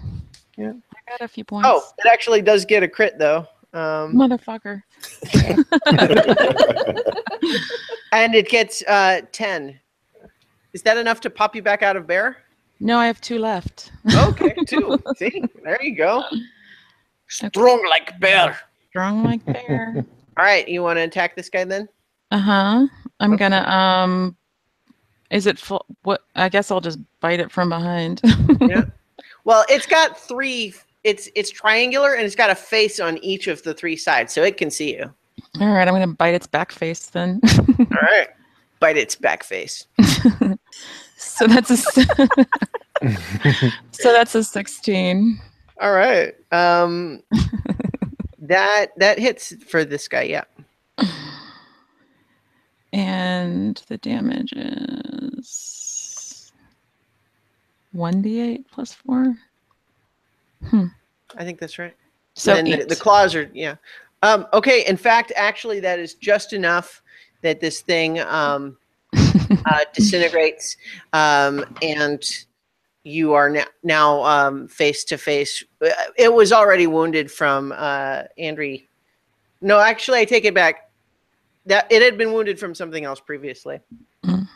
Yeah. I got a few points. Oh, it actually does get a crit though. Motherfucker. And it gets 10. Is that enough to pop you back out of bear? No, I have 2 left. Okay, 2. See, there you go. Strong like bear. Strong like bear. All right, you want to attack this guy then? Uh-huh. I'm gonna is it full? What? I guess I'll just bite it from behind. Yeah. Well, it's got 3. It's triangular and it's got a face on each of the 3 sides, so it can see you. All right, I'm gonna bite its back face then. All right. Bite its back face. So that's a so that's a 16. All right. That hits for this guy. Yeah. And the damage is 1d8 plus 4. I think that's right. So and the claws are okay. In fact, actually, that is just enough that this thing disintegrates, and you are now face to face. It was already wounded from Andri. No, actually, I take it back. That it had been wounded from something else previously. Mm.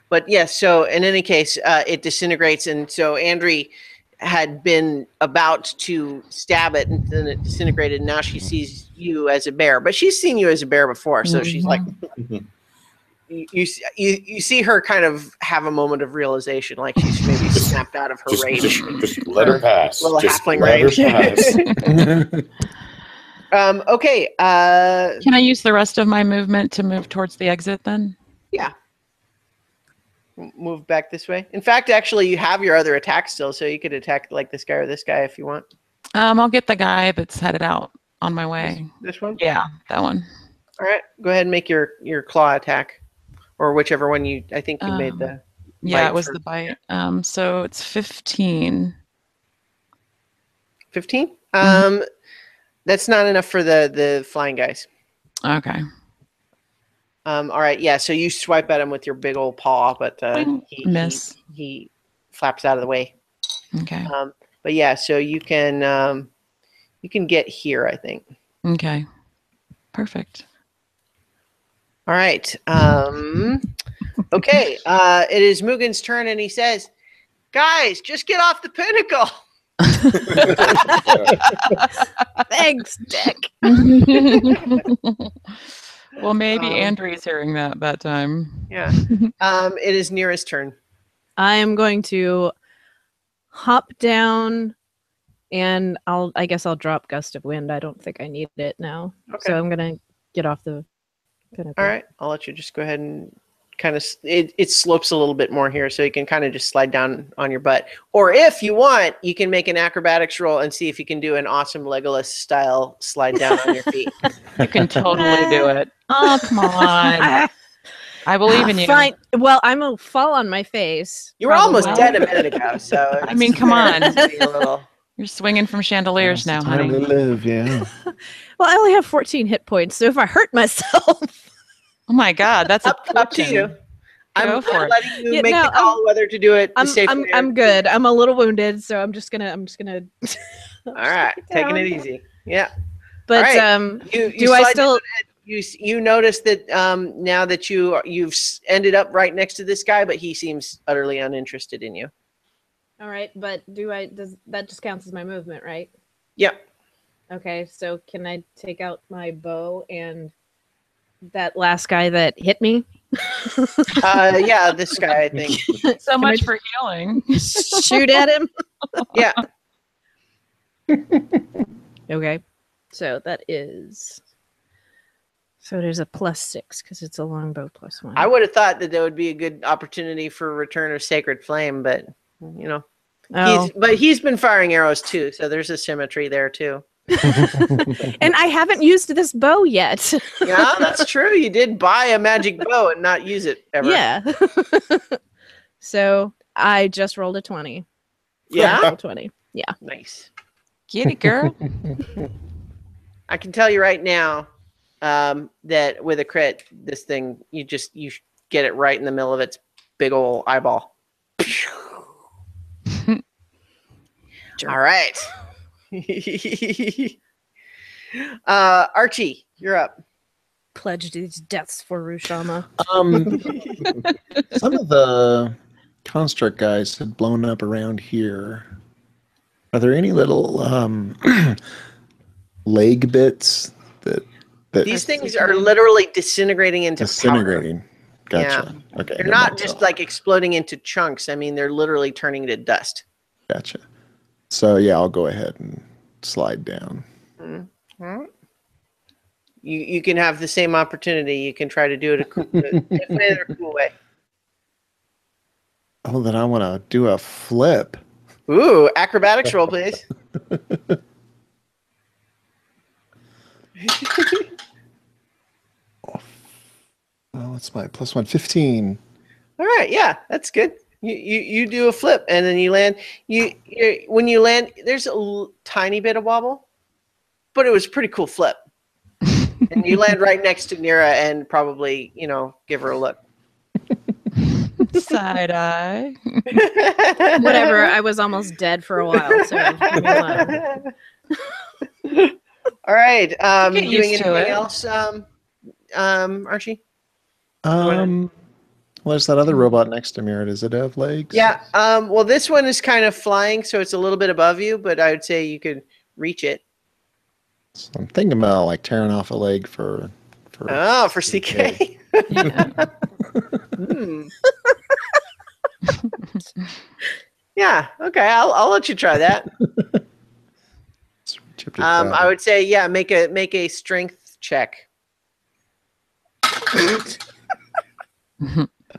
But yes, so in any case, it disintegrates, and so Andri had been about to stab it, and then it disintegrated. And now she sees you as a bear, but she's seen you as a bear before, so she's like, you see her kind of have a moment of realization, like she's maybe snapped out of her rage. Just let her pass. Little Just halfling let rage. her pass. Okay. Can I use the rest of my movement to move towards the exit then? Yeah. Move back this way. In fact, actually, you have your other attack still, so you could attack like this guy or this guy if you want. I'll get the guy that's headed out on my way. This one? Yeah, that one. All right. Go ahead and make your claw attack, or whichever one I think you made the. Yeah, bite it was for. the bite. So it's 15. 15. That's not enough for the flying guys. Okay. All right. Yeah. So you swipe at him with your big old paw, but Miss. he flaps out of the way. Okay. But yeah. So you can get here, I think. Okay. Perfect. All right. Okay. It is Mugen's turn, and he says, "Guys, just get off the pinnacle." Thanks, Dick. Well, maybe Andre's hearing that time. Yeah. It is Nira's turn. I am going to hop down, and I guess I'll drop Gust of Wind. I don't think I need it now. Okay. So I'm gonna get off the pinnacle. All right. I'll let you just go ahead and kind of it slopes a little bit more here, so you can kind of just slide down on your butt. Or if you want, you can make an acrobatics roll and see if you can do an awesome Legolas style slide down on your feet. You can totally do it. Oh, come on. I believe in you. Fine. Well, I'm gonna fall on my face. You were almost probably. dead a minute ago, so I mean, come on. be a little. You're swinging from chandeliers now, Time to honey. live, yeah. Well, I only have 14 hit points, so if I hurt myself, Oh my God, that's up to you. Go I'm for it. letting you Yeah, make no, the call whether to do it. I'm good. I'm a little wounded, so I'm just gonna. All right, taking it easy. Yeah. But right. You do I slide still? down and you notice that now that you've ended up right next to this guy, but he seems utterly uninterested in you. All right, but does that just counts as my movement, right? Yep. Okay, so can I take out my bow and that last guy that hit me? Yeah, this guy, I think. So much for healing. Shoot at him. Yeah. Okay, so that is. So there's a +6 because it's a longbow +1. I would have thought that there would be a good opportunity for return of Sacred Flame, but you know, he's been firing arrows too, so there's a symmetry there too. And I haven't used this bow yet. Yeah, that's true. You did buy a magic bow and not use it ever. Yeah. So I just rolled a 20. Yeah. Roll 20. Yeah. Nice. Get it, girl. I can tell you right now that with a crit, this thing you get it right in the middle of its big old eyeball. All right. Archie, you're up. Pledge these deaths for Rushama. Some of the construct guys had blown up around here. Are there any little leg bits that These things are literally disintegrating into disintegrating? powder. Gotcha. Yeah. Okay. They're never not mind. just like exploding into chunks. I mean, they're literally turning to dust. Gotcha. So yeah, I'll go ahead and slide down. Mm-hmm. You can have the same opportunity. You can try to do it a cool way. Oh, then I want to do a flip. Ooh, acrobatics roll, please. Oh, it's my +1, 15. All right, yeah, that's good. You do a flip and then you land. When you land, there's a tiny bit of wobble, but it was a pretty cool flip. And you land right next to Nira and probably, give her a look. Side eye. Whatever. I was almost dead for a while, so leave me alone. All right. Get Doing used to anything it. else, Archie? Well, there's that other robot next to me. Does it have legs? Yeah. Well, this one is kind of flying, so it's a little bit above you, but I would say you could reach it. So I'm thinking about like tearing off a leg for CK. Yeah. Hmm. Yeah. Okay. I'll let you try that. I would say, yeah, make a strength check.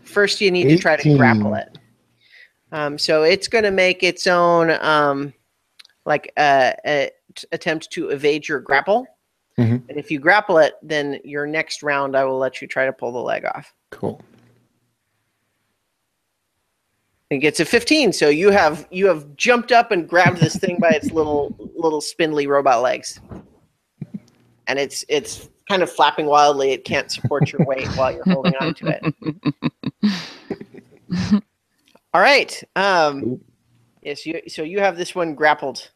First, you need to try to 18. grapple it. So it's going to make its own attempt to evade your grapple. Mhm. And if you grapple it, then your next round, I will let you try to pull the leg off. Cool. It gets a 15, so you have jumped up and grabbed this thing by its little spindly robot legs, and it's kind of flapping wildly. It can't support your weight while you're holding on to it. All right. Yes. So you have this one grappled.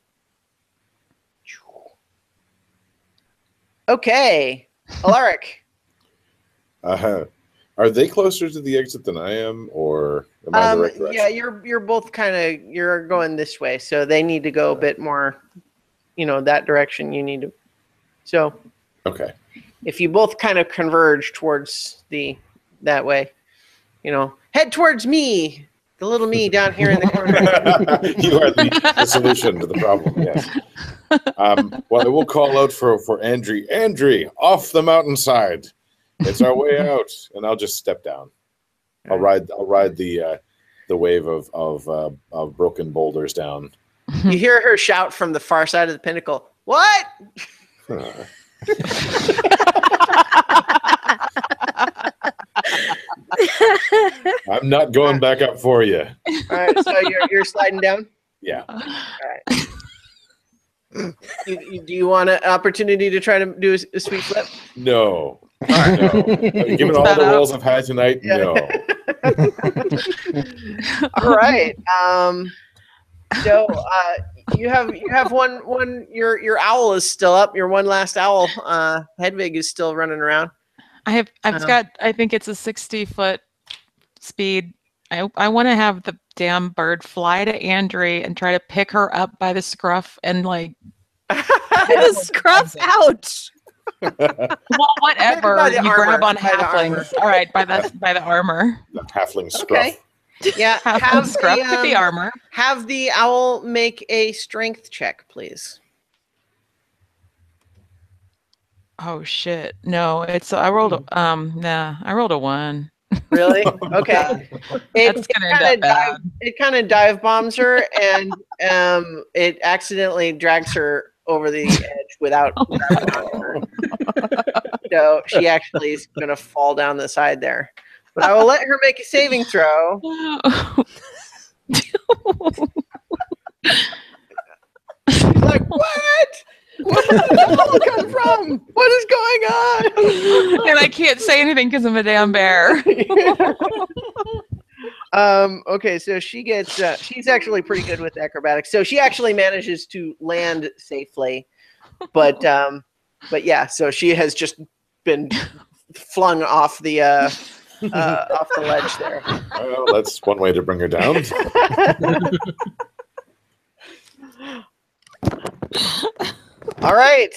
Okay, Alaric. Are they closer to the exit than I am, or am I in the right direction? Yeah, you're both you're going this way, so they need to go a bit more, that direction. You need to. So. Okay. If you both kind of converge towards that way, head towards me, the little me down here in the corner. You are the solution to the problem. Yes. Well, I will call out for Andri. Andri, off the mountainside. It's our way out, and I'll just step down. I'll ride the wave of broken boulders down. You hear her shout from the far side of the pinnacle. What? I'm not going back up for you. All right, so you're sliding down. Yeah. All right. Do you want an opportunity to try to do a sweet flip? No. No. Given all the rolls I've had tonight, no. All right. So you have one. Your owl is still up. Your one last owl, Hedwig, is still running around. I've got. I think it's a 60-foot speed. I want to have the damn bird fly to Andri and try to pick her up by the scruff and like. The scruff, ouch. Well, whatever. By the You armor, grab on by the armor. halflings. All right, by the armor. The halfling scruff. Okay. Yeah. Halfling scruff with the armor. Have the owl make a strength check, please. Oh shit! No, it's I rolled I rolled a 1. Really? Okay. That's gonna end up bad. It kind of dive bombs her, and it accidentally drags her over the edge without her. So she actually is going to fall down the side there. But I will let her make a saving throw. She's like, what? Where did the ball come from? What is going on? And I can't say anything because I'm a damn bear. Okay, so she gets. She's actually pretty good with acrobatics, so she actually manages to land safely. But yeah, so she has just been flung off the ledge there. Well, that's one way to bring her down. All right.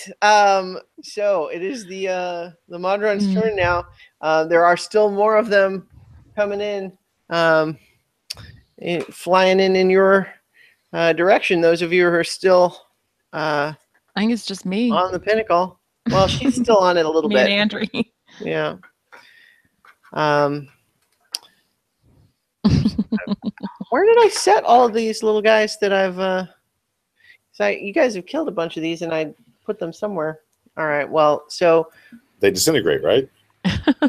So it is the Modron's turn now. There are still more of them coming in, flying in your direction. Those of you who are still I think it's just me. on the pinnacle. Well, she's still on it a little Me bit. and Andri. Yeah. Where did I set all of these little guys that I've? You guys have killed a bunch of these, and I put them somewhere. All right. Well, so They disintegrate, right?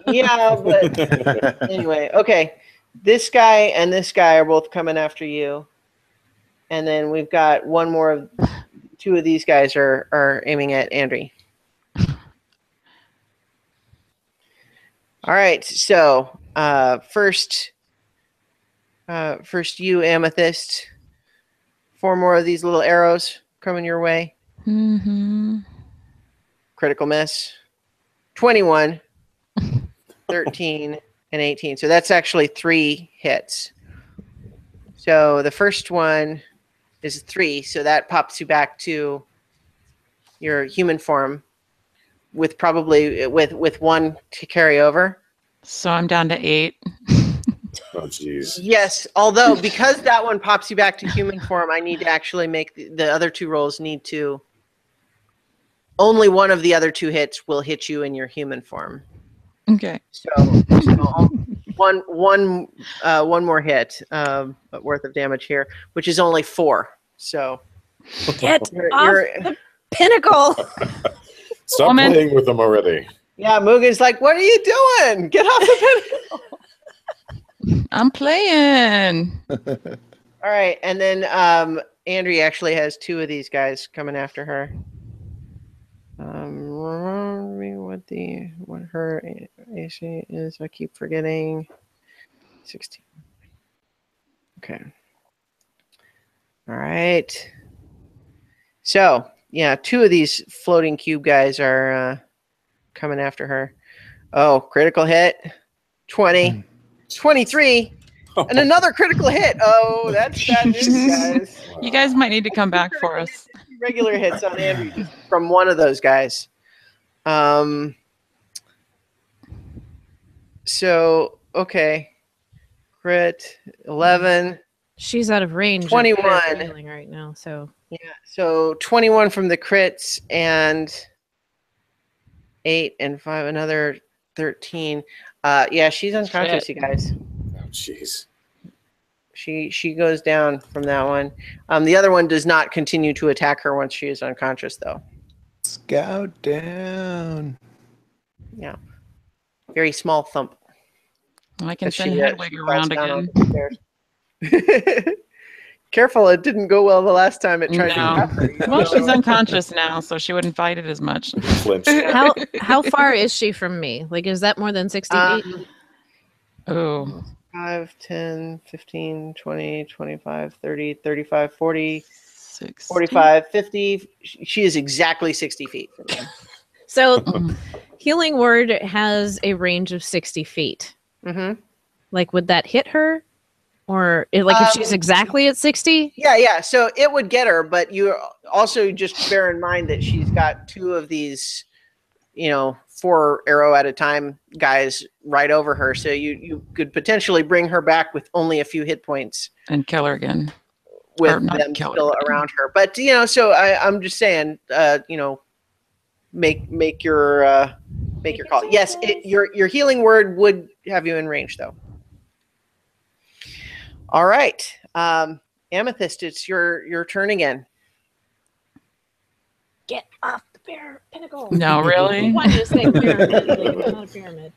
yeah, but anyway, okay. This guy and this guy are both coming after you, and then we've got one more of two of these guys are aiming at Andri. All right, so first you, Amethyst. 4 more of these little arrows coming your way. Mm-hmm. Critical miss. 21, 13, and 18. So that's actually 3 hits. So the first one is 3, so that pops you back to your human form with probably with 1 to carry over. So I'm down to 8. Oh, jeez. Yes, although because that one pops you back to human form, I need to actually make the other 2 rolls need to. Only one of the other 2 hits will hit you in your human form. Okay. So one more hit worth of damage here, which is only 4. So Get you're, off you're the pinnacle. Stop Woman. playing with them already. yeah. Mugen's like, what are you doing? Get off the pinnacle. I'm playing. All right, and then Andri actually has 2 of these guys coming after her. Remind me what her AC is. I keep forgetting. 16. Okay. All right. So yeah, 2 of these floating cube guys are coming after her. Oh, critical hit. 20, 23, and another critical hit. Oh, that's bad news, guys. You guys might need to come back for us. Regular hits on Andrew just from one of those guys. So okay, crit 11. She's out of range. 21. Of healing right now, so Yeah, so 21 from the crits and 8 and 5, another 13. Yeah, she's unconscious, you guys. Oh, jeez. She goes down from that one. The other one does not continue to attack her once she is unconscious, though. Scout down. Yeah, very small thump. I can 'Cause send she Hedwig falls around down again. onto the stairs. Careful, it didn't go well the last time it tried to No. grab her. You Well, don't she's know. unconscious now, so she wouldn't fight it as much. Flinch. how far is she from me? Like, is that more than 60 feet? Oh, 5, 10, 15, 20, 25, 30, 35, 40, 60. 45, 50. She is exactly 60 feet from you. So, Mm. healing word has a range of 60 feet. Mm-hmm. Like, would that hit her? Or like if she's exactly at 60? Yeah. So it would get her, but you also just bear in mind that she's got 2 of these, 4 arrow at a time guys right over her. So you could potentially bring her back with only a few hit points And kill her again. with Or not them kill her, still but- around her. But so I'm just saying, make your call. Yes, your healing word would have you in range though. All right, Amethyst, it's your turn again. Get off the pinnacle. No, really? I wanted to say pyramid, like, it's not a pyramid.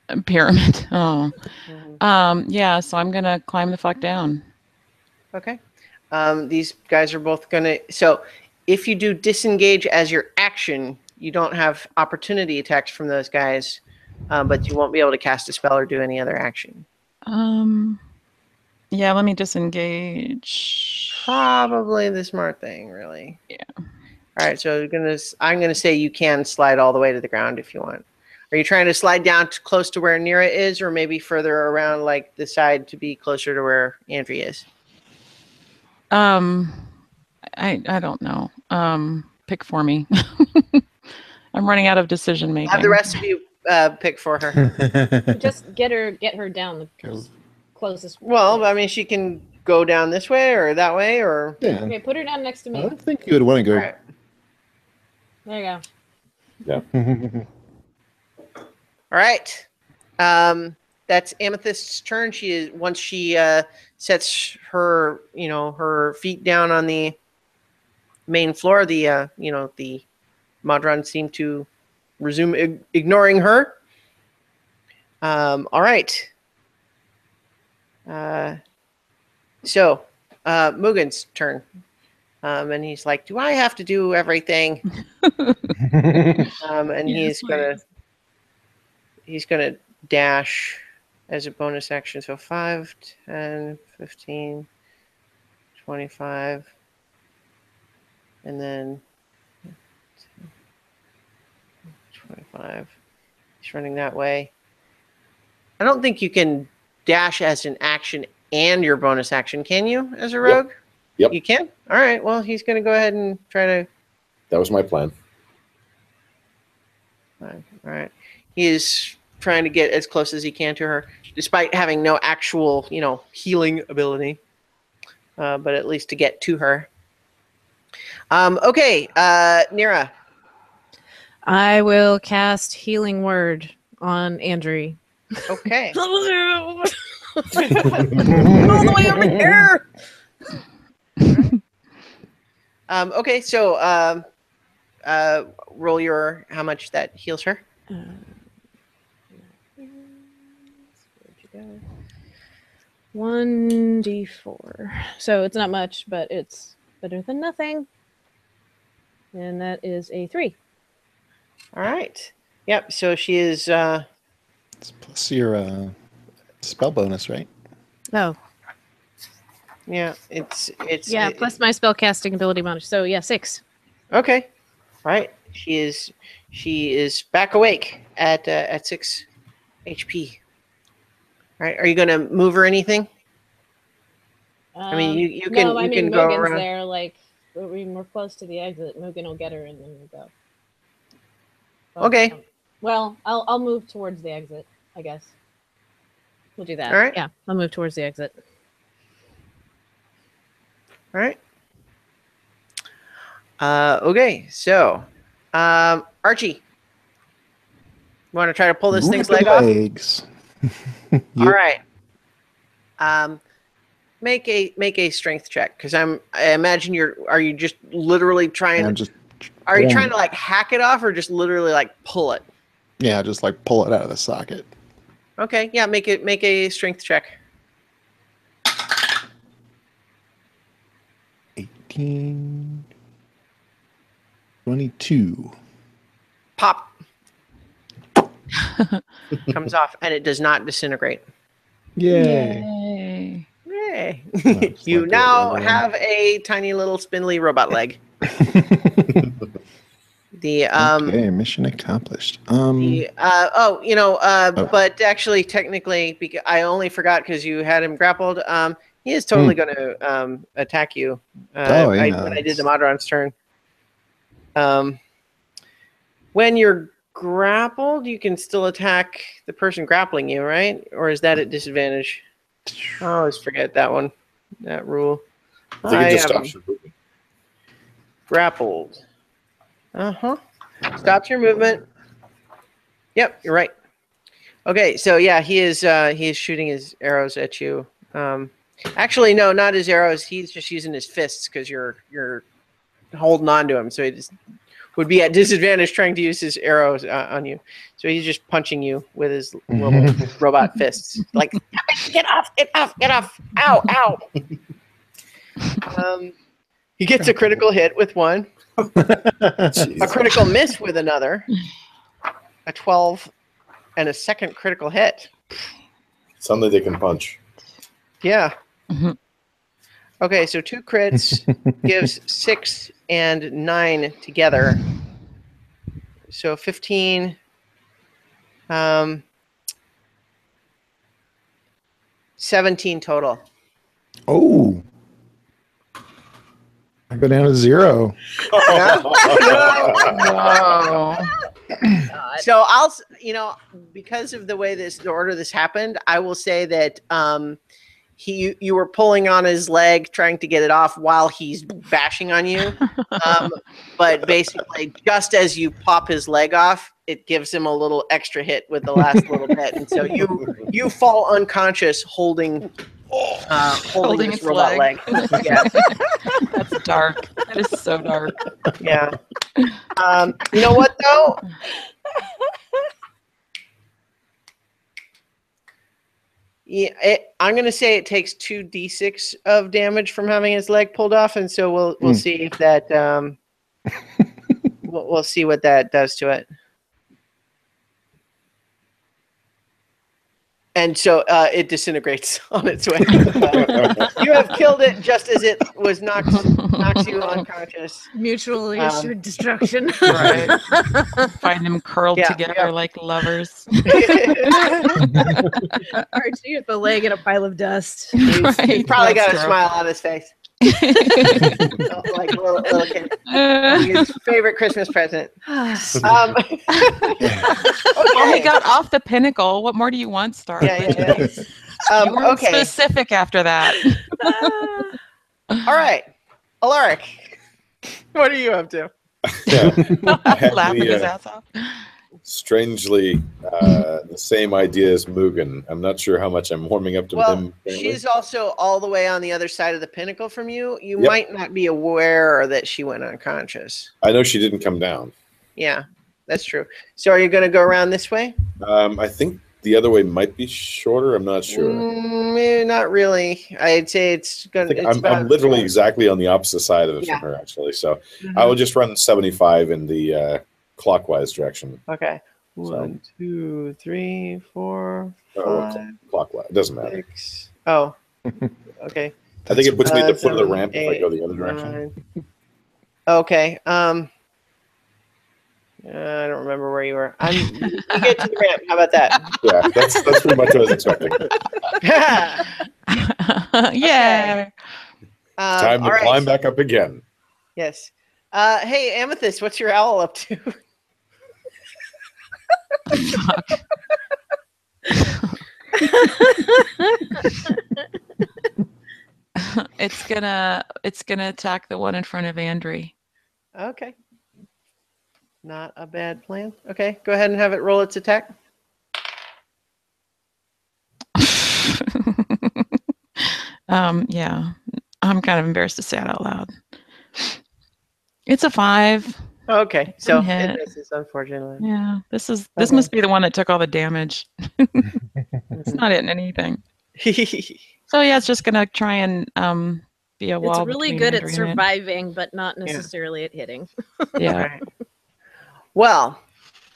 A pyramid. Oh. Yeah, so I'm gonna climb the fuck down. Okay. These guys are both gonna. So, if you do disengage as your action, you don't have opportunity attacks from those guys, but you won't be able to cast a spell or do any other action. Yeah, let me disengage. Probably the smart thing, really. Yeah. All right. So I'm gonna say you can slide all the way to the ground if you want. Are you trying to slide down close to where Nira is, or maybe further around, like the side, to be closer to where Andrea is? I don't know. Pick for me. I'm running out of decision making. Have the rest of you pick for her. Just get her down the closest. Well, I mean, she can go down this way or that way, or Yeah. Okay, put her down next to I me. don't think you would want to all go. right. There you go. All right. That's Amethyst's turn. Once she sets her, her feet down on the main floor, the Modron seem to resume ignoring her. All right. So, Mugen's turn. And he's like, "Do I have to do everything?" And Yes, he's gonna dash as a bonus action. So 5, 10, 15, 25, and then 25. He's running that way. I don't think you can dash as an action and your bonus action, can you, as a rogue? Yep. You can? All right. Well, he's going to go ahead and try to. That was my plan. All right. He is trying to get as close as he can to her, despite having no actual, healing ability, but at least to get to her. Okay. Nira. I will cast Healing Word on Andrew. Okay. All the way over here. Okay. So roll your how much that heals her. Where'd you go? 1d4. So it's not much, but it's better than nothing. And that is a 3. All right. Yep. So she is. It's plus your spell bonus, right? Oh, Yeah. It's. yeah, plus my spell casting ability bonus. So yeah, 6. Okay. All right. She is back awake at 6 HP. All right. Are you gonna move her anything? I mean, you can No, I you mean can go Mugen's around. there. Like we're close to the exit. Mugen will get her, and then we'll go. Well, Okay. Well, I'll move towards the exit. I guess we'll do that. All right. Yeah, I'll move towards the exit. All right. Okay. So, Archie, you want to try to pull this thing's leg off? Legs. All Yep. right. Make a strength check because I imagine are you just literally trying? And just Are you pulling trying to like hack it off or just literally like pull it? Yeah, just like pull it out of the socket. Okay. Yeah. Make a strength check. 18, 22. Pop. Comes off and it does not disintegrate. Yay. Yay. It's You like now a- have a tiny little spindly robot leg. The Okay, mission accomplished. but actually technically because I only forgot because you had him grappled, he is totally going to attack you when I did the Modron's turn. When you're grappled, you can still attack the person grappling you, right? Or is that at disadvantage? I always forget that one, that rule. I think it just stops your movement. Grappled. Stops your movement. Yep, you're right. Okay, so yeah, he is shooting his arrows at you. Actually, no, not his arrows. He's just using his fists because you're holding on to him. So he just would be at disadvantage trying to use his arrows on you. So he's just punching you with his little robot fists. Like, get off, get off, get off. Ow, ow. He gets a critical hit with one. A critical miss with another. A 12 and a second critical hit. Suddenly they can punch. Yeah. Mm-hmm. Okay, so 2 crits gives 6 and 9 together. So 15. 17 total. Oh. I go down to 0. Whoa. So I'll, because of the order this happened, I will say that you were pulling on his leg, trying to get it off while he's bashing on you. But basically, just as you pop his leg off, it gives him a little extra hit with the last little bit, and so you fall unconscious holding Holding this its robot leg. leg. Yeah. That's dark. That is so dark. Yeah. You know what though? Yeah, I'm gonna say it takes 2d6 of damage from having his leg pulled off, and so we'll see if that we'll see what that does to it. And so it disintegrates on its way. You have killed it just as it was knocks you unconscious. Mutually assured destruction. Right. Find them curled Yeah, together yeah. like lovers. Archie with the leg in a pile of dust. He's Right, probably got that's a true. smile on his face, like a little kid. His favorite Christmas present. Well, he got off the pinnacle. What more do you want, Star? Yeah. You weren't Okay. specific after that. All right, Alaric, what are you up to? Laughing his ass off. Strangely, the same idea as Mugen. I'm not sure how much I'm warming up to Well, him. Apparently. she's also all the way on the other side of the pinnacle from you. You Yep. might not be aware that she went unconscious. I know she didn't come down. Yeah, that's true. So are you going to go around this way? I think the other way might be shorter. I'm not sure. Maybe not really. I'd say it's going to. I'm literally exactly on the opposite side of it Yeah. from her, actually. So I will just run 75 in the clockwise direction. Okay. 1, 2, 3, 4, Oh, 5, clockwise. It doesn't matter. 6. Oh, okay. I think it puts me at the foot of the 7, ramp if I go the other 8, direction. 9. Okay. I don't remember where you were. You get to the ramp. How about that? Yeah, that's pretty much what I was expecting. Yeah. Time to all right. climb back up again. Yes. Hey, Amethyst, what's your owl up to? Fuck. It's gonna attack the one in front of Andre. Okay. Not a bad plan. Okay, go ahead and have it roll its attack. Yeah. I'm kind of embarrassed to say it out loud. It's a 5. Okay, so hit. it misses, unfortunately. Yeah. This Okay. must be the one that took all the damage. It's not hitting anything. So yeah, it's just gonna try and be a wall. It's really between good at Andre and it. surviving, but not necessarily at hitting. Yeah. Right. Well,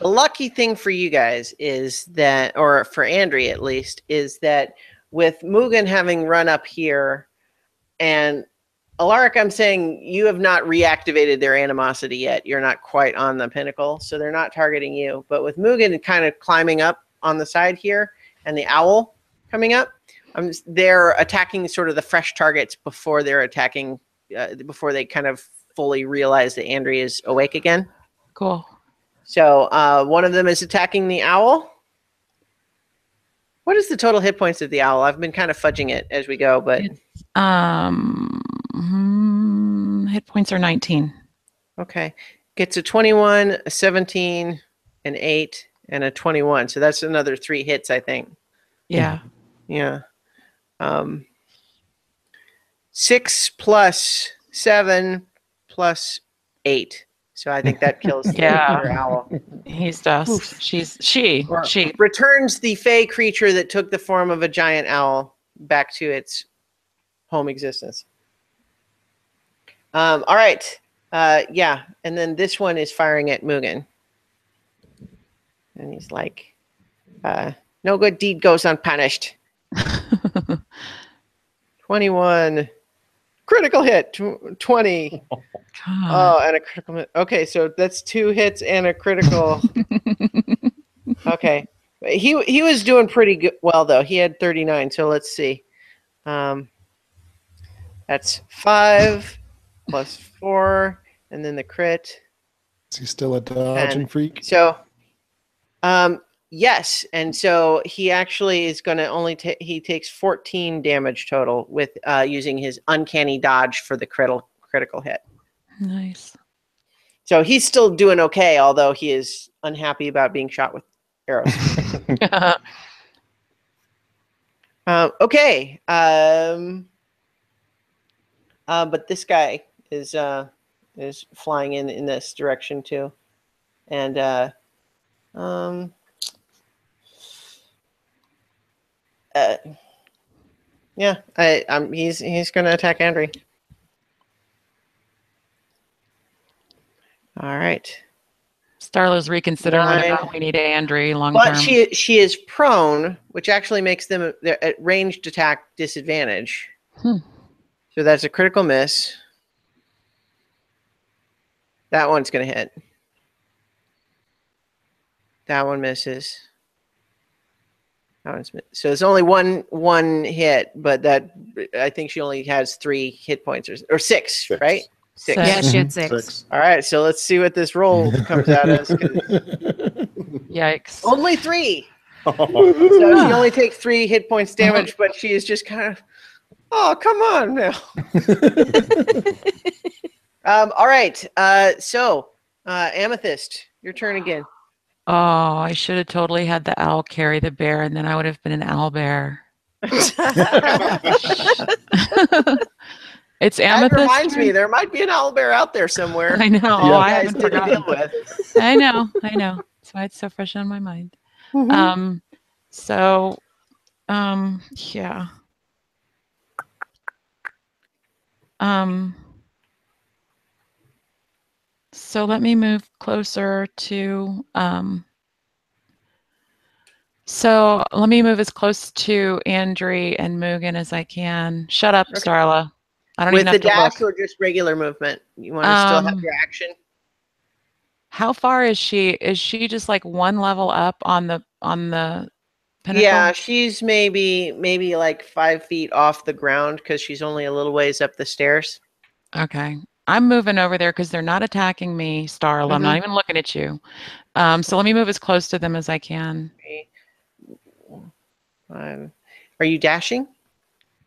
the lucky thing for you guys is that, or for Andrea at least, is that with Mugen having run up here and Alaric, I'm saying you have not reactivated their animosity yet. You're not quite on the pinnacle, so they're not targeting you. But with Mugen kind of climbing up on the side here and the owl coming up, they're attacking sort of the fresh targets before they're attacking, before they kind of fully realize that Andrea is awake again. Cool. So one of them is attacking the owl. What is the total hit points of the owl? I've been kind of fudging it as we go, but hit points are 19. okay. Gets a 21, a 17, an 8, and a 21. So that's another 3 hits, I think. Yeah. Yeah. 6 plus 7 plus 8. So I think that kills the other owl. He's dust. She Returns the fey creature that took the form of a giant owl back to its home existence. All right. Yeah. And then this one is firing at Mugen. And he's like, no good deed goes unpunished. 21. Critical hit. 20. Oh, and a critical hit. Okay, so that's 2 hits and a critical. Okay. He was doing pretty good. Well, though. He had 39, so let's see. That's 5 plus 4, and then the crit. Is he still a dodging freak? So, yes, and so he actually is going to only he takes 14 damage total with using his uncanny dodge for the critical hit. Nice. So he's still doing okay, although he is unhappy about being shot with arrows. Okay. But this guy is flying in this direction too, and Yeah, he's going to attack Andre. All right. Starla's reconsidering whether or 9. not we need Andre long But term. she is prone, which actually makes them at ranged attack disadvantage. So that's a critical miss. That one's going to hit. That one misses. That one's so it's only one hit, but that I think she only has 3 hit points or 6, right? 6. Yeah, she had 6. All right, so let's see what this roll comes out as. Yikes. Only 3. So she only takes 3 hit points damage, but she is just kind of, oh, come on now. All right. So Amethyst, your turn again. Oh, I should have totally had the owl carry the bear, and then I would have been an owl bear. It's That Amethyst. reminds me, there might be an owl bear out there somewhere. I know. Yeah. I You guys haven't didn't forgotten. deal with. I know. That's why it's so fresh on my mind. So, yeah. So let me move closer to, so let me move as close to Andre and Mugen as I can. Shut up, Okay. Starla. I don't With even the have to dash look. or just regular movement? You want to still have your action? How far is she? Is she just like one level up on the pinnacle? Yeah, she's maybe like 5 feet off the ground because she's only a little ways up the stairs. Okay. I'm moving over there because they're not attacking me, Starla. I'm not even looking at you. So let me move as close to them as I can. Are you dashing?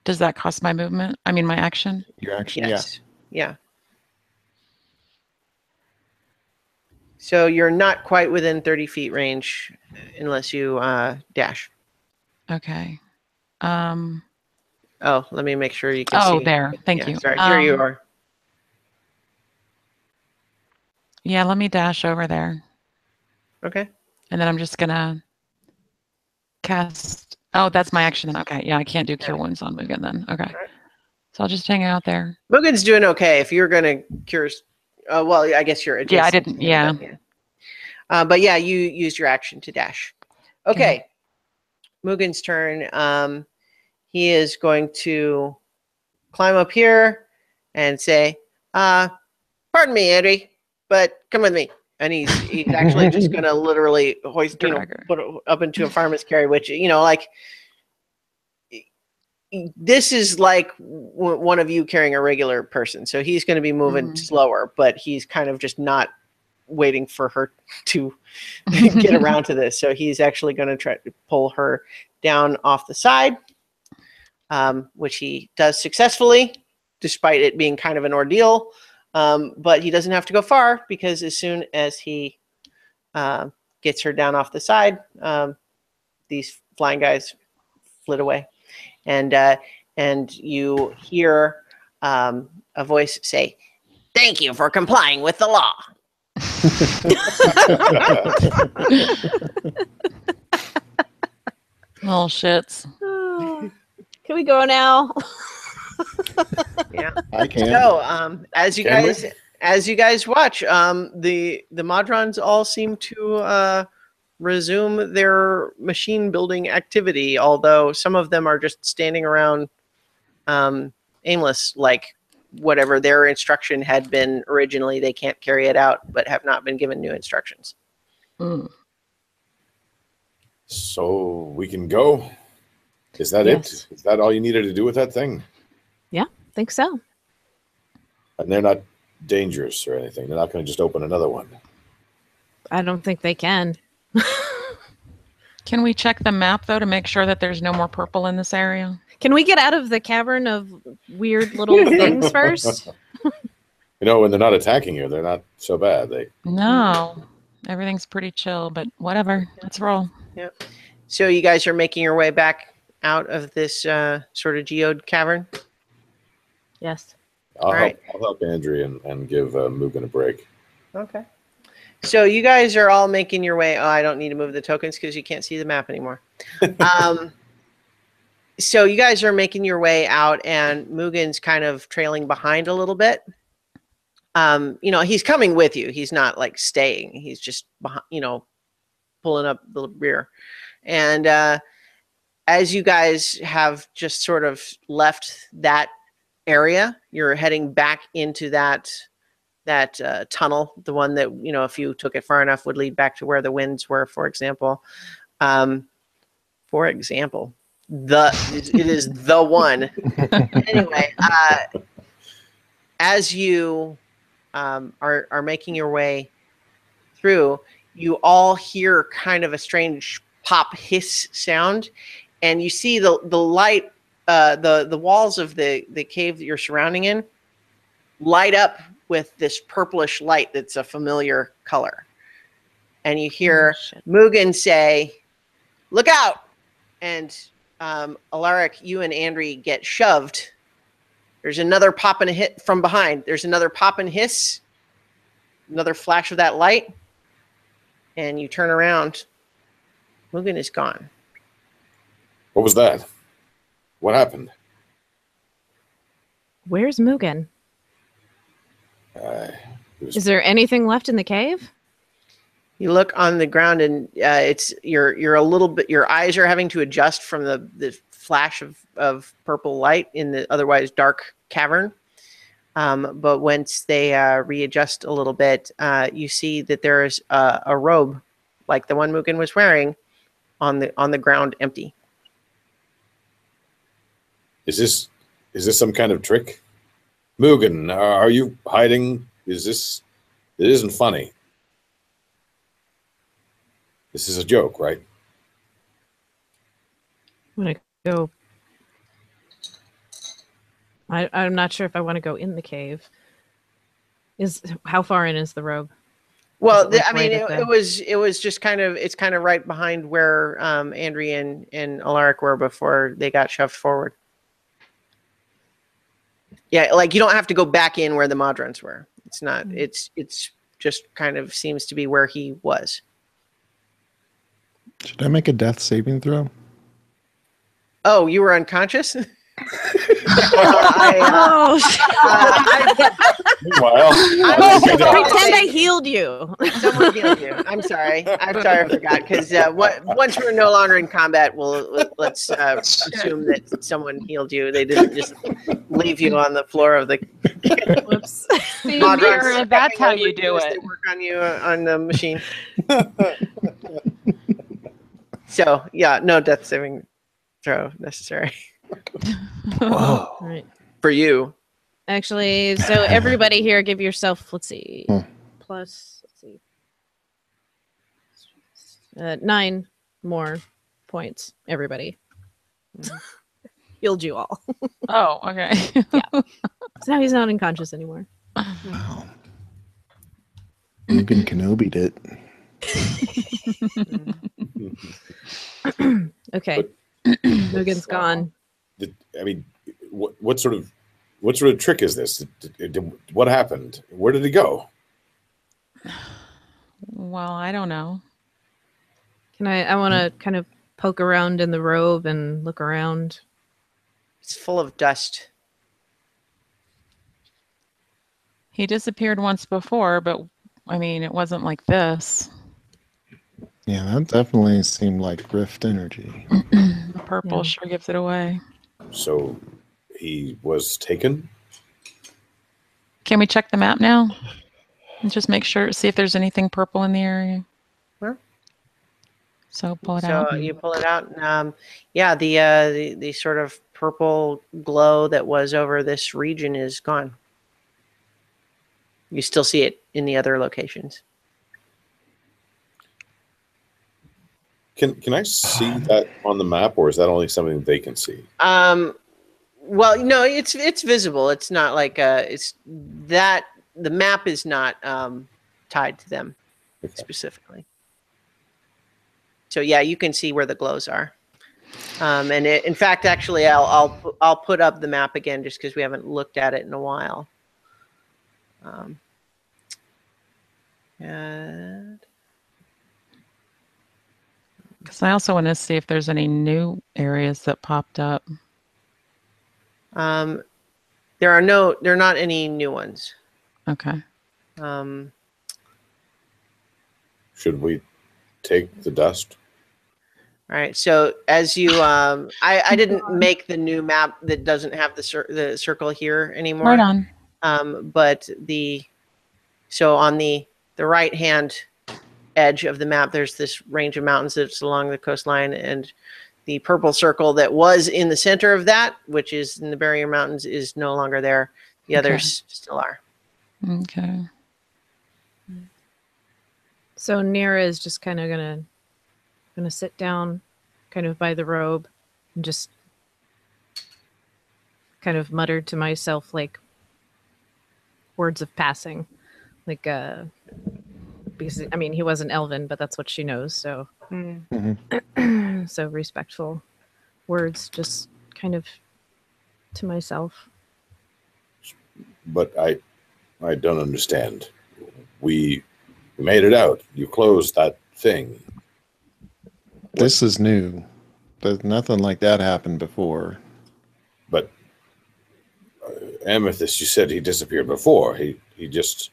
Does that cost my movement? I mean, my action? Your action, Yes. Yeah. So you're not quite within 30 feet range unless you dash. Okay. Oh, let me make sure you can see. Oh, there. Thank you. Sorry, here you are. Yeah, let me dash over there. Okay. And then I'm just going to cast. Oh, that's my action then. Okay. Yeah, I can't do Cure Wounds on Mugen then. Okay. Right. So I'll just hang out there. Mugen's doing okay. If you're going to cure... well, I guess you're adjacent. Yeah, I didn't. Yeah. But yeah, you used your action to dash. Okay. Mugen's turn. He is going to climb up here and say, pardon me, Eddie, but come with me. And he's actually just going to literally hoist, put it up into a farmer's carry, which, like, this is like one of you carrying a regular person. So he's going to be moving slower, but he's kind of just not waiting for her to get around to this. So he's actually going to try to pull her down off the side, which he does successfully, despite it being kind of an ordeal. But he doesn't have to go far because as soon as he gets her down off the side, these flying guys flit away. And you hear a voice say, Thank you for complying with the law. Little shits. Can we go now? yeah. I can. So as you guys watch, the Modrons all seem to resume their machine building activity, although some of them are just standing around aimless, like whatever their instruction had been originally. They can't carry it out, but have not been given new instructions. So we can go. Is that Yes. it? Is that all you needed to do with that thing? Yeah, think so. And they're not dangerous or anything. They're not going to just open another one. I don't think they can. Can we check the map, though, to make sure that there's no more purple in this area? Can we get out of the cavern of weird little things first? When they're not attacking you, they're not so bad. No. Everything's pretty chill, but whatever. Let's roll. Yep. So you guys are making your way back out of this sort of geode cavern? Yes. I'll right. help Andrea and give Mugen a break. Okay. So you guys are all making your way. Oh, I don't need to move the tokens because you can't see the map anymore. So you guys are making your way out, and Mugen's kind of trailing behind a little bit. He's coming with you. He's not like staying. He's just behind, pulling up the rear. And as you guys have just sort of left that area, you're heading back into that tunnel, the one that, if you took it far enough would lead back to where the winds were, for example. It is the one. Anyway, as you are making your way through, you all hear kind of a strange pop hiss sound, and you see the light, the walls of the cave that you're surrounding in light up with this purplish light that's a familiar color. And you hear Mugen say, "Look out!" And Alaric, you and Andri get shoved. There's another pop and a hit from behind. There's another pop and hiss, another flash of that light, and you turn around. Mugen is gone. What was that? What happened? Where's Mugen? Is there anything left in the cave? You look on the ground, and you're a little bit. Your eyes are having to adjust from the flash of purple light in the otherwise dark cavern. But once they readjust a little bit, you see that there is a robe, like the one Mugen was wearing, on the ground, empty. Is this some kind of trick? Mugen, are you hiding? It isn't funny. This is a joke, right? I'm gonna go. I'm not sure if I want to go in the cave. How far in is the robe? Well, Right it was just kind of, it's kind of right behind where Andri and Alaric were before they got shoved forward. Yeah, like you don't have to go back in where the Modrons were. It's not. It's just kind of seems to be where he was. Should I make a death saving throw? Oh, you were unconscious? Meanwhile, Pretend I healed you. Someone healed you. I'm sorry. I forgot, because once we're no longer in combat, let's assume that someone healed you. They didn't just leave you on the floor of the. Whoops. See, Mira, that's how you do They it. work on you on the machine. So yeah, no death saving throw necessary. Whoa. Right. For you. Actually, so everybody here, give yourself, let's see, plus, let's see, 9 more points, everybody. Healed you all. Oh, okay. So now he's not unconscious anymore. Wow. Mugen Kenobi did. Okay. Mugen's gone. What sort of trick is this? What happened? Where did he go? Well, I don't know. I want to kind of poke around in the robe and look around. It's full of dust. He disappeared once before, but I mean, it wasn't like this. Yeah, that definitely seemed like rift energy. The purple sure gives it away. So he was taken? Can we check the map now? And just make sure, see if there's anything purple in the area. Where? So pull it out. So you pull it out, and yeah, the sort of purple glow that was over this region is gone. You still see it in the other locations. Can I see that on the map, or is that only something they can see? Well, no, it's visible. It's not like it's that the map is not tied to them specifically. So yeah, you can see where the glows are. And in fact, actually, I'll put up the map again just because we haven't looked at it in a while. And Because I also want to see if there's any new areas that popped up. There are not any new ones. Okay. Should we take the dust? All right. So as you, I didn't make the new map that doesn't have the circle here anymore. Right on. But so on the right hand edge of the map, there's this range of mountains that's along the coastline, and the purple circle that was in the center of that, which is in the Barrier Mountains, is no longer there. The others still are. Okay. So Nira is just kind of gonna sit down, kind of by the robe, and just kind of mutter to myself like words of passing, like because I mean he wasn't Elven, but that's what she knows. So so respectful words, just kind of to myself. But I don't understand. We made it out. You closed that thing. This is new. There's nothing like that happened before. But Amethyst, you said he disappeared before. He just,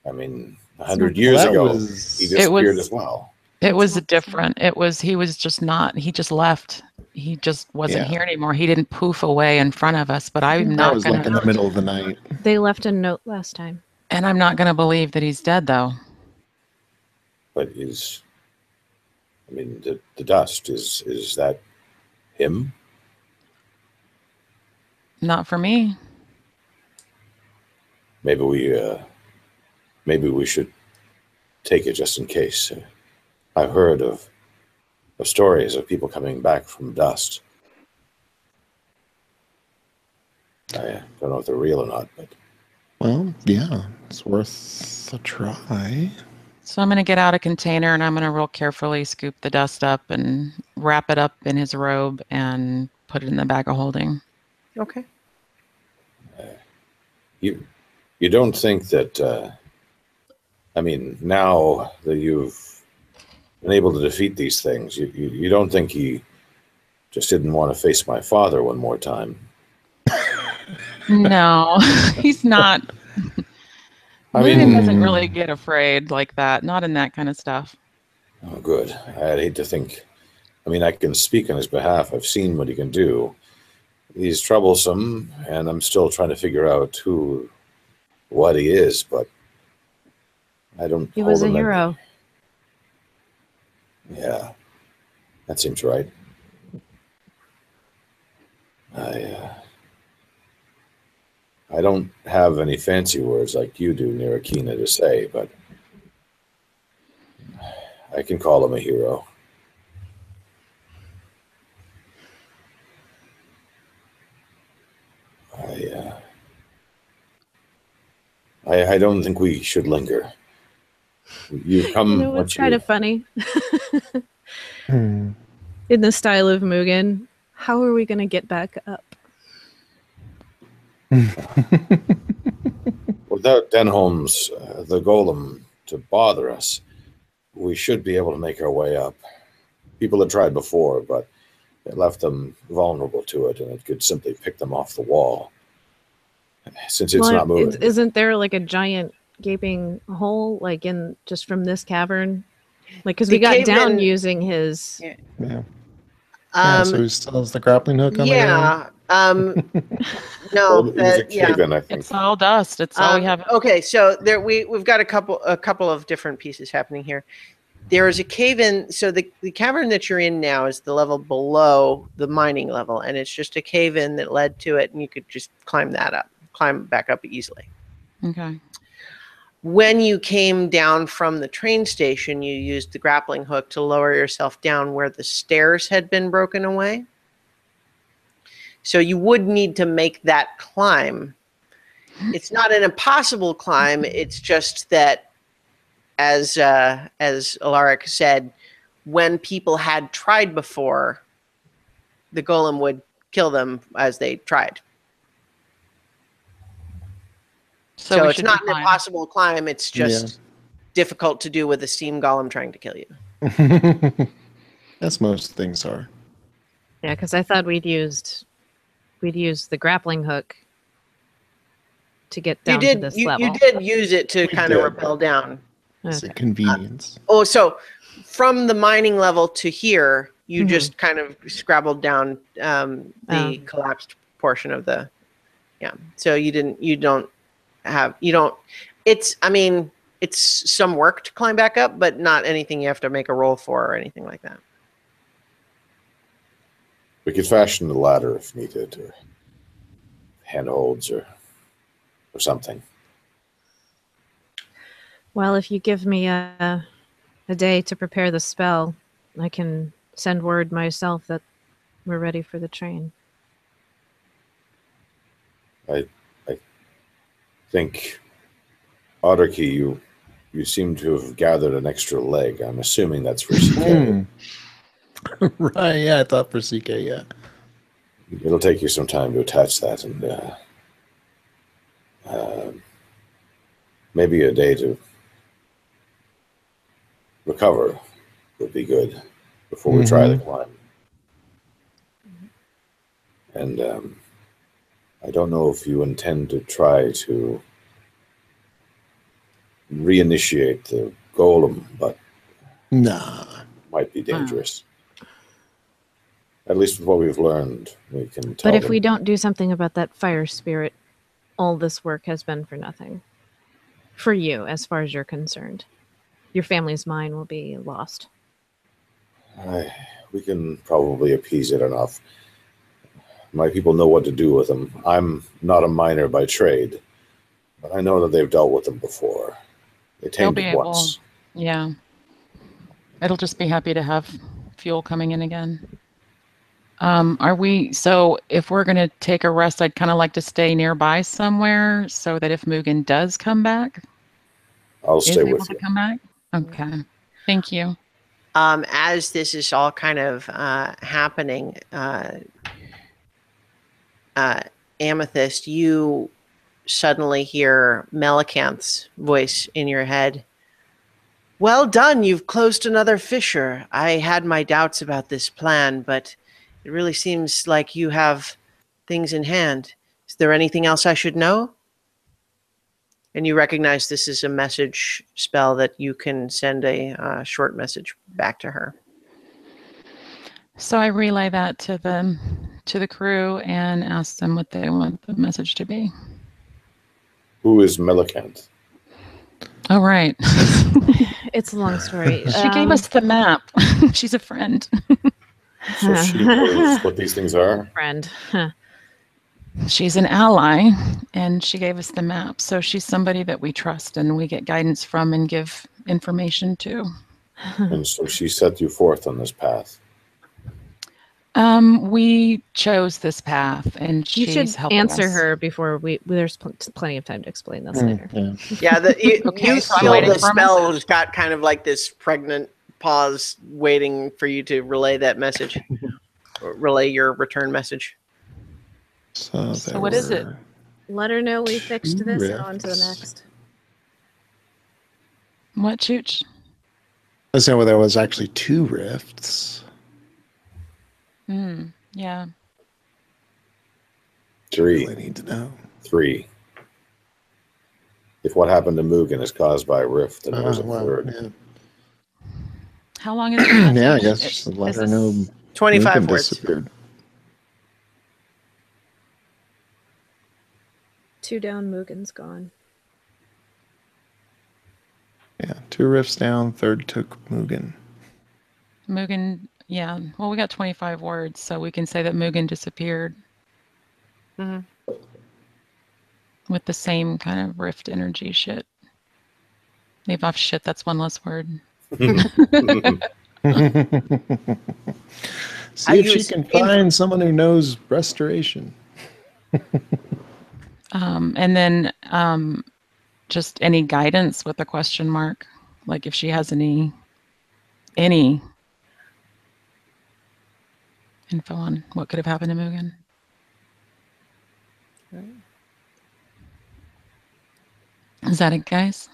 I mean, 100 years ago, he disappeared as well. It was different. He was just not, he just left. He just wasn't here anymore. He didn't poof away in front of us, but I'm not was like in the middle of the night. They left a note last time. And I'm not going to believe that he's dead, though. But I mean, the dust, is that him? Not for me. Maybe we should take it just in case. I've heard of stories of people coming back from dust. I don't know if they're real or not, but Well, yeah, it's worth a try. So I'm going to get out a container and I'm going to real carefully scoop the dust up and wrap it up in his robe and put it in the bag of holding. Okay. You don't think that, I mean, now that you've been able to defeat these things, you don't think he just didn't want to face my father one more time? No, he's not. I He mean, doesn't really get afraid like that. Not in that kind of stuff. oh, good. I'd hate to think. I mean, I can speak on his behalf. I've seen what he can do. He's troublesome, and I'm still trying to figure out what he is, but I don't. He was a hero. Yeah, that seems right. I don't have any fancy words like you do, Nirakina, to say, but I can call him a hero. I don't think we should linger. You come. You know what's kind of funny? In the style of Mugen, how are we going to get back up? Without Denholm's, the golem, to bother us, we should be able to make our way up. People had tried before, but it left them vulnerable to it, and it could simply pick them off the wall. Since it's not moving. Isn't there like a giant gaping hole, like in just from this cavern? Like, because we got down using his. Yeah. So he still has the grappling hook on the ground? No, It was a cave-in, I think. It's all dust. It's all we have. Okay, so there we've got a couple of different pieces happening here. There is a cave-in. So the cavern that you're in now is the level below the mining level, and it's just a cave-in that led to it, and you could just climb back up easily. Okay. When you came down from the train station, you used the grappling hook to lower yourself down where the stairs had been broken away. So you would need to make that climb. It's not an impossible climb. It's just that, as Alaric said, when people had tried before, the golem would kill them as they tried. So it's not an impossible climb. It's just difficult to do with a steam golem trying to kill you. as most things are. Yeah, because I thought we'd used the grappling hook to get down to this level. You did use it to We kind of did. rappel down. It's a Okay. convenience. Oh, so from the mining level to here, you Mhm. just kind of scrabbled down the Oh. collapsed portion of the, yeah. So you don't, it's, I mean, it's some work to climb back up, but not anything you have to make a roll for or anything like that. We could fashion a ladder if needed, or handholds, or something. Well, if you give me a day to prepare the spell, I can send word myself that we're ready for the train. I think, Otterkey, you seem to have gathered an extra leg. I'm assuming that's for CK. Right, yeah, I thought for CK, yeah. It'll take you some time to attach that, and maybe a day to recover would be good before we try the climb. And I don't know if you intend to try to reinitiate the golem, but Nah. might be dangerous. At least with what we've learned, we can tell But if them. we don't do something about that fire spirit, all this work has been for nothing. For you, as far as you're concerned. Your family's mind will be lost. We can probably appease it enough. My people know what to do with them. I'm not a miner by trade, but I know that they've dealt with them before. They They'll tamed be it able. once. Yeah. It'll just be happy to have fuel coming in again. So if we're going to take a rest, I'd kind of like to stay nearby somewhere so that if Mugen does come back, I'll is stay able with to you. come back. Okay. Thank you. As this is all kind of happening, Amethyst, you suddenly hear Melicanth's voice in your head. Well done, you've closed another fissure. I had my doubts about this plan, but it really seems like you have things in hand. Is there anything else I should know? And you recognize this is a message spell that you can send a short message back to her. So I relay that to the crew and ask them what they want the message to be. Who is Melicant? Oh, right. It's a long story. She gave us the map. She's a friend. So she knows what these things are? friend. She's an ally, and she gave us the map. So she's somebody that we trust and we get guidance from and give information to. And so she set you forth on this path. We chose this path, and You she's should helping answer us. her before there's plenty of time to explain this later. Yeah. Yeah, Okay, you so I'm feel waiting the for a spell message. has got kind of like this pregnant pause waiting for you to relay that message, or relay your return message. So, So what is it? Let her know we fixed Two this and on to the rifts. next. What, Chooch? So there was actually 2 rifts. Yeah. 3. Really need to know. 3. If what happened to Mugen is caused by a rift, then there was a Well, third. yeah. How long is your Yeah, I message? guess just let her know 25 Mugen words. disappeared. 2 down, Mugen's gone. Yeah, 2 rifts down, third took Mugen. Mugen, yeah. Well, we got 25 words, so we can say that Mugen disappeared Mhm. with the same kind of rift energy shit. Leave off shit, that's one less word. See if she can find someone who knows restoration. And then just any guidance with a question mark, like if she has any info on what could have happened to Mugen. Is that it, guys?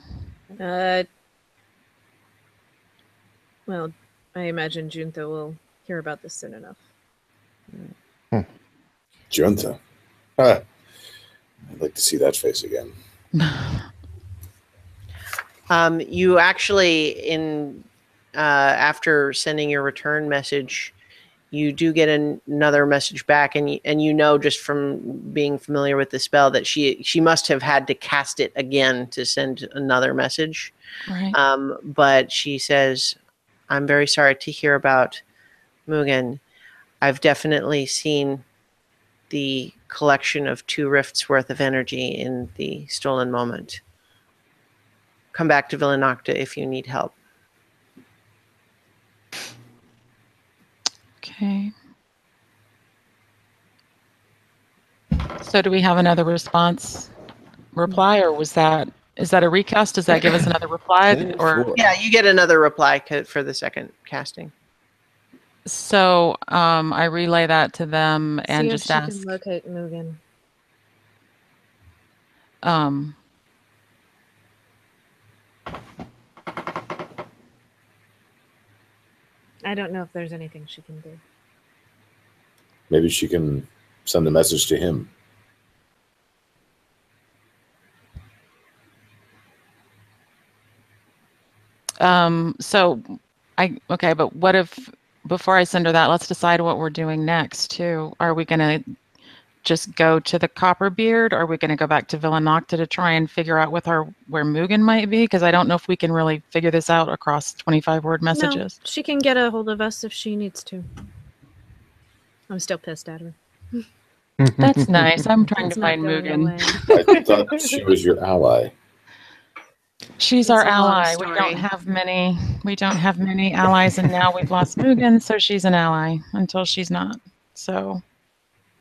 Well, I imagine Junta will hear about this soon enough. Junta. I'd like to see that face again. You actually, after sending your return message, you do get another message back, and you know just from being familiar with the spell that she must have had to cast it again to send another message. Right. But she says, "I'm very sorry to hear about Mugen. I've definitely seen the collection of 2 rifts worth of energy in the stolen moment. Come back to Villanocta if you need help." Okay. So do we have another reply, or is that a recast? Does that give us another reply? Or Yeah, you get another reply for the second casting. so I relay that to them and See if just she ask. can locate Mugen. I don't know if there's anything she can do. Maybe she can send a message to him. Okay, but what if before I send her that, let's decide what we're doing next too. Are we going to just go to the Copperbeard? Are we going to go back to Villanocta to try and figure out where Mugen might be? Because I don't know if we can really figure this out across 25-word messages. No, she can get a hold of us if she needs to. I'm still pissed at her. That's nice. I'm trying It's to not find going Mugen. away. I thought she was your ally. She's It's our a long ally. We story. don't have many allies, and now we've lost Mugen, so she's an ally until she's not. So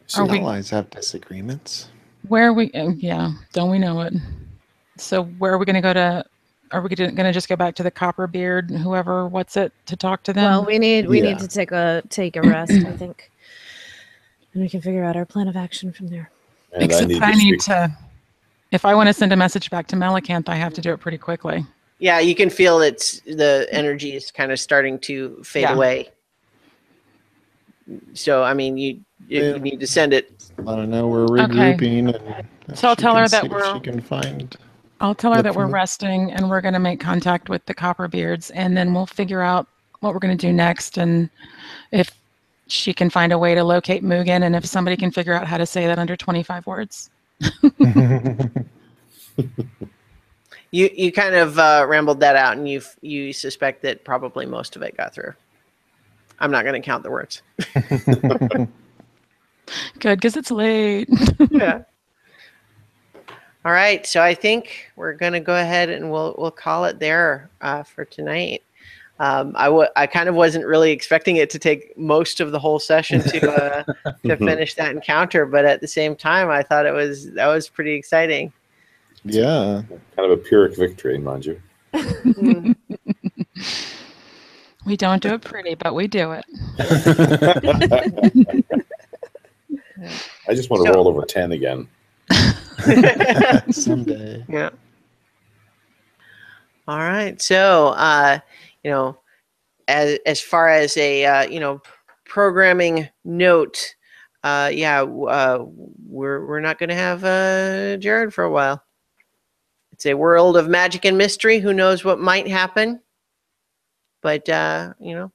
See, Are we- Allies have disagreements. where are we? Yeah, don't we know it? So where are we going to go to? Are we going to just go back to the Copperbeard, whoever, to talk to them? Well, we need Yeah. to take a rest, I think, and we can figure out our plan of action from there. and Except I need to speak. if I want to send a message back to Melicanth, I have to do it pretty quickly. Yeah, you can feel the energy is kind of starting to fade Yeah. away. So, I mean, you need to send it. Let her know we're Okay. regrouping, and So I'll she tell can her that see if she can find. I'll tell her Look that for we're me. resting and we're going to make contact with the Copperbeards, and then we'll figure out what we're going to do next, and if she can find a way to locate Mugen, and if somebody can figure out how to say that under 25 words. You kind of rambled that out, and you suspect that probably most of it got through. I'm not going to count the words. Good, because it's late. Yeah. All right, so I think we're going to go ahead and we'll call it there for tonight. I kind of wasn't really expecting it to take most of the whole session to finish that encounter, but at the same time, I thought that was pretty exciting. Yeah. Kind of a Pyrrhic victory, mind you. We don't do it pretty, but we do it. I just want to roll over 10 again. Someday. Yeah. All right. So, as far as a programming note, we're not going to have Jared for a while. It's a world of magic and mystery. Who knows what might happen? But Mugen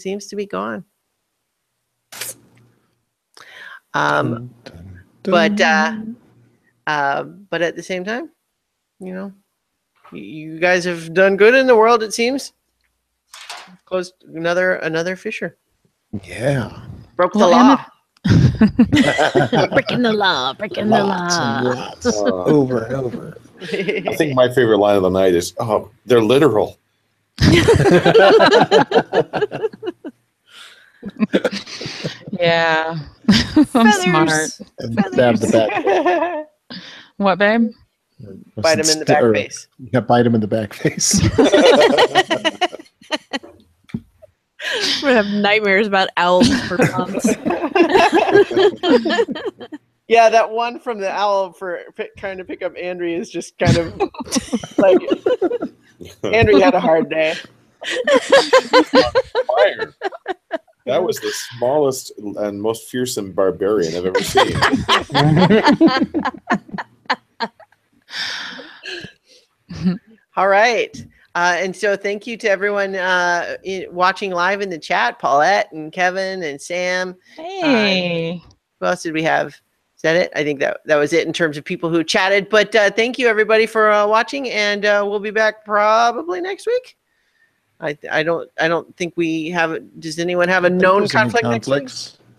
seems to be gone. Dun, But dun. but at the same time, you guys have done good in the world. It seems. Closed another fissure. Yeah. Broke the Well, law. Breaking the law. Breaking the Lots and law. lots. Over and over. I think my favorite line of the night is, "Oh, they're literal." Yeah. I'm smart. And stab the back. What, babe? Bite him in the back face. Yeah, bite him in the back face. We're gonna have nightmares about owls for months. Yeah, that one from the owl for trying to pick up Andrea is just kind of like Andrea had a hard day. Fire. That was the smallest and most fearsome barbarian I've ever seen. All right. And so thank you to everyone watching live in the chat, Paulette and Kevin and Sam. Hey. Who else did we have? Is that it? I think that was it in terms of people who chatted. But thank you, everybody, for watching. And we'll be back probably next week. I don't think we have. Does anyone have a known conflict next week?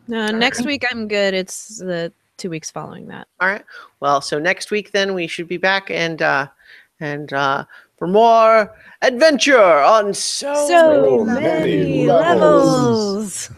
No, next week I'm good. It's the 2 weeks following that. All right. Well, so next week then we should be back and for more adventure on so many levels.